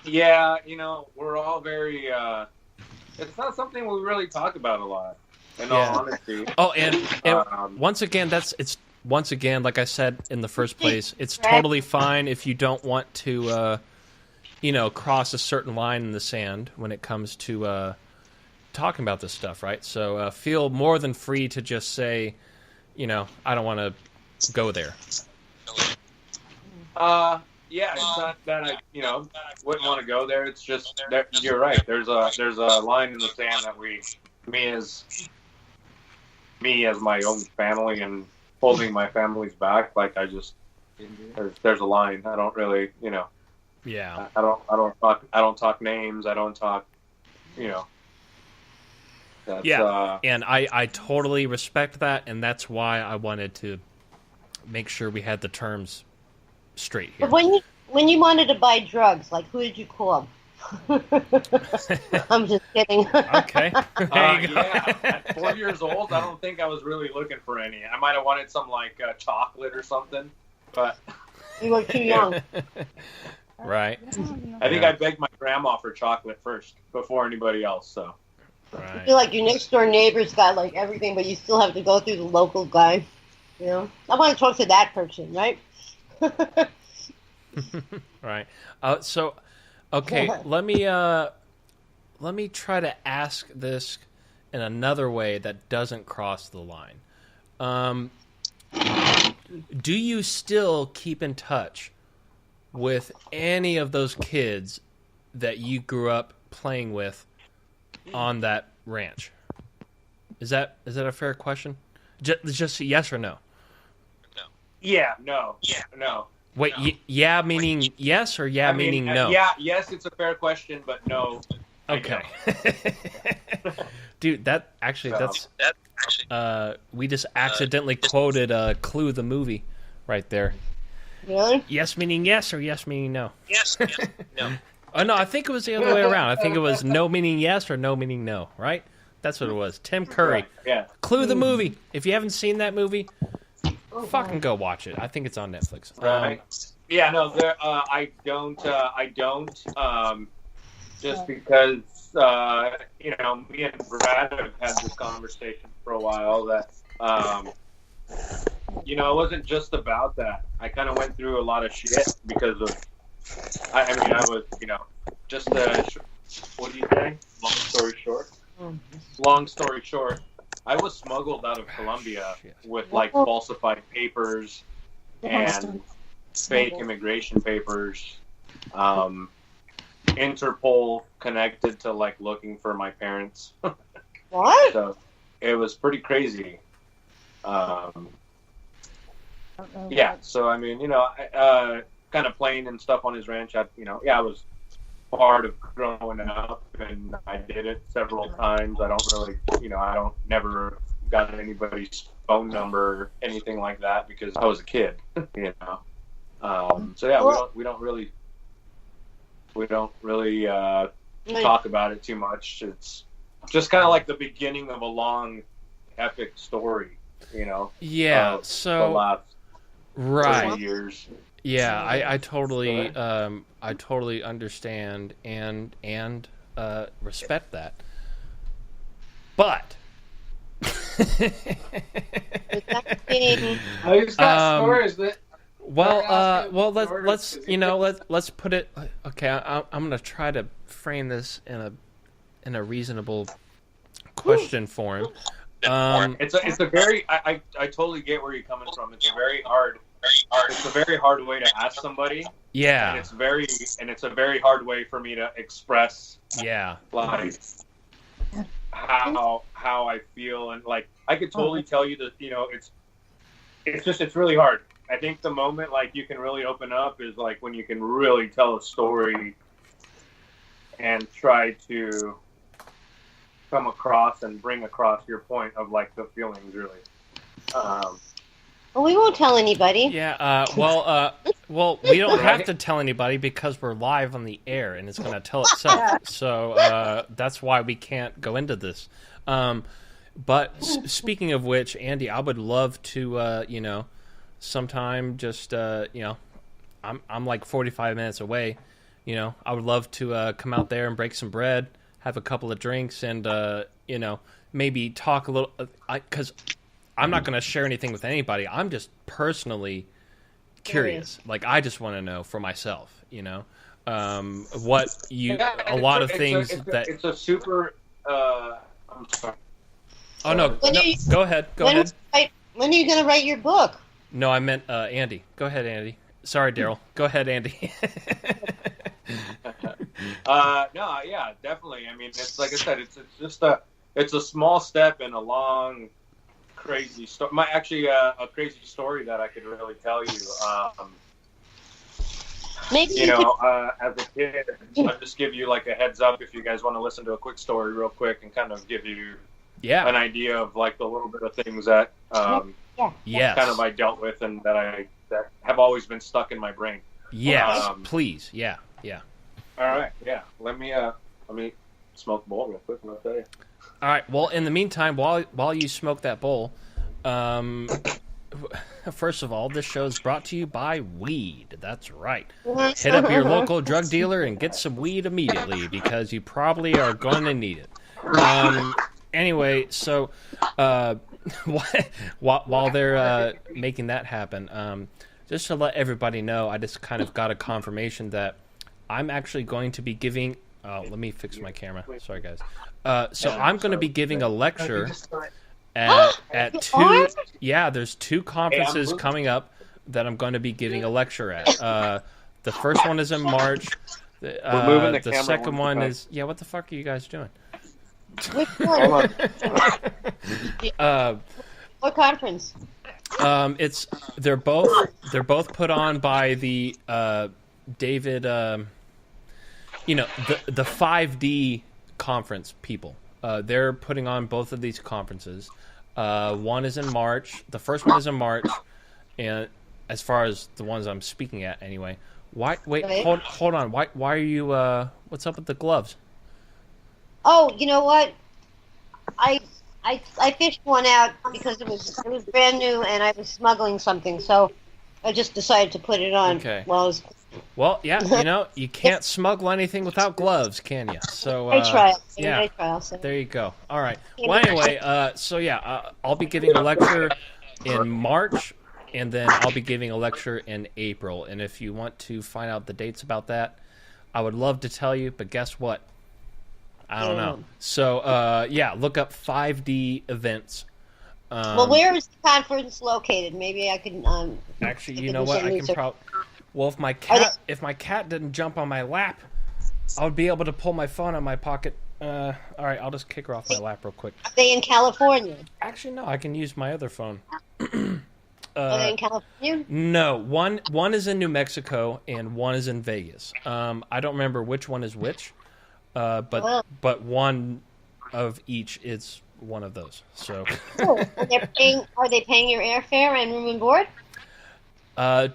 [SPEAKER 7] Yeah, you know, we're all very it's not something we really talk about a lot, in all honesty.
[SPEAKER 1] Oh, and once again, once again, like I said in the first place, it's totally fine if you don't want to, you know, cross a certain line in the sand when it comes to talking about this stuff, right? So feel more than free to just say, you know, I don't want to go there.
[SPEAKER 7] Yeah, it's not that I, you know, wouldn't want to go there. It's just that you're right. There's a line in the sand that me as my own family and holding my family's back, like I just there's a line. I don't really, you know.
[SPEAKER 1] Yeah.
[SPEAKER 7] I don't talk names. I don't talk, you know. That's,
[SPEAKER 1] yeah. And I totally respect that, and that's why I wanted to make sure we had the terms straight here.
[SPEAKER 10] But when you wanted to buy drugs, like who did you call? I'm just kidding.
[SPEAKER 1] Okay.
[SPEAKER 7] Yeah, at 4 years old, I don't think I was really looking for any. I might have wanted some like chocolate or something, but
[SPEAKER 10] you were too young.
[SPEAKER 1] Right.
[SPEAKER 7] I think I begged my grandma for chocolate first before anybody else. So.
[SPEAKER 10] Right. I feel like your next door neighbor's got like everything, but you still have to go through the local guy. You know, I want to talk to that person, right?
[SPEAKER 1] Right. So, okay, let me try to ask this in another way that doesn't cross the line. Do you still keep in touch with any of those kids that you grew up playing with on that ranch? Is that a fair question? Just yes or no?
[SPEAKER 7] Yeah, no. Yeah, no.
[SPEAKER 1] Wait,
[SPEAKER 7] no.
[SPEAKER 1] Yeah meaning yes or yeah meaning no?
[SPEAKER 7] Yeah, yes, it's a fair question, but no.
[SPEAKER 1] Okay. Dude, that's we just accidentally quoted Clue the movie right there.
[SPEAKER 10] Really?
[SPEAKER 1] Yes meaning yes or yes meaning no?
[SPEAKER 8] Yes, no.
[SPEAKER 1] Oh no, I think it was the other way around. I think it was no meaning yes or no meaning no, right? That's what it was. Tim Curry.
[SPEAKER 7] Right, yeah.
[SPEAKER 1] Clue the movie. If you haven't seen that movie, fucking go watch it. I think it's on Netflix.
[SPEAKER 7] Right. Yeah, no, I don't, just because, you know, me and Brad have had this conversation for a while that, you know, it wasn't just about that. I kind of went through a lot of shit because of, I mean, I was, you know, just, what do you say? Long story short, I was smuggled out of Colombia with like falsified papers and fake immigration papers. Interpol connected to like looking for my parents.
[SPEAKER 10] What?
[SPEAKER 7] So it was pretty crazy. Yeah. So I mean, you know, kind of playing and stuff on his ranch. I was part of growing up, and I did it several times. I don't really, you know, I don't never got anybody's phone number, anything like that, because I was a kid, you know. So yeah, we don't really talk about it too much. It's just kind of like the beginning of a long, epic story, you know.
[SPEAKER 1] Yeah. So
[SPEAKER 7] the last
[SPEAKER 1] right
[SPEAKER 7] 30 years.
[SPEAKER 1] Yeah, I totally understand and respect that. But
[SPEAKER 4] He's got stories that.
[SPEAKER 1] Well, let's put it. Okay, I'm gonna try to frame this in a reasonable question form.
[SPEAKER 7] It's a very I totally get where you're coming from. It's a very hard way to ask somebody.
[SPEAKER 1] Yeah.
[SPEAKER 7] And it's a very hard way for me to express.
[SPEAKER 1] Yeah.
[SPEAKER 7] Like how I feel, and like I could totally tell you that, you know, it's really hard. I think the moment like you can really open up is like when you can really tell a story and try to come across and bring across your point of like the feelings, really.
[SPEAKER 10] Well, we won't tell anybody.
[SPEAKER 1] Yeah. Well, we don't have to tell anybody because we're live on the air and it's going to tell itself. So that's why we can't go into this. But speaking of which, Andy, I would love to, sometime just, I'm like 45 minutes away. You know, I would love to come out there and break some bread, have a couple of drinks, and maybe talk a little. Because I'm not going to share anything with anybody. I'm just personally curious. Like I just want to know for myself. You know, what you a lot of things that
[SPEAKER 7] it's a super. I'm sorry.
[SPEAKER 1] Oh no! Go ahead. Go ahead.
[SPEAKER 10] When are you going to write your book?
[SPEAKER 1] No, I meant Andy. Go ahead, Andy. Sorry, Daryl. Go ahead, Andy.
[SPEAKER 7] No, yeah, definitely. I mean, it's like I said, it's a small step in a long, crazy story. A crazy story that I could really tell you.
[SPEAKER 10] Maybe
[SPEAKER 7] as a kid, I'll just give you like a heads up if you guys want to listen to a quick story real quick and kind of give you an idea of like the little bit of things that kind of I dealt with and that have always been stuck in my brain.
[SPEAKER 1] Yes, please. Yeah.
[SPEAKER 7] All right, yeah. Let me smoke the bowl real quick and I'll tell you.
[SPEAKER 1] All right. Well, in the meantime, while you smoke that bowl, first of all, this show is brought to you by weed. That's right. Hit up your local drug dealer and get some weed immediately because you probably are going to need it. Anyway, so while they're making that happen, just to let everybody know, I just kind of got a confirmation that I'm actually going to be giving. Let me fix my camera. Sorry, guys. So I'm going to be giving a lecture at two. Yeah, there's two conferences coming up that I'm going to be giving a lecture at. The first one is in March. The second one is What the fuck are you guys doing?
[SPEAKER 10] Which one? What conference?
[SPEAKER 1] They're both put on by the David. The 5D conference people. They're putting on both of these conferences. One is in March. The first one is in March, and as far as the ones I'm speaking at, anyway. Why? Wait, hold on. Why are you? What's up with the gloves?
[SPEAKER 10] Oh, you know what? I fished one out because it was brand new and I was smuggling something, so I just decided to put it on.
[SPEAKER 1] Okay.
[SPEAKER 10] Well,
[SPEAKER 1] yeah, you can't smuggle anything without gloves, can you? So
[SPEAKER 10] I try.
[SPEAKER 1] Yeah.
[SPEAKER 10] I try.
[SPEAKER 1] There you go. All right. Well, anyway, I'll be giving a lecture in March, and then I'll be giving a lecture in April. And if you want to find out the dates about that, I would love to tell you, but guess what? I don't know. So, look up 5D events.
[SPEAKER 10] Well, where is the conference located? Maybe I can.
[SPEAKER 1] Actually, you know what? I can probably. Well, if my cat didn't jump on my lap, I would be able to pull my phone out of my pocket. All right, I'll just kick her off my lap real quick.
[SPEAKER 10] Are they in California?
[SPEAKER 1] Actually, no. I can use my other phone.
[SPEAKER 10] Are they in California?
[SPEAKER 1] No, one is in New Mexico and one is in Vegas. I don't remember which one is which, but one of each is one of those. So,
[SPEAKER 10] Oh, are they paying your airfare and room and board?
[SPEAKER 1] I'm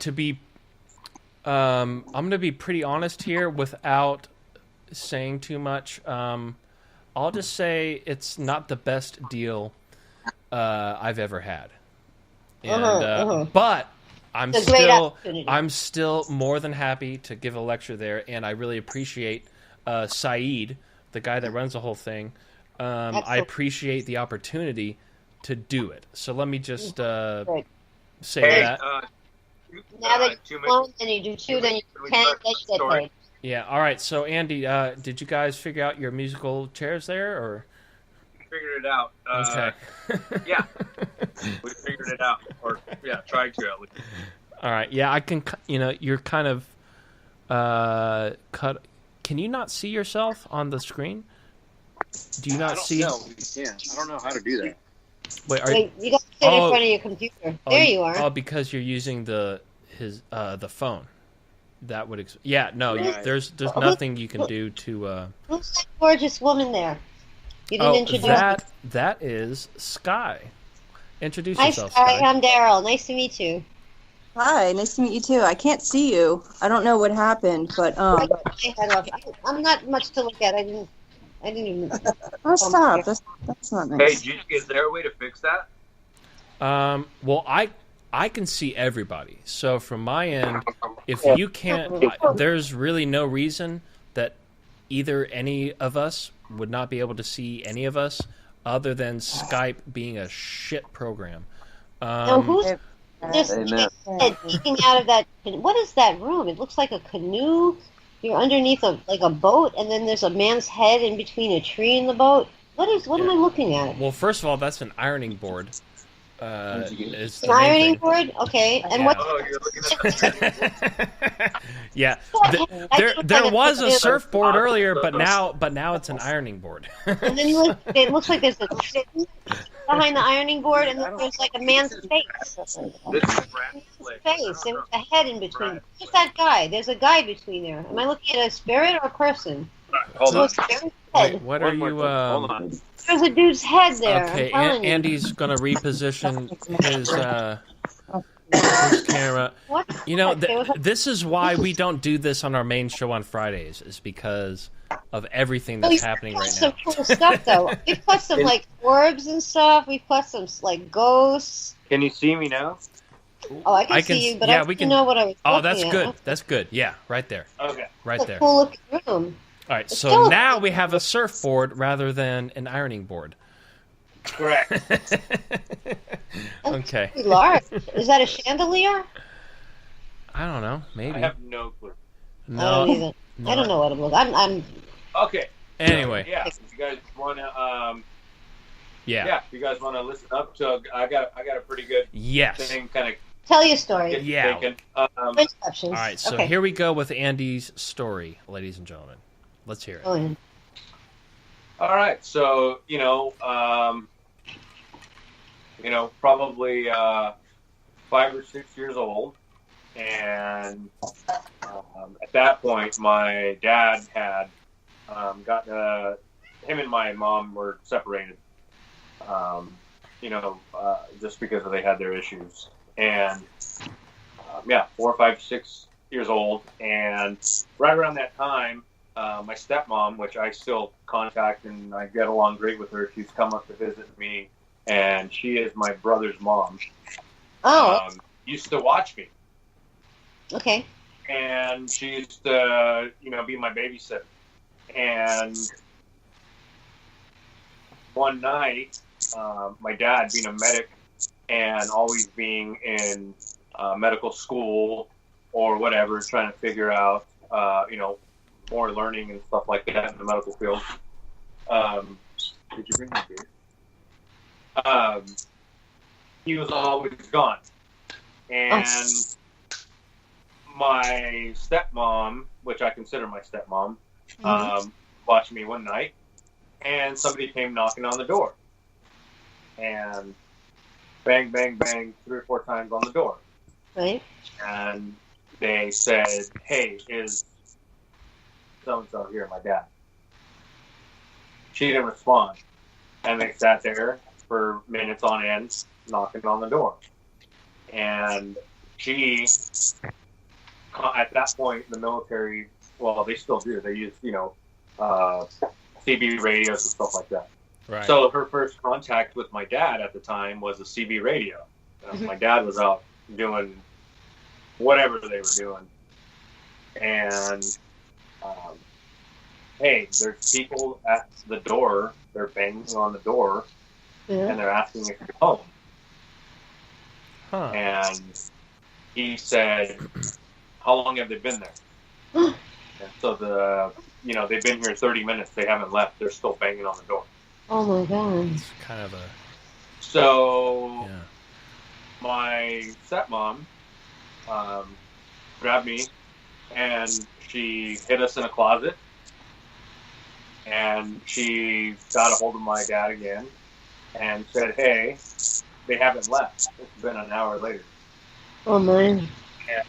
[SPEAKER 1] going to be pretty honest here without saying too much. I'll just say it's not the best deal I've ever had. And, but I'm still more than happy to give a lecture there, and I really appreciate Saeed, the guy that runs the whole thing. I appreciate the opportunity to do it. So let me just say that.
[SPEAKER 10] Now that you do one, then you do two, then you do 10, then you get paid.
[SPEAKER 1] Yeah, all right. So, Andy, did you guys figure out your musical chairs there, or?
[SPEAKER 7] Figured it out.
[SPEAKER 1] Okay.
[SPEAKER 7] Yeah, we figured it out, or tried to at least.
[SPEAKER 1] All right. Yeah, I can. You're kind of cut. Can you not see yourself on the screen? Do you not see?
[SPEAKER 7] No, we can't. I don't know how to do that.
[SPEAKER 10] Wait, you got to sit in front of your computer. There you are.
[SPEAKER 1] Oh, because you're using the phone. That would there's nothing you can do to.
[SPEAKER 10] Who's that gorgeous woman there? You didn't introduce
[SPEAKER 1] that is Sky. Introduce
[SPEAKER 10] Hi,
[SPEAKER 1] yourself,
[SPEAKER 10] Sky. I'm Daryl. Nice to meet you.
[SPEAKER 11] Hi, nice to meet you too. I can't see you. I don't know what happened, but
[SPEAKER 10] I got my head off. I'm not much to look at. I didn't even.
[SPEAKER 11] Oh, stop! That's not nice.
[SPEAKER 7] Hey, is there a way to fix that?
[SPEAKER 1] Well, I can see everybody. So from my end, if you can't, there's really no reason that either any of us would not be able to see any of us, other than Skype being a shit program.
[SPEAKER 10] Now, who's just peeking out of that? What is that room? It looks like a canoe. You're underneath a boat, and then there's a man's head in between a tree and the boat. What am I looking at?
[SPEAKER 1] Well, first of all, that's an ironing board.
[SPEAKER 10] Is an ironing board? Okay. And what?
[SPEAKER 7] Oh, you're looking at
[SPEAKER 1] Yeah. There was a surfboard earlier, but now it's an ironing board.
[SPEAKER 10] And then it looks like there's a chicken behind the ironing board, and then there's like a man's face.
[SPEAKER 7] This is Brad's
[SPEAKER 10] face and a head in between. Who's that guy? There's a guy between there. Am I looking at a spirit or a person?
[SPEAKER 7] Hold on.
[SPEAKER 1] Wait, what are you?
[SPEAKER 7] Hold on.
[SPEAKER 10] There's a dude's head there.
[SPEAKER 1] Okay, Andy's gonna reposition his camera.
[SPEAKER 10] What?
[SPEAKER 1] You know, this is why we don't do this on our main show on Fridays, is because of everything that's happening right now.
[SPEAKER 10] Some cool stuff, though. We've put some like orbs and stuff. We've put some like ghosts.
[SPEAKER 7] Can you see me now?
[SPEAKER 10] Oh, I can see you, but I don't know what I was.
[SPEAKER 1] Oh, that's good. That's good. Yeah, right there.
[SPEAKER 7] Okay.
[SPEAKER 1] Right there.
[SPEAKER 10] Cool looking room.
[SPEAKER 1] All right, so now we have a surfboard rather than an ironing board.
[SPEAKER 7] Correct.
[SPEAKER 1] Okay.
[SPEAKER 10] Large. Is that a chandelier?
[SPEAKER 1] I don't know. Maybe.
[SPEAKER 7] I have no clue.
[SPEAKER 1] No.
[SPEAKER 10] I don't even. I don't know what it looks. I'm.
[SPEAKER 7] Okay.
[SPEAKER 1] Anyway.
[SPEAKER 7] Yeah. If you guys want to.
[SPEAKER 1] Yeah.
[SPEAKER 7] If you guys want to listen up, so I got a pretty good thing kind of.
[SPEAKER 10] Tell your story.
[SPEAKER 1] Yeah.
[SPEAKER 10] All
[SPEAKER 1] right. So here we go with Andy's story, ladies and gentlemen. Let's hear it.
[SPEAKER 10] Oh, yeah.
[SPEAKER 7] All right, so probably 5 or 6 years old, and at that point, my dad had gotten him and my mom were separated. Just because they had their issues, and 4, 5, 6 years old, and right around that time. My stepmom, which I still contact and I get along great with her, she's come up to visit me, and she is my brother's mom.
[SPEAKER 10] Oh.
[SPEAKER 7] Used to watch me.
[SPEAKER 10] Okay.
[SPEAKER 7] And she used to, be my babysitter. And one night, my dad, being a medic and always being in medical school or whatever, trying to figure out, more learning and stuff like that in the medical field. Did you bring my beer? He was always gone. And my stepmom, which I consider my stepmom, watched me one night, and somebody came knocking on the door. And bang, bang, bang, 3 or 4 times on the door.
[SPEAKER 10] Right.
[SPEAKER 7] And they said, "Hey, is so-and-so here, my dad?" She didn't respond. and they sat there for minutes on end, knocking on the door. And she, at that point, the military, well, they still do. They use, CB radios and stuff like that.
[SPEAKER 1] Right.
[SPEAKER 7] So her first contact with my dad at the time was a CB radio. My dad was out doing whatever they were doing. And, hey, there's people at the door. They're banging on the door, and they're asking if you're home.
[SPEAKER 1] Huh.
[SPEAKER 7] And he said, how long have they been there? And so they've been here 30 minutes. They haven't left. They're still banging on the door.
[SPEAKER 10] Oh my God.
[SPEAKER 1] It's kind of a...
[SPEAKER 7] So my stepmom grabbed me, and she hid us in a closet, and she got a hold of my dad again and said, hey, they haven't left. It's been an hour later.
[SPEAKER 10] Oh man.
[SPEAKER 7] And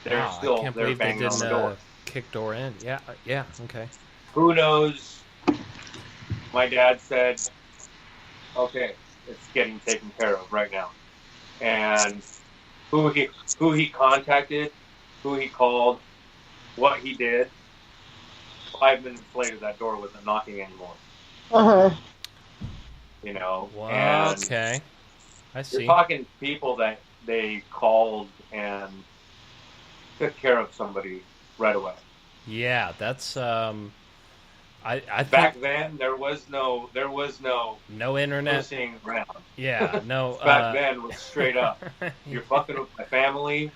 [SPEAKER 7] they're still
[SPEAKER 1] I can't
[SPEAKER 7] they're
[SPEAKER 1] believe they
[SPEAKER 7] banging on
[SPEAKER 1] didn't
[SPEAKER 7] the door.
[SPEAKER 1] kick door in. Yeah, okay.
[SPEAKER 7] Who knows? My dad said, okay, it's getting taken care of right now. And who he contacted, who he called, what he did, 5 minutes later that door wasn't knocking anymore.
[SPEAKER 10] Uh-huh.
[SPEAKER 7] And
[SPEAKER 1] okay. I see.
[SPEAKER 7] You're talking people that they called and took care of somebody right away.
[SPEAKER 1] Yeah, that's I think
[SPEAKER 7] back then there was no
[SPEAKER 1] internet
[SPEAKER 7] pushing around.
[SPEAKER 1] Yeah, no.
[SPEAKER 7] Back then was straight up. You're fucking with my family.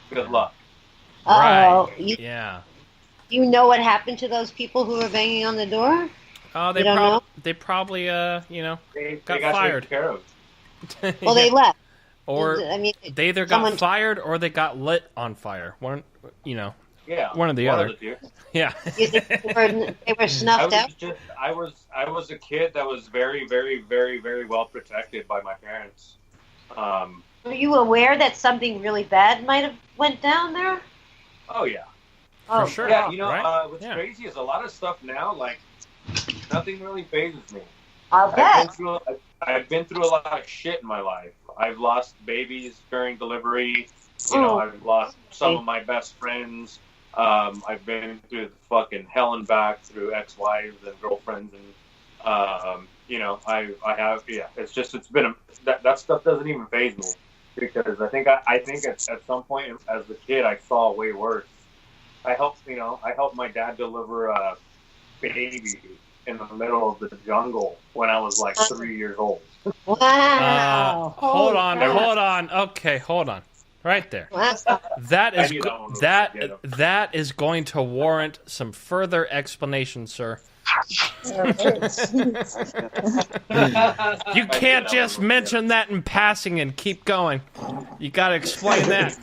[SPEAKER 7] Good luck.
[SPEAKER 10] Oh,
[SPEAKER 1] right. Yeah.
[SPEAKER 10] You know what happened to those people who were banging on the door?
[SPEAKER 1] Oh, they probably
[SPEAKER 7] they
[SPEAKER 1] got
[SPEAKER 7] got
[SPEAKER 1] fired.
[SPEAKER 7] Taken care of.
[SPEAKER 10] Well, they left.
[SPEAKER 1] Or
[SPEAKER 10] I mean,
[SPEAKER 1] they either got fired or they got lit on fire. One or the other. Yeah.
[SPEAKER 10] You think they were snuffed out?
[SPEAKER 7] I was a kid that was very, very, very, very well protected by my parents.
[SPEAKER 10] Were you aware that something really bad might have went down there?
[SPEAKER 7] Oh yeah.
[SPEAKER 10] Oh,
[SPEAKER 1] for sure.
[SPEAKER 7] Yeah, what's crazy is a lot of stuff now, like, nothing really phases me.
[SPEAKER 10] I'll bet.
[SPEAKER 7] I've been through a lot of shit in my life. I've lost babies during delivery. I've lost some of my best friends. I've been through the fucking hell and back through ex-wives and girlfriends, and I have. Yeah, it's been that stuff doesn't even faze me, because I think at some point as a kid I saw way worse. I helped my dad deliver a baby in the middle of the jungle when I was like 3 years old.
[SPEAKER 10] Wow.
[SPEAKER 1] Hold on. Okay, hold on. Right there. That is going to warrant some further explanation, sir. You can't just mention that in passing and keep going. You got to explain that.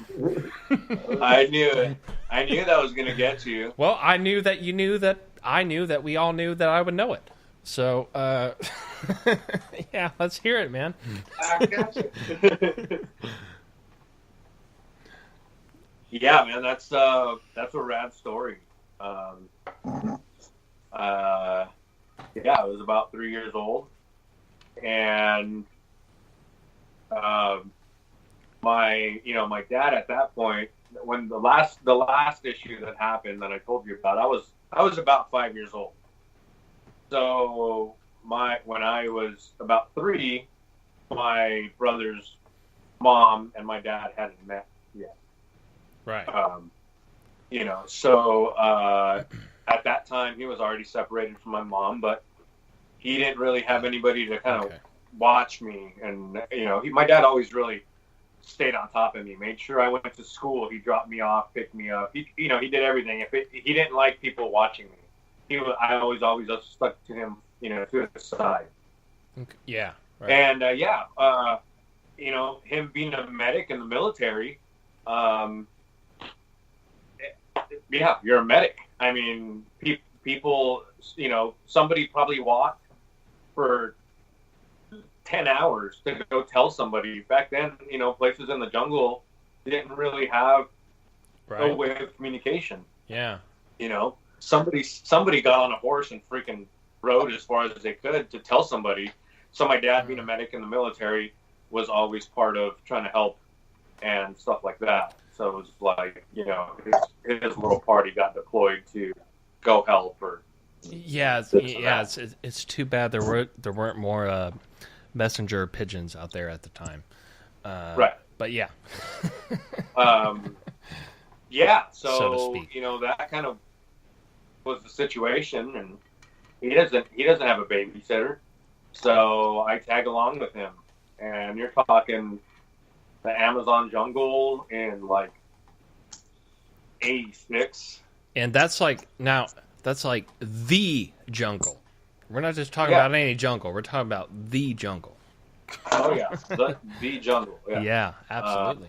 [SPEAKER 7] I knew it. I knew that was going to get to you.
[SPEAKER 1] Well, I knew that you knew that I knew that we all knew that I would know it. So, yeah, let's hear it, man.
[SPEAKER 7] I got you. Yeah, man, that's a rad story. I was about 3 years old, and my dad at that point, when the last issue that happened that I told you about, I was about 5 years old. So when I was about 3, my brother's mom and my dad hadn't met yet.
[SPEAKER 1] Right.
[SPEAKER 7] At that time he was already separated from my mom, but he didn't really have anybody to kind of watch me, and my dad always really stayed on top of me, made sure I went to school. He dropped me off, picked me up. He did everything. He didn't like people watching me. I always stuck to him, to his side.
[SPEAKER 1] Yeah. Right.
[SPEAKER 7] And him being a medic in the military, yeah, you're a medic. I mean, people, somebody probably walked for 10 hours to go tell somebody. Back then, places in the jungle didn't really have no way of communication.
[SPEAKER 1] Yeah.
[SPEAKER 7] Somebody got on a horse and freaking road as far as they could to tell somebody. So my dad, being a medic in the military, was always part of trying to help and stuff like that. So it was like, you know, his little party got deployed to go help. Or
[SPEAKER 1] it's too bad there weren't more messenger pigeons out there at the time.
[SPEAKER 7] Right.
[SPEAKER 1] But yeah.
[SPEAKER 7] Yeah.
[SPEAKER 1] So to speak.
[SPEAKER 7] You know, that kind of was the situation, and he doesn't have a babysitter, so I tag along with him, and you're talking the Amazon jungle in like '86,
[SPEAKER 1] and that's like the jungle. We're not just talking about any jungle. We're talking about the jungle.
[SPEAKER 7] Oh yeah, the jungle.
[SPEAKER 1] Yeah, absolutely.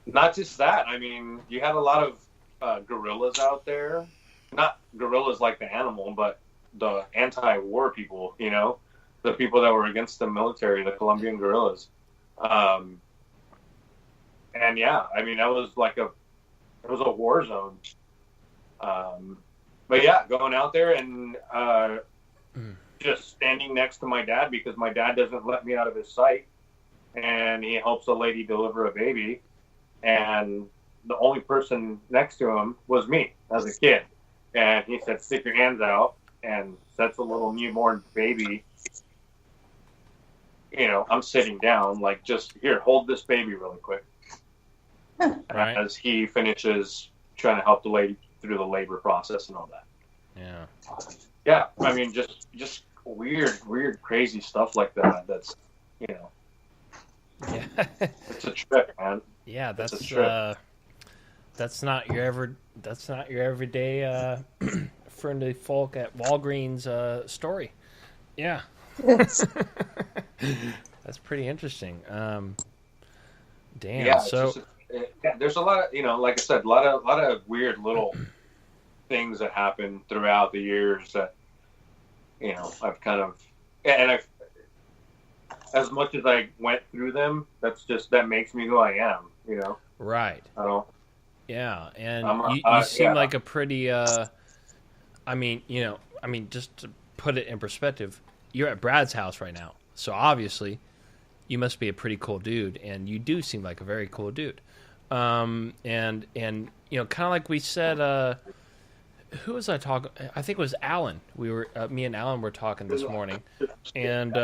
[SPEAKER 7] Not just that. I mean, you had a lot of guerrillas out there. Not guerrillas like the animal, but the anti-war people. You know, the people that were against the military, the Colombian guerrillas. And yeah, I mean, that was like it was a war zone. But yeah, going out there and just standing next to my dad, because my dad doesn't let me out of his sight, and he helps a lady deliver a baby, and the only person next to him was me as a kid, and he said, "Stick your hands out," and sets a little newborn baby. You know, I'm sitting down, like, just here, hold this baby really quick.
[SPEAKER 1] Right.
[SPEAKER 7] As he finishes trying to help the lady through the labor process and all that.
[SPEAKER 1] Yeah.
[SPEAKER 7] Yeah, I mean, just weird, crazy stuff like that. That's, you know, it's a trip, man.
[SPEAKER 1] Yeah, that's
[SPEAKER 7] a trip.
[SPEAKER 1] That's not your everyday friendly folk at Walgreens story. Yeah. That's pretty interesting. Damn.
[SPEAKER 7] Yeah,
[SPEAKER 1] so
[SPEAKER 7] there's a lot of, you know, like I said, a lot of weird little things that happen throughout the years that, you know, I've kind of, and I've, as much as I went through them, that makes me who I am, you know?
[SPEAKER 1] Right.
[SPEAKER 7] I don't.
[SPEAKER 1] Yeah. And you seem like a pretty, just to put it in perspective, you're at Brad's house right now. So obviously you must be a pretty cool dude, and you do seem like a very cool dude. And you know, kind of like we said, who was I talking? I think it was Alan. Me and Alan were talking this morning, and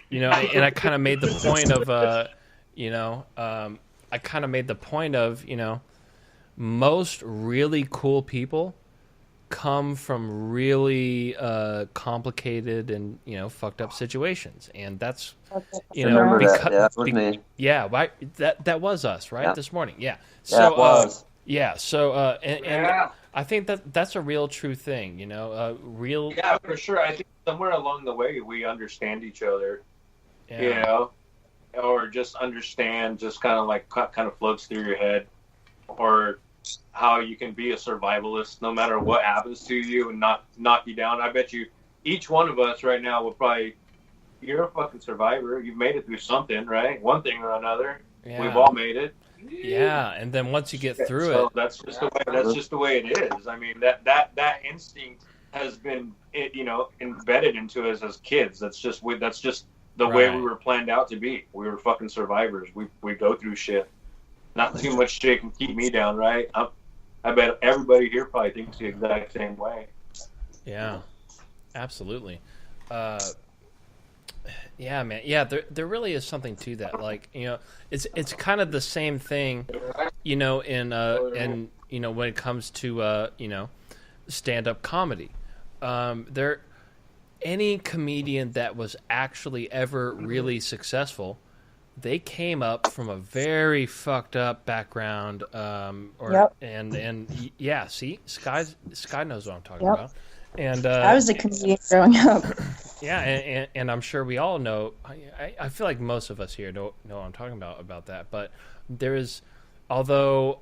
[SPEAKER 1] you know, and I kind of made the point of, you know, most really cool people come from really complicated and, you know, fucked up situations, and that's, you know,
[SPEAKER 5] that was me.
[SPEAKER 1] Yeah, right. That was us, right?
[SPEAKER 5] Yeah.
[SPEAKER 1] This morning. Yeah.
[SPEAKER 5] Yeah,
[SPEAKER 1] So
[SPEAKER 5] it was.
[SPEAKER 1] yeah. So and I think that's a real true thing. You know, real.
[SPEAKER 7] Yeah, for sure. I think somewhere along the way we understand each other.
[SPEAKER 1] Yeah.
[SPEAKER 7] You know, or just understand, just kind of floats through your head, or how you can be a survivalist no matter what happens to you and not knock you down. I bet you each one of us right now will probably, you're a fucking survivor. You've made it through something, right? One thing or another.
[SPEAKER 1] Yeah.
[SPEAKER 7] We've all made it.
[SPEAKER 1] Yeah, and then once you get through
[SPEAKER 7] So
[SPEAKER 1] it,
[SPEAKER 7] that's just the way it is. I mean, that instinct has been, you know, embedded into us as kids. That's just the way we were planned out to be. We were fucking survivors. We go through shit. Not too much shit can keep me down, right? I bet everybody here probably thinks the exact same way.
[SPEAKER 1] Yeah, absolutely. Yeah, man. Yeah, there really is something to that. Like, you know, it's kind of the same thing, you know, in you know, when it comes to you know, stand-up comedy. Any comedian that was actually ever really successful, they came up from a very fucked up background, and yeah, see, Sky knows what I'm talking about. And
[SPEAKER 11] I was a comedian growing up.
[SPEAKER 1] Yeah, and I'm sure we all know. I feel like most of us here know what I'm talking about that. But there is, although,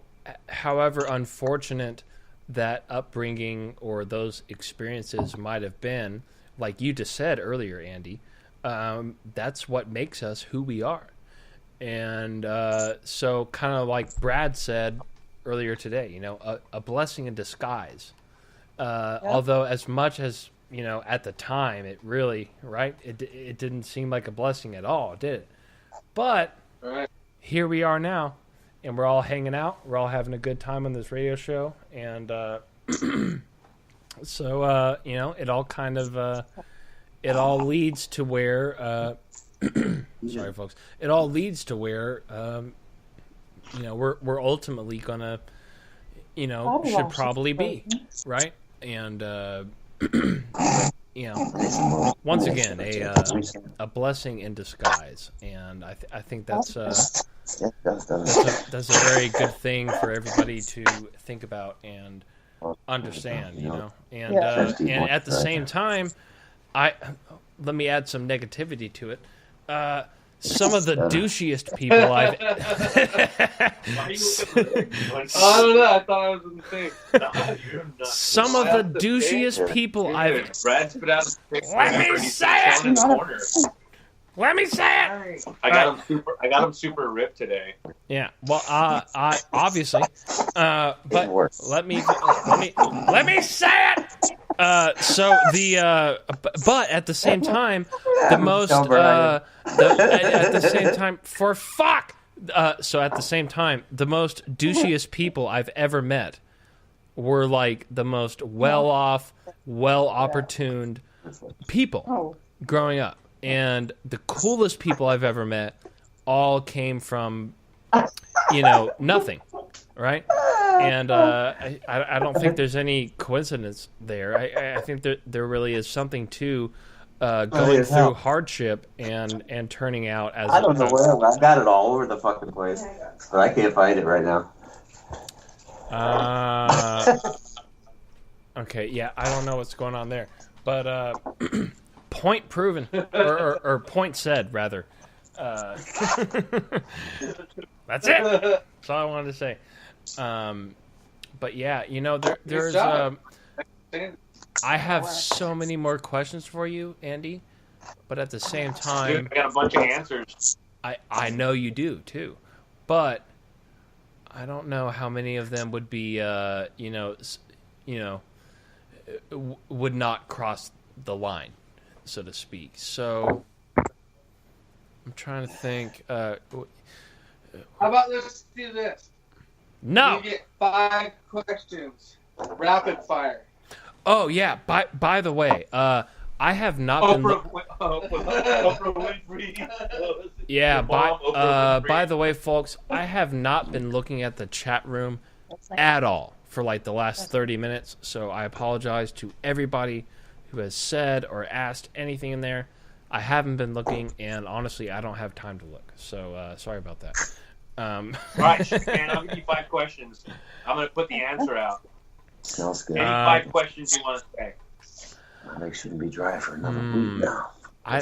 [SPEAKER 1] however unfortunate that upbringing or those experiences might have been, like you just said earlier, Andy, that's what makes us who we are. And so, kind of like Brad said earlier today, you know, a blessing in disguise. Although as much as at the time, it really, right? It didn't seem like a blessing at all, did it? But here we are now, and we're all hanging out. We're all having a good time on this radio show, and so it all kind of it all leads to where sorry, folks. It all leads to where we're ultimately gonna should probably be right, and once again a blessing in disguise, and I think that's a very good thing for everybody to think about and understand, and at the same time, let me add some negativity to it. Some of the douchiest people I've.
[SPEAKER 7] I don't know. I thought I was in the thing.
[SPEAKER 1] Some of the douchiest people I've.
[SPEAKER 7] Brad spit out.
[SPEAKER 1] Let me say it. Let me say it.
[SPEAKER 7] I got him super ripped today.
[SPEAKER 1] Yeah. Well, I obviously, but let me say it. So but at the same time, the most at the same time for fuck. So at the same time, the most douchiest people I've ever met were like the most well-off, well-opportuned people growing up, and the coolest people I've ever met all came from nothing. Right, and I don't think there's any coincidence there. I think that there really is something to going through hardship and turning out as.
[SPEAKER 13] I don't know where I got it all over the fucking place, but I can't find it right now.
[SPEAKER 1] Okay, yeah, I don't know what's going on there, but point proven or point said rather. That's it. That's all I wanted to say. But yeah, there's I have so many more questions for you, Andy, but at the same time,
[SPEAKER 7] I got a bunch of answers.
[SPEAKER 1] I know you do too, but I don't know how many of them would be would not cross the line, so to speak. So I'm trying to think.
[SPEAKER 4] How about let's do this?
[SPEAKER 1] No.
[SPEAKER 4] You get 5 questions, rapid fire.
[SPEAKER 1] Oh yeah. By the way, I have not been.
[SPEAKER 7] Oprah Winfrey.
[SPEAKER 1] Yeah. By the way, folks, I have not been looking at the chat room at all for like the last 30 minutes. So I apologize to everybody who has said or asked anything in there. I haven't been looking, and honestly, I don't have time to look. So sorry about that.
[SPEAKER 7] All right, man, I'll give you 5 questions. I'm going to put the answer out.
[SPEAKER 13] Sounds good.
[SPEAKER 7] Any 5 questions you want to say?
[SPEAKER 13] My legs shouldn't be dry for another week now.
[SPEAKER 1] I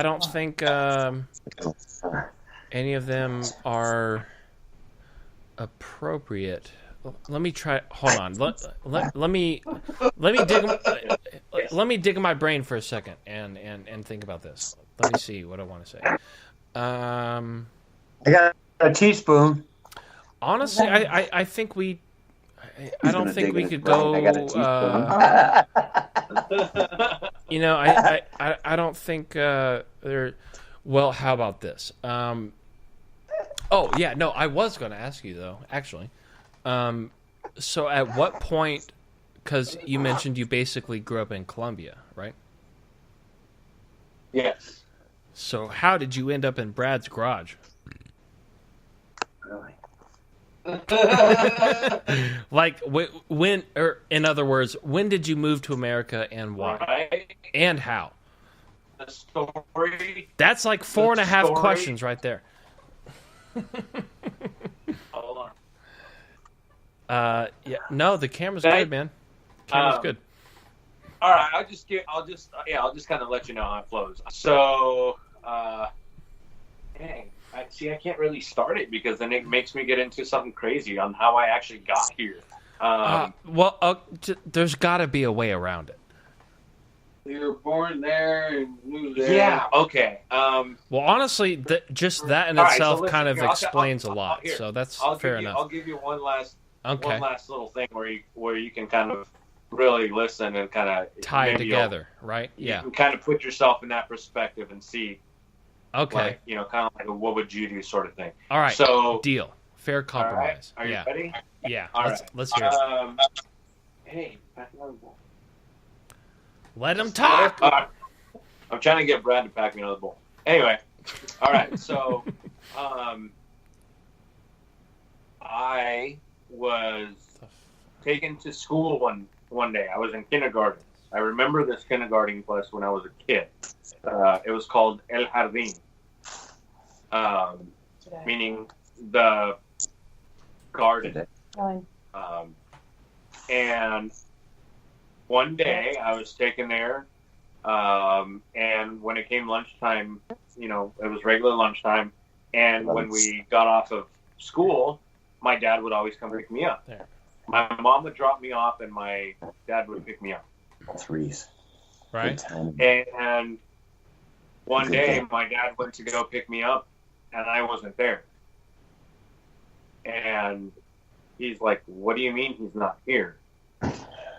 [SPEAKER 1] don't think any of them are appropriate. Let me try. Hold on. Let me dig in my brain for a second and think about this. Let me see what I want to say.
[SPEAKER 13] I got a teaspoon.
[SPEAKER 1] Honestly, I think we. I don't think we could go. I don't think there. Well, how about this? Oh yeah, no. I was going to ask you though, actually. So at what point? Because you mentioned you basically grew up in Colombia, right?
[SPEAKER 7] Yes.
[SPEAKER 1] So how did you end up in Brad's garage?
[SPEAKER 13] Really?
[SPEAKER 1] Like when, or in other words, when did you move to America and why?
[SPEAKER 7] Right.
[SPEAKER 1] And how?
[SPEAKER 7] The story.
[SPEAKER 1] That's like 4.5 questions right there.
[SPEAKER 7] Hold on.
[SPEAKER 1] Yeah, no, the camera's good, man. Camera's good.
[SPEAKER 7] All right, I'll just kind of let you know how it flows. So, dang, I can't really start it because then it makes me get into something crazy on how I actually got here.
[SPEAKER 1] There's got to be a way around it.
[SPEAKER 4] You were born there and moved there.
[SPEAKER 7] Yeah. Okay.
[SPEAKER 1] Well, honestly, just that in itself kind of explains a lot. So that's fair enough.
[SPEAKER 7] I'll give you one last little thing where you can kind of really listen and kind of
[SPEAKER 1] tie it together, right? Yeah.
[SPEAKER 7] You can kind of put yourself in that perspective and see.
[SPEAKER 1] Okay.
[SPEAKER 7] Like, you know, kind of like a what would you do sort of thing.
[SPEAKER 1] All right.
[SPEAKER 7] So
[SPEAKER 1] deal. Fair compromise.
[SPEAKER 7] All right. Are you ready?
[SPEAKER 1] Yeah.
[SPEAKER 7] All
[SPEAKER 1] let's hear it.
[SPEAKER 7] Hey, pack another bowl.
[SPEAKER 1] Let him talk.
[SPEAKER 7] I'm trying to get Brad to pack me another bowl. Anyway, all right. So, I was taken to school one day. I was in kindergarten. I remember this kindergarten class when I was a kid. It was called El Jardín, meaning the garden. And one day I was taken there, and when it came lunchtime, you know, it was regular lunchtime, and when we got off of school, my dad would always come pick me up. My mom would drop me off, and my dad would pick me up.
[SPEAKER 13] Threes.
[SPEAKER 1] Right.
[SPEAKER 7] And one day, my dad went to go pick me up, and I wasn't there. And he's like, "What do you mean he's not here?"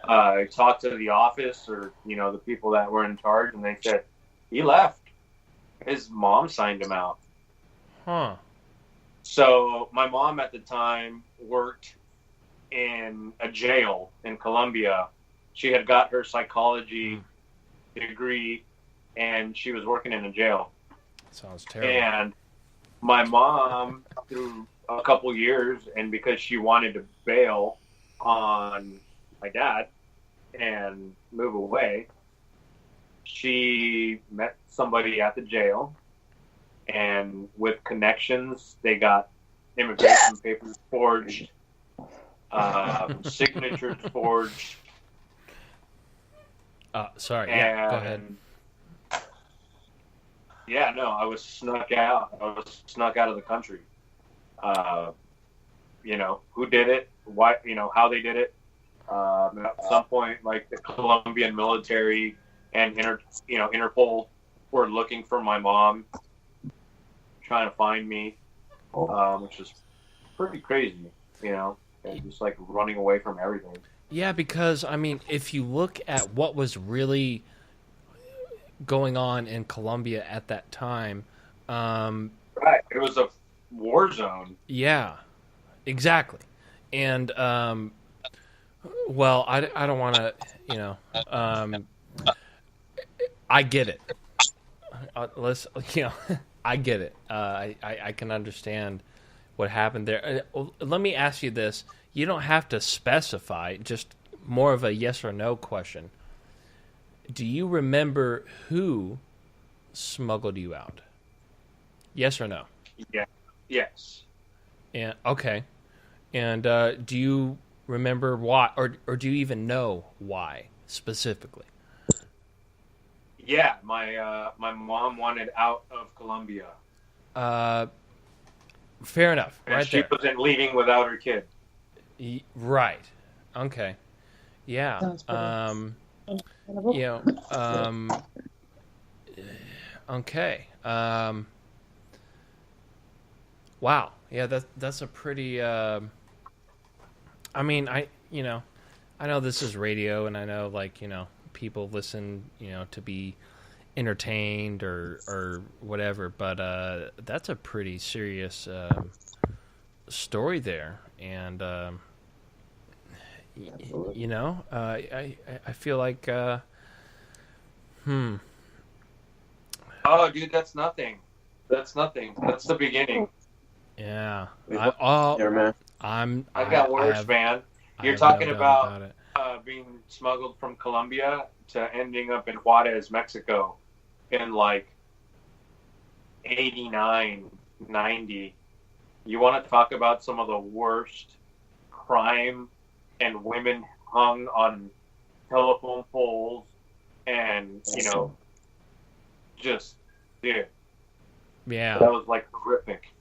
[SPEAKER 7] I talked to the office, or, you know, the people that were in charge, and they said, "He left. His mom signed him out."
[SPEAKER 1] Huh.
[SPEAKER 7] So my mom at the time worked in a jail in Colombia. She had got her psychology degree, and she was working in a jail.
[SPEAKER 1] Sounds terrible.
[SPEAKER 7] And my mom, through a couple years, and because she wanted to bail on my dad and move away, she met somebody at the jail, and with connections, they got immigration papers forged, signatures forged.
[SPEAKER 1] Sorry. Yeah, go ahead.
[SPEAKER 7] Yeah, no, I was snuck out. I was snuck out of the country. You know, who did it? Why? You know, how they did it? At some point, like the Colombian military and Interpol were looking for my mom, trying to find me, which is pretty crazy. You know, and just like running away from everything.
[SPEAKER 1] Yeah, because, I mean, if you look at what was really going on in Colombia at that time...
[SPEAKER 7] right, it was a war zone.
[SPEAKER 1] Yeah, exactly. And, well, I don't want to, you know... I get it. I get it. I can understand what happened there. Let me ask you this. You don't have to specify, just more of a yes or no question. Do you remember who smuggled you out? Yes or no?
[SPEAKER 7] Yeah. Yes.
[SPEAKER 1] And okay. And do you remember why, or do you even know why specifically?
[SPEAKER 7] Yeah, my mom wanted out of Colombia.
[SPEAKER 1] Fair enough.
[SPEAKER 7] And
[SPEAKER 1] right
[SPEAKER 7] she
[SPEAKER 1] there.
[SPEAKER 7] wasn't leaving without her kid.
[SPEAKER 1] Right. Okay. Yeah. You know. Okay. Wow. Yeah. That's a pretty. I mean, I know this is radio, and I know, like, people listen, to be entertained or whatever, but that's a pretty serious story there, and I feel like
[SPEAKER 7] Oh, dude, that's nothing. That's nothing. That's the beginning.
[SPEAKER 1] Yeah.
[SPEAKER 7] I got worse, man. You're talking about being smuggled from Colombia to ending up in Juarez, Mexico in like 89, 90. You want to talk about some of the worst crime and women hung on telephone poles and, just, dude.
[SPEAKER 1] Yeah.
[SPEAKER 7] That was like horrific.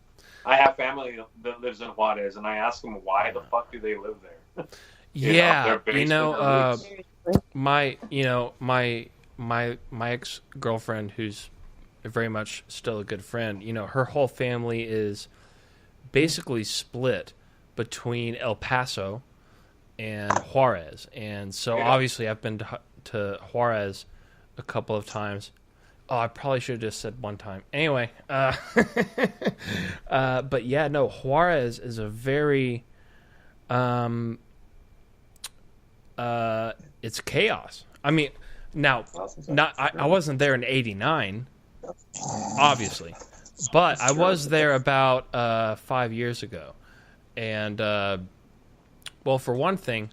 [SPEAKER 7] I have family that lives in Juarez, and I ask them, why the fuck do they live there?
[SPEAKER 1] My ex-girlfriend, who's very much still a good friend, her whole family is basically split between El Paso and Juarez. And so obviously I've been to Juarez a couple of times. Oh, I probably should have just said one time. Anyway, but yeah, no, Juarez is a very, it's chaos. I mean, now, I wasn't there in '89, obviously, but I was there about 5 years ago, and well, for one thing,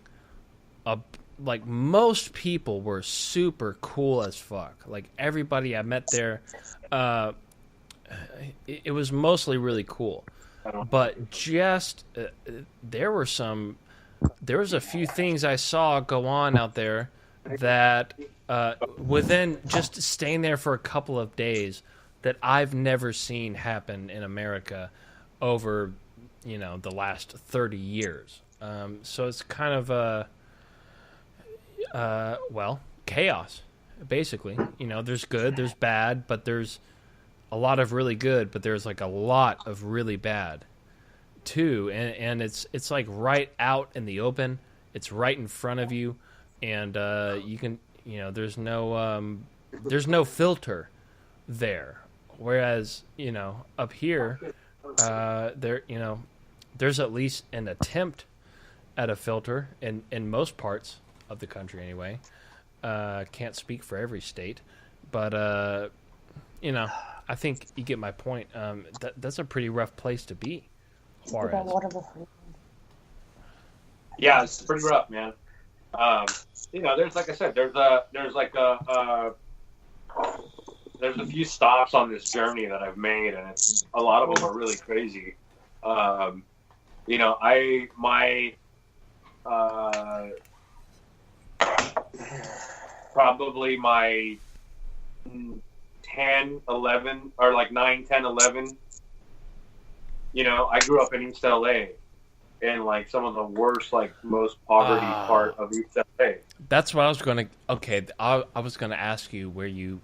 [SPEAKER 1] like most people were super cool as fuck. Like everybody I met there, it was mostly really cool. But just there was a few things I saw go on out there that within just staying there for a couple of days that I've never seen happen in America over, the last 30 years. So it's kind of chaos, basically. There's good, there's bad, but there's a lot of really good, but there's like a lot of really bad too. And it's like right out in the open. It's right in front of you, and you can, there's no filter there. Whereas, up here, there's at least an attempt at a filter in most parts of the country anyway. Can't speak for every state, but I think you get my point. That's a pretty rough place to be, Juarez.
[SPEAKER 7] Yeah, it's pretty rough, man. There's, like I said, there's a few stops on this journey that I've made, and a lot of them are really crazy. Probably my 10, 11, or like 9, 10, 11. I grew up in East LA, in like some of the worst, like most poverty part of East LA.
[SPEAKER 1] That's what I was going to. Okay, I was going to ask you where you.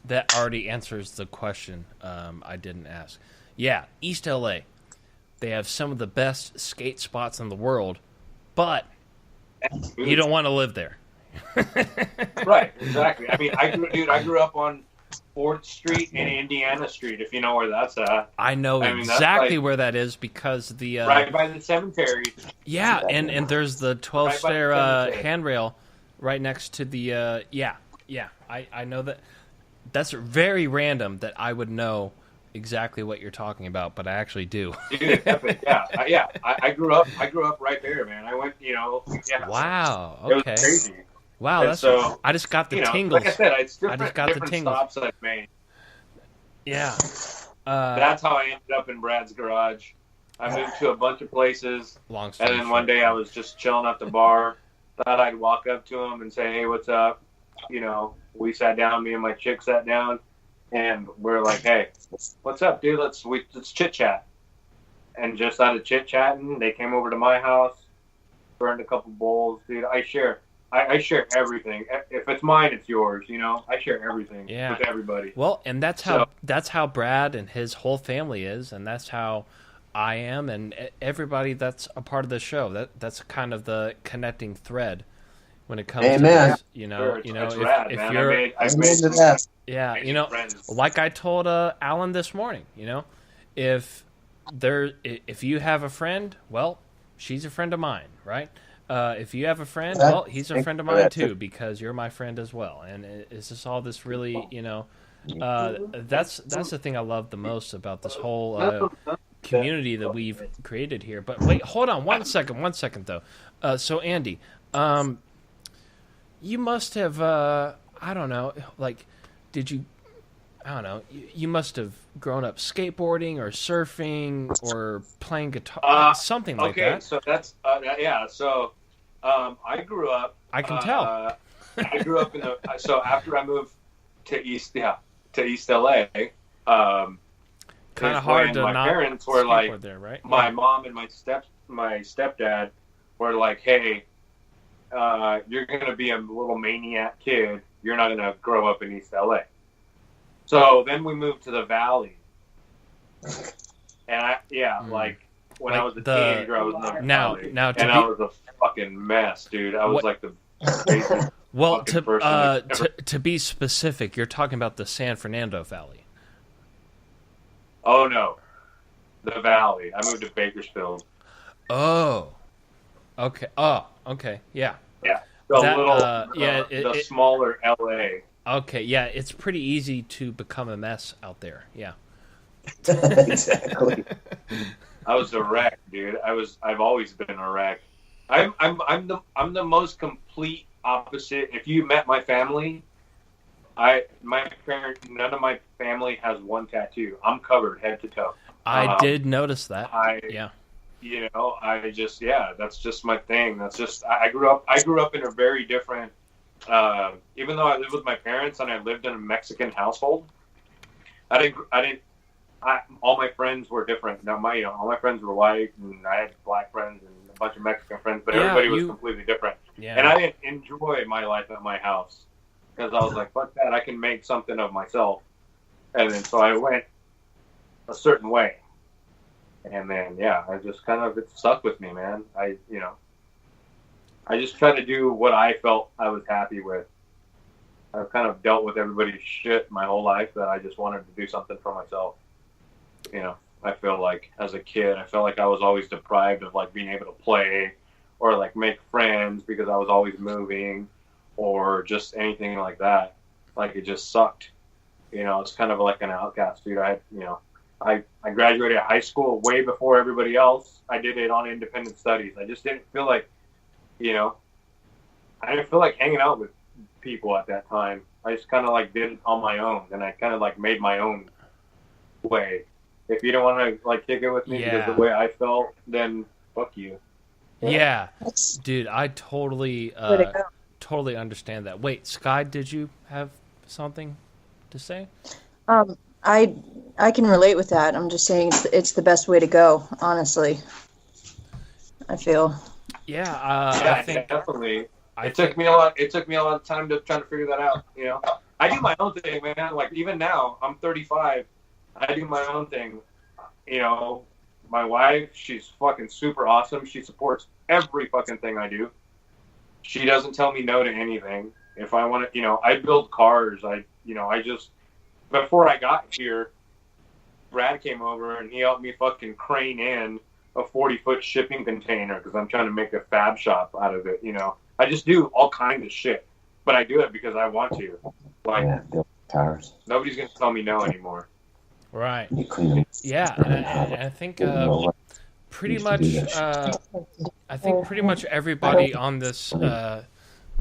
[SPEAKER 1] That already answers the question I didn't ask. Yeah, East LA. They have some of the best skate spots in the world, but you don't want to live there.
[SPEAKER 7] Right, exactly. I mean, I grew up on 4th Street and Indiana Street, if you know where that's at.
[SPEAKER 1] I know exactly where that is because the...
[SPEAKER 7] right by the cemetery.
[SPEAKER 1] Yeah, and there's the 12-stair handrail right next to the... Yeah, I know that. That's very random that I would know exactly what you're talking about, but I actually do.
[SPEAKER 7] Dude, epic. Yeah. I grew up right there, man. I went, yeah.
[SPEAKER 1] Wow. Okay.
[SPEAKER 7] It was crazy.
[SPEAKER 1] Wow,
[SPEAKER 7] and so,
[SPEAKER 1] I just got the tingles.
[SPEAKER 7] Like I said, it's different stops I've made.
[SPEAKER 1] Yeah.
[SPEAKER 7] That's how I ended up in Brad's garage. I moved to a bunch of places, and then one day I was just chilling at the bar. Thought I'd walk up to him and say, "Hey, what's up?" We sat down. Me and my chick sat down, and we're like, "Hey, what's up, dude? Let's chit chat." And just out of chit chatting, they came over to my house, burned a couple bowls, dude. I share everything. If it's mine, it's yours. I share everything with everybody.
[SPEAKER 1] Well, and that's how Brad and his whole family is, and that's how I am, and everybody that's a part of the show. That's kind of the connecting thread when it comes to this. If you're, like I told Alan this morning, if you have a friend, well, she's a friend of mine, right? If you have a friend, well, he's a friend of mine too, because you're my friend as well. And it's just all this really, that's the thing I love the most about this whole community that we've created here. But wait, hold on one second though. So Andy, you must have, I don't know, like, you must have grown up skateboarding or surfing or playing guitar, something like that.
[SPEAKER 7] Okay, so that's, So I grew up.
[SPEAKER 1] I can tell.
[SPEAKER 7] I grew up so after I moved to East LA,
[SPEAKER 1] kind of hard to
[SPEAKER 7] my
[SPEAKER 1] not
[SPEAKER 7] parents were like,
[SPEAKER 1] there, right?
[SPEAKER 7] My mom and my stepdad were like, hey, you're going to be a little maniac kid. You're not going to grow up in East LA. So then we moved to the Valley. And when I was a teenager, I was in the valley,
[SPEAKER 1] now
[SPEAKER 7] and I was a fucking mess, dude. I was like the basic
[SPEAKER 1] well,
[SPEAKER 7] fucking person
[SPEAKER 1] to be specific, you're talking about the San Fernando Valley.
[SPEAKER 7] Oh no, the valley. I moved to Bakersfield.
[SPEAKER 1] Oh, okay. Oh, okay. Yeah.
[SPEAKER 7] Yeah. The smaller LA.
[SPEAKER 1] Okay. Yeah, it's pretty easy to become a mess out there. Yeah.
[SPEAKER 13] Exactly.
[SPEAKER 7] I was a wreck, dude. I've always been a wreck. I'm the most complete opposite. If you met my family, none of my family has one tattoo. I'm covered head to toe.
[SPEAKER 1] I did notice that. Yeah.
[SPEAKER 7] You know, that's just my thing. That's just I grew up in a very different. Even though I lived with my parents and I lived in a Mexican household, all my friends were different. Now all my friends were white, and I had black friends and a bunch of Mexican friends, but everybody was completely different.
[SPEAKER 1] Yeah.
[SPEAKER 7] And I didn't enjoy my life at my house because I was like, fuck that, I can make something of myself. And then so I went a certain way. And then, I just it stuck with me, man. I just tried to do what I felt I was happy with. I've kind of dealt with everybody's shit my whole life that I just wanted to do something for myself. You know, I feel like as a kid, I felt like I was always deprived of like being able to play or like make friends because I was always moving or just anything like that. Like it just sucked. You know, it's kind of like an outcast, dude. I graduated high school way before everybody else. I did it on independent studies. I just didn't feel like, I didn't feel like hanging out with people at that time. I just kind of like did it on my own, and I kind of like made my own way. If you don't want to like kick it with me because the way I felt, then fuck you.
[SPEAKER 1] Yeah, dude, I totally understand that. Wait, Sky, did you have something to say?
[SPEAKER 11] I can relate with that. I'm just saying it's the best way to go, honestly. I feel.
[SPEAKER 1] Yeah, I think
[SPEAKER 7] definitely. It took me a lot of time to try to figure that out. You know, I do my own thing, man. Like even now, I'm 35. I do my own thing. You know, my wife, she's fucking super awesome. She supports every fucking thing I do. She doesn't tell me no to anything. If I want to, I build cars. Before I got here, Brad came over and he helped me fucking crane in a 40-foot shipping container because I'm trying to make a fab shop out of it. I just do all kinds of shit, but I do it because I want to. Like,
[SPEAKER 13] cars.
[SPEAKER 7] Nobody's gonna tell me no anymore.
[SPEAKER 1] Right. Yeah, and I think pretty much everybody on this.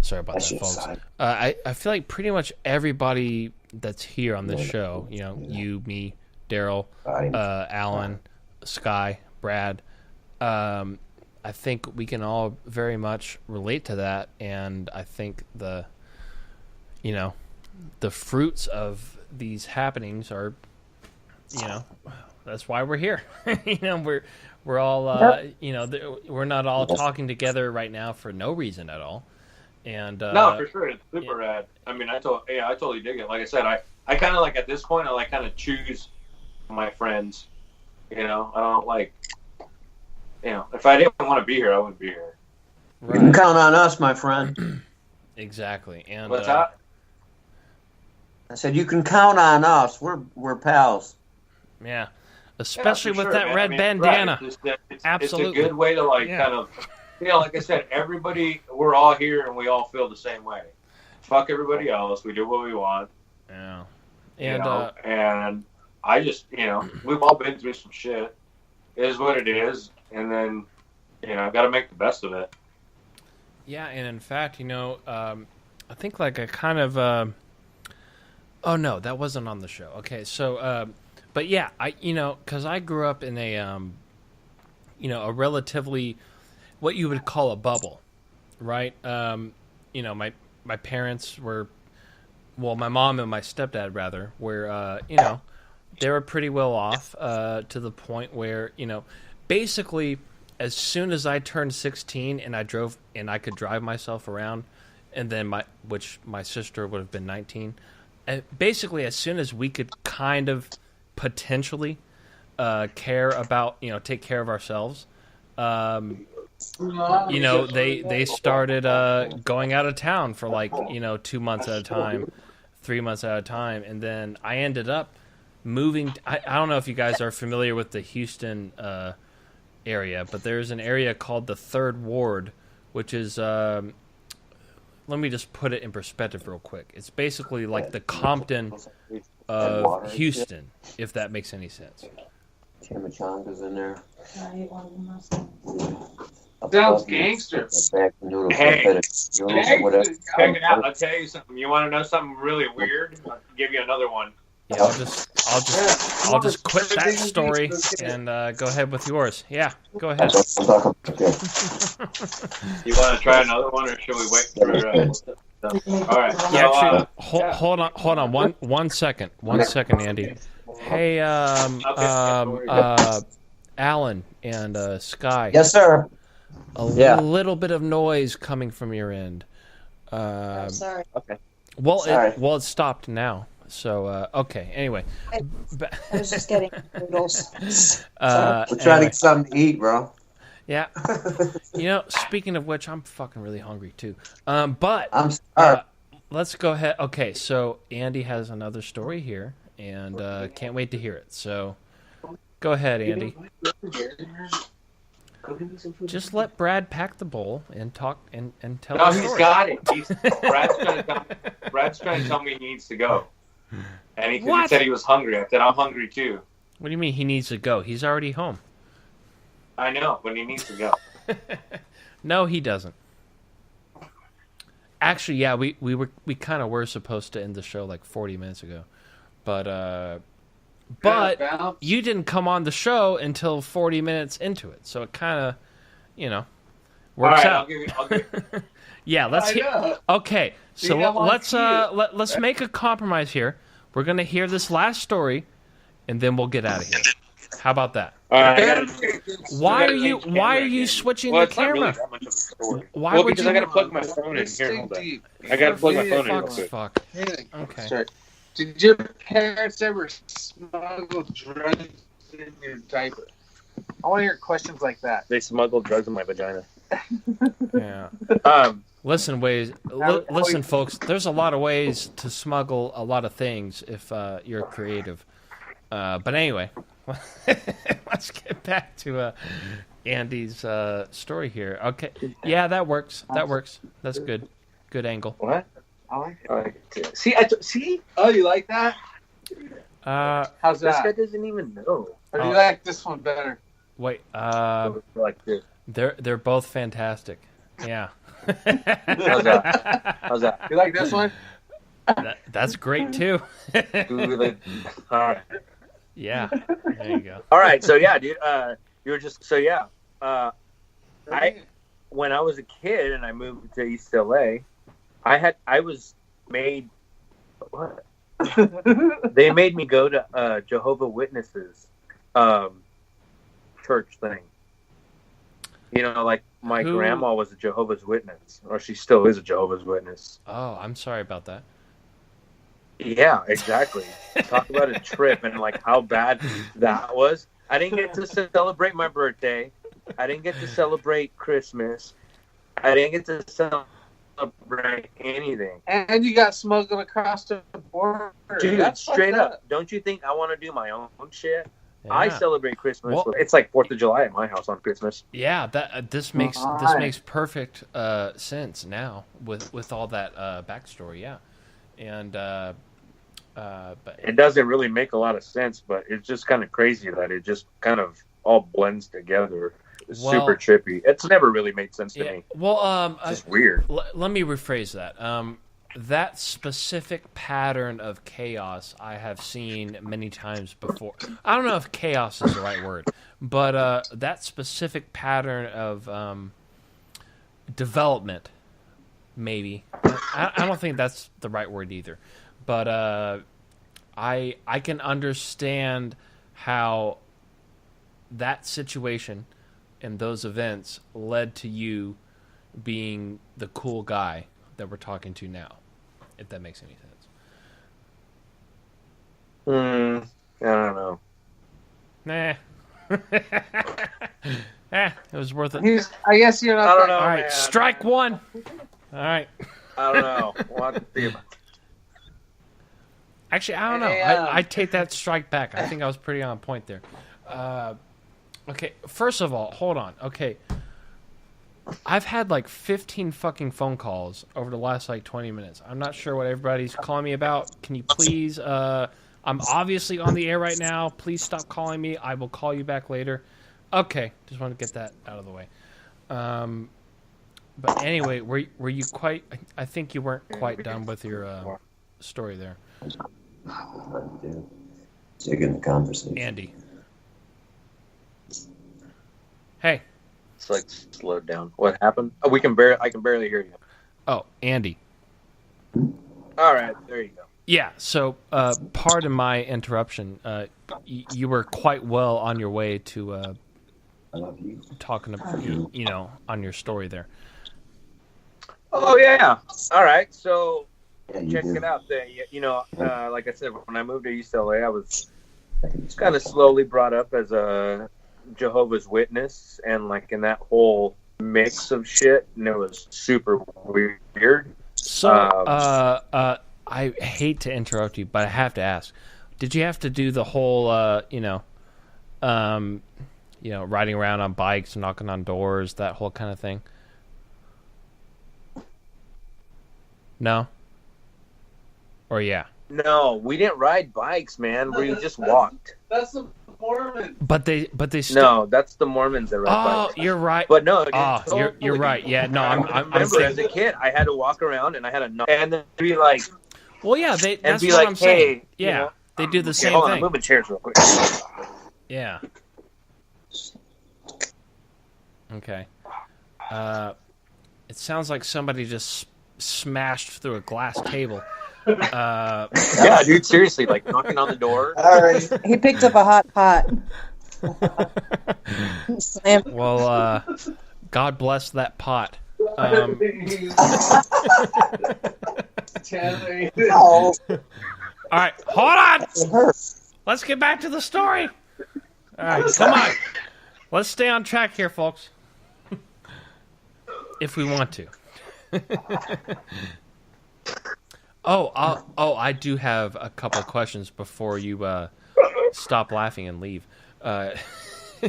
[SPEAKER 1] Sorry about that, folks. I feel like pretty much everybody that's here on this show, you, me, Daryl, Alan, Sky, Brad, I think we can all very much relate to that, and I think the fruits of these happenings are, that's why we're here. We're all, we're not all talking together right now for no reason at all. And
[SPEAKER 7] no, for sure, it's super rad. I mean, I totally dig it. Like I said, I kind of like at this point, I like kind of choose my friends. I don't like, if I didn't want to be here, I wouldn't be here.
[SPEAKER 12] Right. You can count on us, my friend.
[SPEAKER 1] Exactly. And
[SPEAKER 7] what's that?
[SPEAKER 12] I said you can count on us. We're pals.
[SPEAKER 1] Yeah, especially with that red bandana.
[SPEAKER 7] Right.
[SPEAKER 1] Absolutely,
[SPEAKER 7] it's a good way to kind of. Like I said, everybody, we're all here and we all feel the same way. Fuck everybody else. We do what we want.
[SPEAKER 1] Yeah.
[SPEAKER 7] And I just, we've all been through some shit. It is what it is. And then, I've got to make the best of it.
[SPEAKER 1] Yeah. And in fact, I think like I kind of, oh no, that wasn't on the show. Okay. So, but yeah, cause I grew up in a, a relatively, what you would call a bubble, right? My parents were, my mom and my stepdad rather were, they were pretty well off to the point where, basically as soon as I turned 16 and I could drive myself around, and then my sister would have been 19, basically as soon as we could kind of potentially care about, take care of ourselves, they started going out of town for like 2 months at a time, 3 months at a time, and then I ended up moving. I don't know if you guys are familiar with the Houston area, but there's an area called the Third Ward, which is let me just put it in perspective real quick. It's basically like the Compton of Houston, if that makes any sense.
[SPEAKER 12] Chimichanga's in there.
[SPEAKER 7] Sounds gangster. Hey, check it out. I'll tell you something. You want to know something really weird? I'll give you another one.
[SPEAKER 1] Yeah, I'll just quit that story and go ahead with yours. Yeah, go ahead.
[SPEAKER 7] You want to try another one, or should we wait for? All right.
[SPEAKER 1] Yeah, actually, hold on. One second, Andy. Hey, Alan and Sky.
[SPEAKER 12] Yes, sir.
[SPEAKER 1] A little bit of noise coming from your end.
[SPEAKER 11] Sorry.
[SPEAKER 12] Okay.
[SPEAKER 1] Well, it stopped now. So okay. Anyway,
[SPEAKER 11] I was just getting noodles.
[SPEAKER 12] We're trying to get something to eat, bro.
[SPEAKER 1] Yeah. Speaking of which, I'm fucking really hungry too. But
[SPEAKER 12] I'm sorry.
[SPEAKER 1] Let's go ahead. Okay, so Andy has another story here, and can't wait to hear it. So go ahead, Andy. Just let Brad pack the bowl and talk and tell.
[SPEAKER 7] No,
[SPEAKER 1] the story.
[SPEAKER 7] he's got it. Brad's trying to tell me he needs to go, and he said he was hungry. I said I'm hungry too.
[SPEAKER 1] What do you mean he needs to go? He's already home.
[SPEAKER 7] I know, but he needs to go.
[SPEAKER 1] No, he doesn't. Actually, yeah, we kind of were supposed to end the show like 40 minutes ago, but you didn't come on the show until 40 minutes into it, so it kind of, works out.
[SPEAKER 7] I'll give you.
[SPEAKER 1] Yeah, let's hear. Okay, so let's make a compromise here. We're gonna hear this last story, and then we'll get out of here. How about that?
[SPEAKER 7] All right,
[SPEAKER 1] why are you switching the camera? Why would
[SPEAKER 7] because
[SPEAKER 1] you?
[SPEAKER 7] I gotta plug my phone in here. Hold on. I gotta plug my phone in real quick.
[SPEAKER 1] Fuck.
[SPEAKER 4] Okay.
[SPEAKER 1] Sorry.
[SPEAKER 4] Did your parents ever smuggle drugs in your diaper? I want to hear questions like that.
[SPEAKER 7] They smuggled drugs in my vagina.
[SPEAKER 1] Yeah. Listen, folks. There's a lot of ways to smuggle a lot of things if you're creative. But anyway, let's get back to Andy's story here. Okay. Yeah, that works. That's good. Good angle.
[SPEAKER 7] What?
[SPEAKER 4] I like it. See? Oh, you like that? How's that?
[SPEAKER 7] This guy doesn't even know.
[SPEAKER 4] Or do you like this one better?
[SPEAKER 1] Wait.
[SPEAKER 7] Like this.
[SPEAKER 1] They're both fantastic. Yeah.
[SPEAKER 7] How's that?
[SPEAKER 4] You like this one?
[SPEAKER 1] That's great too.
[SPEAKER 7] All right.
[SPEAKER 1] Yeah. There you go.
[SPEAKER 7] All right. So yeah, dude. You were just when I was a kid and I moved to East LA, I was made. What? They made me go to Jehovah Witnesses church thing. Like my grandma was a Jehovah's Witness, or she still is a Jehovah's Witness.
[SPEAKER 1] Oh, I'm sorry about that.
[SPEAKER 7] Yeah, exactly. Talk about a trip and like how bad that was. I didn't get to celebrate my birthday. I didn't get to celebrate Christmas. I didn't get to celebrate anything.
[SPEAKER 4] And you got smuggled across the border.
[SPEAKER 7] Dude, that's straight up. Don't you think I want to do my own shit? Yeah. I celebrate Christmas. Well, it's like 4th of July at my house on Christmas.
[SPEAKER 1] Yeah, this makes perfect sense now with all that backstory. Yeah, and but
[SPEAKER 7] it doesn't really make a lot of sense, but it's just kind of crazy that it just kind of all blends together. It's super trippy. It's never really made sense to me.
[SPEAKER 1] Well,
[SPEAKER 7] it's just weird.
[SPEAKER 1] Let me rephrase that. That specific pattern of chaos I have seen many times before. I don't know if chaos is the right word, but that specific pattern of development, maybe. I don't think that's the right word either. But I can understand how that situation and those events led to you being the cool guy that we're talking to now, if that makes any sense.
[SPEAKER 7] I don't know.
[SPEAKER 1] Nah. It was worth it.
[SPEAKER 4] I guess you're not.
[SPEAKER 7] I don't know.
[SPEAKER 1] All right,
[SPEAKER 7] man.
[SPEAKER 1] strike one. All right.
[SPEAKER 7] I don't know. We'll have to see about it.
[SPEAKER 1] Actually, I don't know. I take that strike back. I think I was pretty on point there. Okay, first of all, hold on. Okay. I've had like 15 fucking phone calls over the last like 20 minutes. I'm not sure what everybody's calling me about. Can you please, I'm obviously on the air right now. Please stop calling me. I will call you back later. Okay, just want to get that out of the way. But anyway, were you quite, I think you weren't quite done with your story there.
[SPEAKER 13] Taking the conversation.
[SPEAKER 1] Andy. Hey.
[SPEAKER 7] It's like slowed down. What happened? Oh, I can barely hear you.
[SPEAKER 1] Oh, Andy.
[SPEAKER 7] All right, there you go.
[SPEAKER 1] Yeah, so pardon my interruption. You were quite well on your way to talking about, on your story there.
[SPEAKER 7] Oh, yeah. All right, so check it out. Like I said, when I moved to East LA, I was kind of slowly brought up as a Jehovah's Witness, and like in that whole mix of shit, and it was super weird.
[SPEAKER 1] So, I hate to interrupt you, but I have to ask: did you have to do the whole, riding around on bikes, knocking on doors, that whole kind of thing? No. Or yeah.
[SPEAKER 7] No, we didn't ride bikes, man. We just walked.
[SPEAKER 4] That's the Mormons.
[SPEAKER 1] But they still...
[SPEAKER 7] No, that's the Mormons that ride bikes.
[SPEAKER 1] Oh, you're right.
[SPEAKER 7] But no,
[SPEAKER 1] you're right. Yeah, no,
[SPEAKER 7] I remember as a kid, I had to walk around and I had to knock and then be like,
[SPEAKER 1] well, yeah, that's
[SPEAKER 7] be
[SPEAKER 1] what
[SPEAKER 7] like,
[SPEAKER 1] I'm saying.
[SPEAKER 7] hey,
[SPEAKER 1] Yeah, they do the same
[SPEAKER 7] hold on,
[SPEAKER 1] thing.
[SPEAKER 7] I'm moving chairs real quick.
[SPEAKER 1] Yeah. Okay. It sounds like somebody just smashed through a glass table.
[SPEAKER 7] Yeah, dude, seriously, like knocking on the door.
[SPEAKER 11] All right. He picked up a hot pot.
[SPEAKER 1] Well, God bless that pot. All right, hold on. Let's get back to the story. All right, come on. Let's stay on track here, folks. If we want to. I do have a couple of questions before you stop laughing and leave.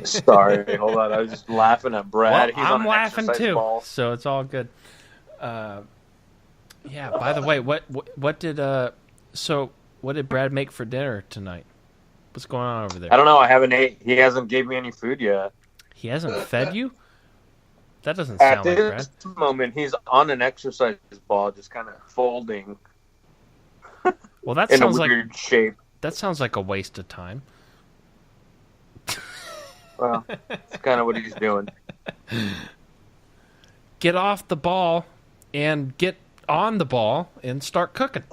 [SPEAKER 7] Sorry, hold on. I was just laughing at Brad.
[SPEAKER 1] Well, I'm laughing too, so it's all good. Yeah. By the way, what did Brad make for dinner tonight? What's going on over there?
[SPEAKER 7] I don't know. I haven't ate. He hasn't gave me any food yet.
[SPEAKER 1] He hasn't fed you? That doesn't sound like Brad.
[SPEAKER 7] At this moment, he's on an exercise ball, just kind of folding.
[SPEAKER 1] Well, that
[SPEAKER 7] in
[SPEAKER 1] sounds
[SPEAKER 7] a weird shape.
[SPEAKER 1] That sounds like a waste of time.
[SPEAKER 7] Well, that's kind of what he's doing.
[SPEAKER 1] Get off the ball and get on the ball and start cooking.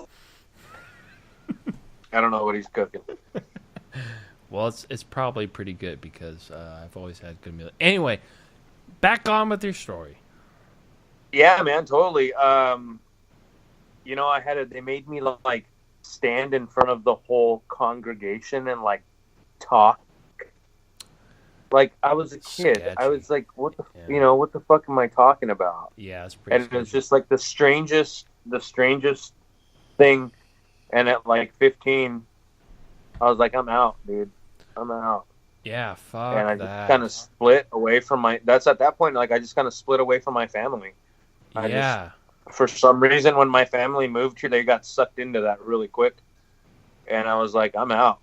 [SPEAKER 7] I don't know what he's cooking.
[SPEAKER 1] Well, it's probably pretty good because I've always had good meals. Anyway, back on with your story.
[SPEAKER 7] Yeah, man, totally. They made me like stand in front of the whole congregation and like talk. Like I was a kid. Sketchy. I was like, what the fuck am I talking about?
[SPEAKER 1] Yeah, it's pretty.
[SPEAKER 7] And it was just like the strangest thing. And at like 15, I was like, I'm out, dude. I'm out.
[SPEAKER 1] Yeah, fuck
[SPEAKER 7] and I
[SPEAKER 1] that.
[SPEAKER 7] just kind of split away from that's at that point, like, I just kind of split away from my family. For some reason, when my family moved here, they got sucked into that really quick. And I was like, I'm out.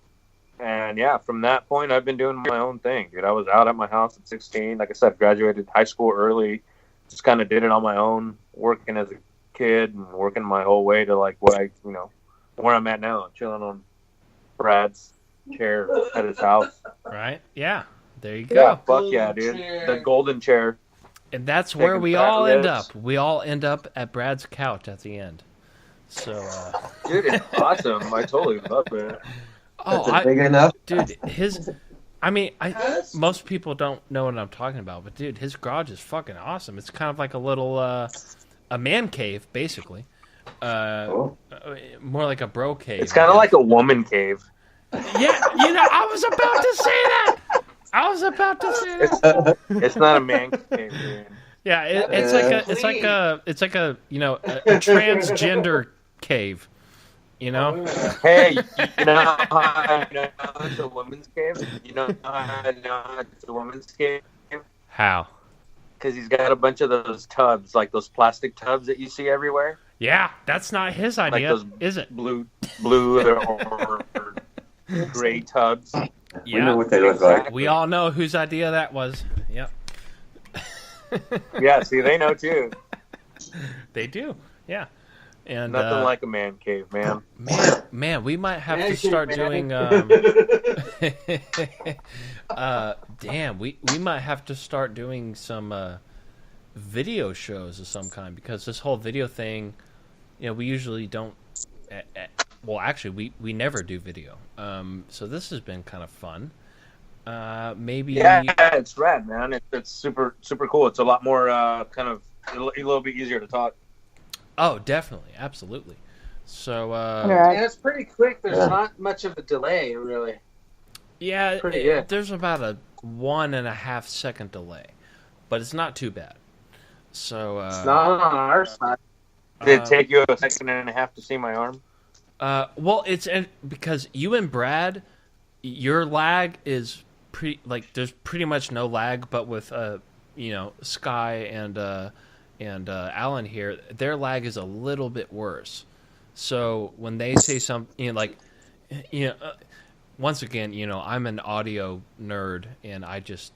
[SPEAKER 7] And yeah, from that point, I've been doing my own thing, dude. I was out at my house at 16. Like I said, graduated high school early. Just kind of did it on my own, working as a kid and working my whole way to like where I'm at now, chilling on Brad's chair at his house.
[SPEAKER 1] Right? Yeah. There you go.
[SPEAKER 7] Yeah, fuck yeah, dude. The golden chair.
[SPEAKER 1] And that's where we all end up. We all end up at Brad's couch at the end. So,
[SPEAKER 7] dude, it's awesome. I totally love it.
[SPEAKER 13] Big enough?
[SPEAKER 1] Dude, most people don't know what I'm talking about, but dude, his garage is fucking awesome. It's kind of like a little, a man cave, basically. More like a bro cave.
[SPEAKER 7] It's kind of like a woman cave.
[SPEAKER 1] Yeah, I was about to say that. I was about to say that.
[SPEAKER 7] It's not a man cave, dude.
[SPEAKER 1] Yeah, it's like a a transgender cave. You know?
[SPEAKER 7] Hey, you know how I know it's a woman's cave? You know how I know it's a woman's cave?
[SPEAKER 1] How?
[SPEAKER 7] Because he's got a bunch of those tubs, like those plastic tubs that you see everywhere.
[SPEAKER 1] Yeah, that's not his idea,
[SPEAKER 7] like those
[SPEAKER 1] is it?
[SPEAKER 7] Blue or gray tubs.
[SPEAKER 1] Yeah,
[SPEAKER 13] we know what they look like.
[SPEAKER 1] We all know whose idea that was. Yep.
[SPEAKER 7] Yeah, see, they know too.
[SPEAKER 1] They do. Yeah. And
[SPEAKER 7] nothing like a man cave, man.
[SPEAKER 1] Man, we might have to start doing. Damn, we might have to start doing some video shows of some kind, because this whole video thing, we usually don't. Well, actually, we never do video. So this has been kind of fun. Maybe.
[SPEAKER 7] Yeah, it's rad, man. It's super cool. It's a lot more kind of a little bit easier to talk.
[SPEAKER 1] Oh, definitely, absolutely. So,
[SPEAKER 4] yeah, it's pretty quick. There's not much of a delay, really.
[SPEAKER 1] Yeah,
[SPEAKER 4] pretty good.
[SPEAKER 1] There's about a 1.5 second delay, but it's not too bad. So,
[SPEAKER 4] it's not on our side.
[SPEAKER 7] Did it take you a 1.5 seconds to see my arm?
[SPEAKER 1] Well, it's because you and Brad, your lag is there's pretty much no lag, but with Sky and Alan here, their lag is a little bit worse. So when they say something once again, I'm an audio nerd, and I just,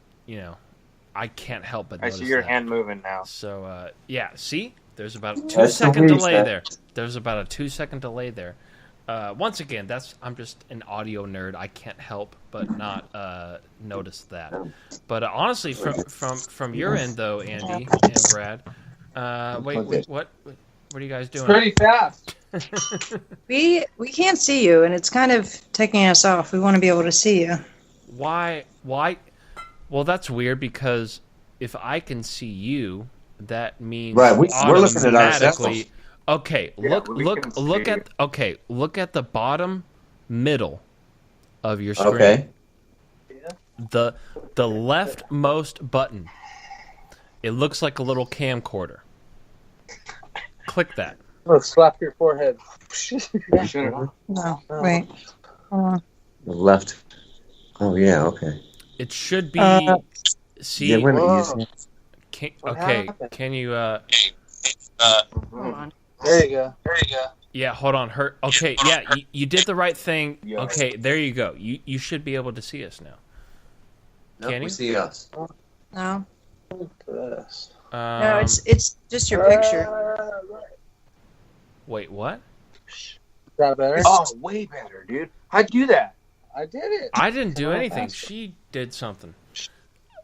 [SPEAKER 1] I can't help but notice
[SPEAKER 7] I see your
[SPEAKER 1] that.
[SPEAKER 7] hand moving now.
[SPEAKER 1] So yeah, see, there's about a 2-second delay there. There's about a 2-second delay there. Once again, I'm just an audio nerd. I can't help but not notice that. But honestly, from your end though, Andy and Brad, what are you guys doing?
[SPEAKER 4] Pretty fast.
[SPEAKER 11] We can't see you, and it's kind of taking us off. We want to be able to see you.
[SPEAKER 1] Why? Well, that's weird, because if I can see you, that means
[SPEAKER 13] we're looking at ourselves.
[SPEAKER 1] Okay,
[SPEAKER 7] Yeah,
[SPEAKER 1] look at the bottom middle of your screen.
[SPEAKER 13] Okay.
[SPEAKER 1] The leftmost button. It looks like a little camcorder. Click that.
[SPEAKER 4] Oh, slap your forehead. Shut it off.
[SPEAKER 11] No, wait. Hold on.
[SPEAKER 13] The left. Oh yeah, okay.
[SPEAKER 1] It should be. See.
[SPEAKER 13] Yeah, wait a minute.
[SPEAKER 1] Can you?
[SPEAKER 11] Hold on.
[SPEAKER 4] There you go.
[SPEAKER 1] Yeah, hold on. Okay, yeah, you did the right thing. Okay, there you go. You should be able to see us now.
[SPEAKER 13] No,
[SPEAKER 1] Can you?
[SPEAKER 13] we see us.
[SPEAKER 11] No.
[SPEAKER 4] No,
[SPEAKER 11] No, it's just your picture.
[SPEAKER 1] Wait, what?
[SPEAKER 4] Is that better?
[SPEAKER 7] Oh, way better, dude. How'd you do that?
[SPEAKER 4] I did it.
[SPEAKER 1] I didn't do anything. She did something.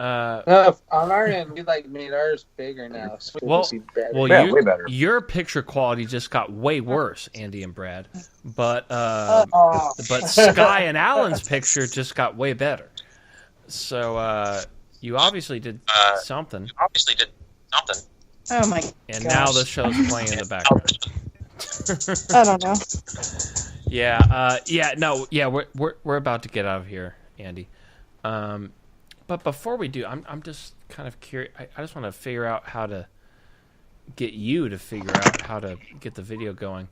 [SPEAKER 4] No, on our end, we made ours bigger now. So
[SPEAKER 7] way better.
[SPEAKER 1] Your picture quality just got way worse, Andy and Brad. But Sky and Alan's picture just got way better. So you obviously did something.
[SPEAKER 11] Oh my!
[SPEAKER 1] And now the show's playing in the background.
[SPEAKER 11] I don't know.
[SPEAKER 1] We're about to get out of here, Andy. But before we do, I'm just kind of curious. I just want to figure out how to get you to figure out how to get the video going.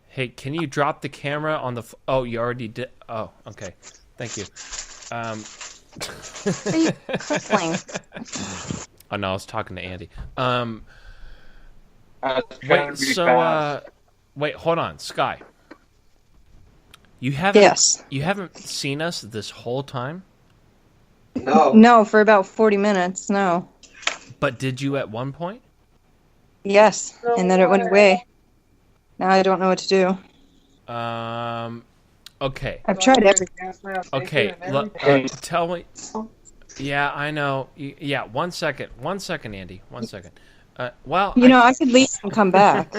[SPEAKER 1] Hey, can you drop the camera on the? Oh, you already did. Oh, okay. Thank you. Oh no, I was talking to Andy. Wait, hold on, Sky. You haven't seen us this whole time?
[SPEAKER 11] No, for about 40 minutes, no.
[SPEAKER 1] But did you at one point?
[SPEAKER 11] Yes, and then it went away. Now I don't know what to do.
[SPEAKER 1] Okay.
[SPEAKER 11] I've tried everything.
[SPEAKER 1] Okay, tell me. Yeah, I know. Yeah, 1 second. 1 second, Andy. 1 second. I
[SPEAKER 11] could leave and come back.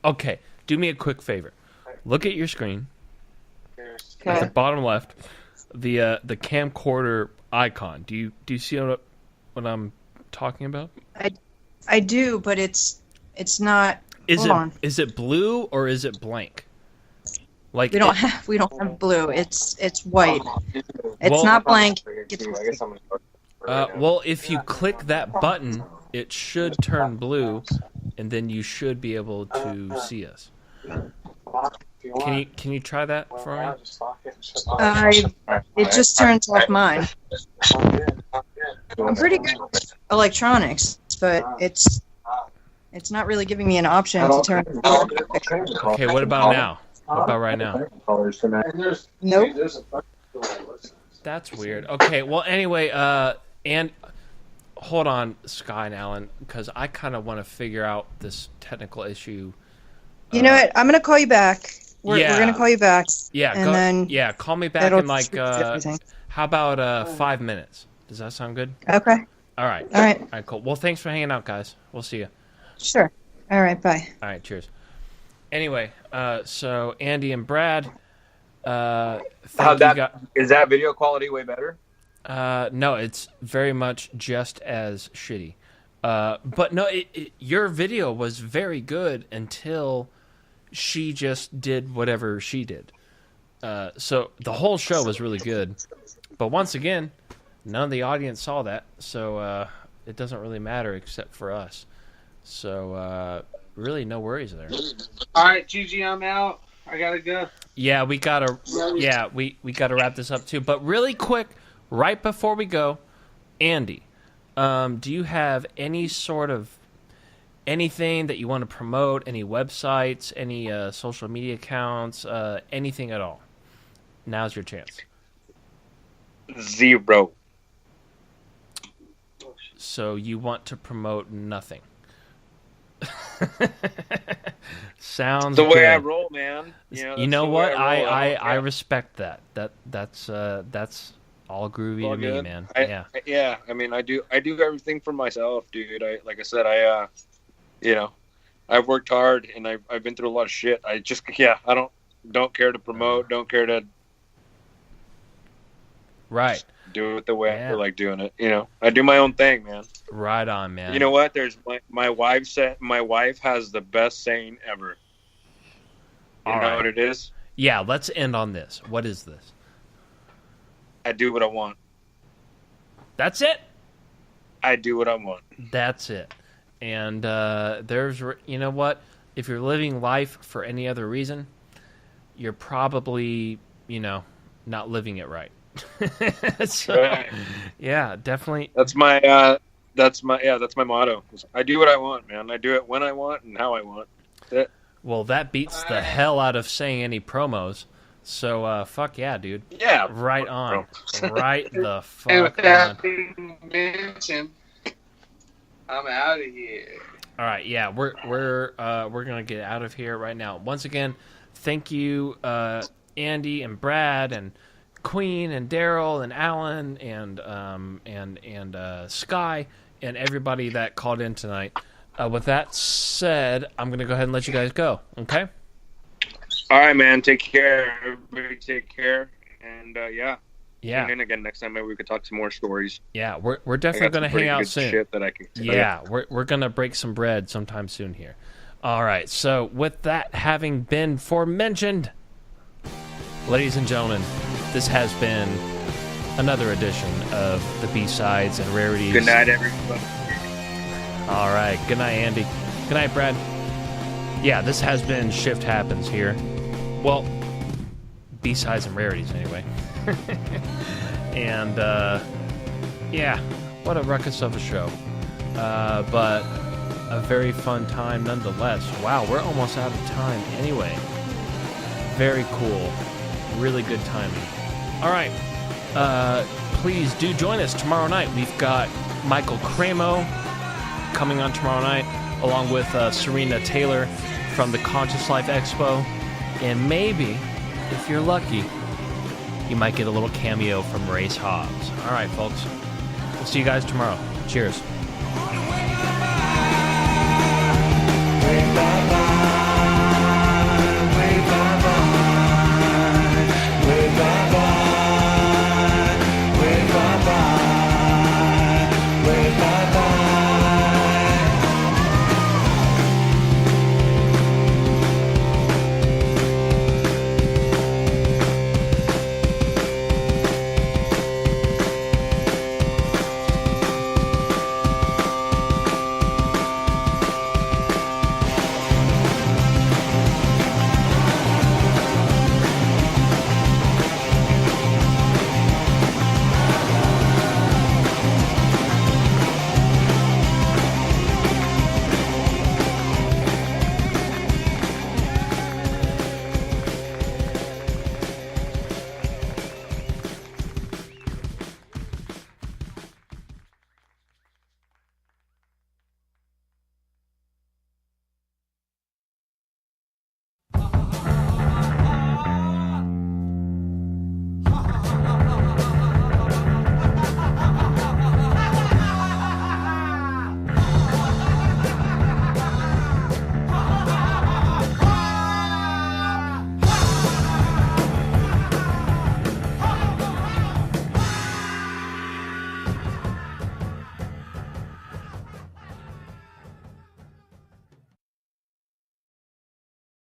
[SPEAKER 1] Okay, do me a quick favor. Look at your screen.
[SPEAKER 11] Okay.
[SPEAKER 1] At the bottom left, the camcorder icon. Do you see what I'm talking about?
[SPEAKER 11] I do, but it's not.
[SPEAKER 1] Is it blue or is it blank? Like
[SPEAKER 11] we don't have blue. It's white. It's not blank. It's
[SPEAKER 1] well, if you click that button, it should turn blue, and then you should be able to see us. Can you try that for me?
[SPEAKER 11] It just turns off mine. I'm pretty good with electronics, but it's not really giving me an option to turn it on.
[SPEAKER 1] Okay, what about now? What about right now?
[SPEAKER 11] Nope.
[SPEAKER 1] That's weird. Okay, well, anyway, and hold on, Sky and Alan, because I kind of want to figure out this technical issue.
[SPEAKER 11] You know what? I'm gonna call you back. We're gonna call you back.
[SPEAKER 1] Yeah,
[SPEAKER 11] and then
[SPEAKER 1] call me back in like how about 5 minutes? Does that sound good?
[SPEAKER 11] Okay.
[SPEAKER 1] All right.
[SPEAKER 11] All right.
[SPEAKER 1] All right, cool. Well, thanks for hanging out, guys. We'll see you.
[SPEAKER 11] Sure. All right. Bye.
[SPEAKER 1] All right. Cheers. Anyway, so Andy and Brad.
[SPEAKER 14] Is that video quality way better?
[SPEAKER 1] No, it's very much just as shitty. But no, your video was very good until she just did whatever she did. So the whole show was really good. But once again, none of the audience saw that, so it doesn't really matter except for us. So really no worries there.
[SPEAKER 4] All right, Gigi, I'm out. I gotta go.
[SPEAKER 1] Yeah, we gotta wrap this up too. But really quick, right before we go, Andy, do you have any sort of anything that you want to promote? Any websites? Any social media accounts? Anything at all? Now's your chance.
[SPEAKER 14] 0.
[SPEAKER 1] So you want to promote nothing? Sounds
[SPEAKER 14] the way
[SPEAKER 1] good.
[SPEAKER 14] I roll, man.
[SPEAKER 1] You know what? I respect that. That's all groovy
[SPEAKER 14] all
[SPEAKER 1] to
[SPEAKER 14] good.
[SPEAKER 1] me, man.
[SPEAKER 14] Yeah. I mean, I do everything for myself, dude. Like I said, I've worked hard and I've been through a lot of shit. I don't care to promote. Don't care to.
[SPEAKER 1] Right.
[SPEAKER 14] Do it the way I feel like doing it. I do my own thing, man.
[SPEAKER 1] Right on, man.
[SPEAKER 14] You know what? There's my wife said. My wife has the best saying ever. You know what it is?
[SPEAKER 1] Yeah. Let's end on this. What is this?
[SPEAKER 14] I do what I want.
[SPEAKER 1] That's it.
[SPEAKER 14] I do what I want.
[SPEAKER 1] That's it. And there's, you know what? If you're living life for any other reason, you're probably, not living it right. So,
[SPEAKER 14] right.
[SPEAKER 1] Yeah, definitely.
[SPEAKER 14] That's my motto. I do what I want, man. I do it when I want and how I want. That's it.
[SPEAKER 1] Well, that beats the hell out of saying any promos. So, fuck yeah, dude.
[SPEAKER 14] Yeah.
[SPEAKER 1] Right on. Right the fuck
[SPEAKER 4] and with that
[SPEAKER 1] on.
[SPEAKER 4] being mentioned, I'm out of here.
[SPEAKER 1] All right, yeah, we're gonna get out of here right now. Once again, thank you, Andy and Brad and Queen and Daryl and Alan and Sky and everybody that called in tonight. With that said, I'm gonna go ahead and let you guys go. Okay.
[SPEAKER 14] All right, man. Take care. Everybody, take care. And yeah.
[SPEAKER 1] Yeah.
[SPEAKER 14] And again, next time maybe we could talk some more stories.
[SPEAKER 1] Yeah, we're definitely gonna hang out soon.
[SPEAKER 14] Shit that I can
[SPEAKER 1] we're gonna break some bread sometime soon here. All right. So with that having been forementioned, ladies and gentlemen, this has been another edition of the B-Sides and Rarities.
[SPEAKER 14] Good night, everybody.
[SPEAKER 1] All right. Good night, Andy. Good night, Brad. Yeah, this has been Shift Happens here. Well, B-Sides and Rarities, anyway. And, yeah, what a ruckus of a show. But a very fun time nonetheless. Wow, we're almost out of time anyway. Very cool. Really good timing. All right. Please do join us tomorrow night. We've got Michael Cramo coming on tomorrow night, along with Serena Taylor from the Conscious Life Expo. And maybe, if you're lucky, you might get a little cameo from Race Hobbs. All right, folks. We'll see you guys tomorrow. Cheers.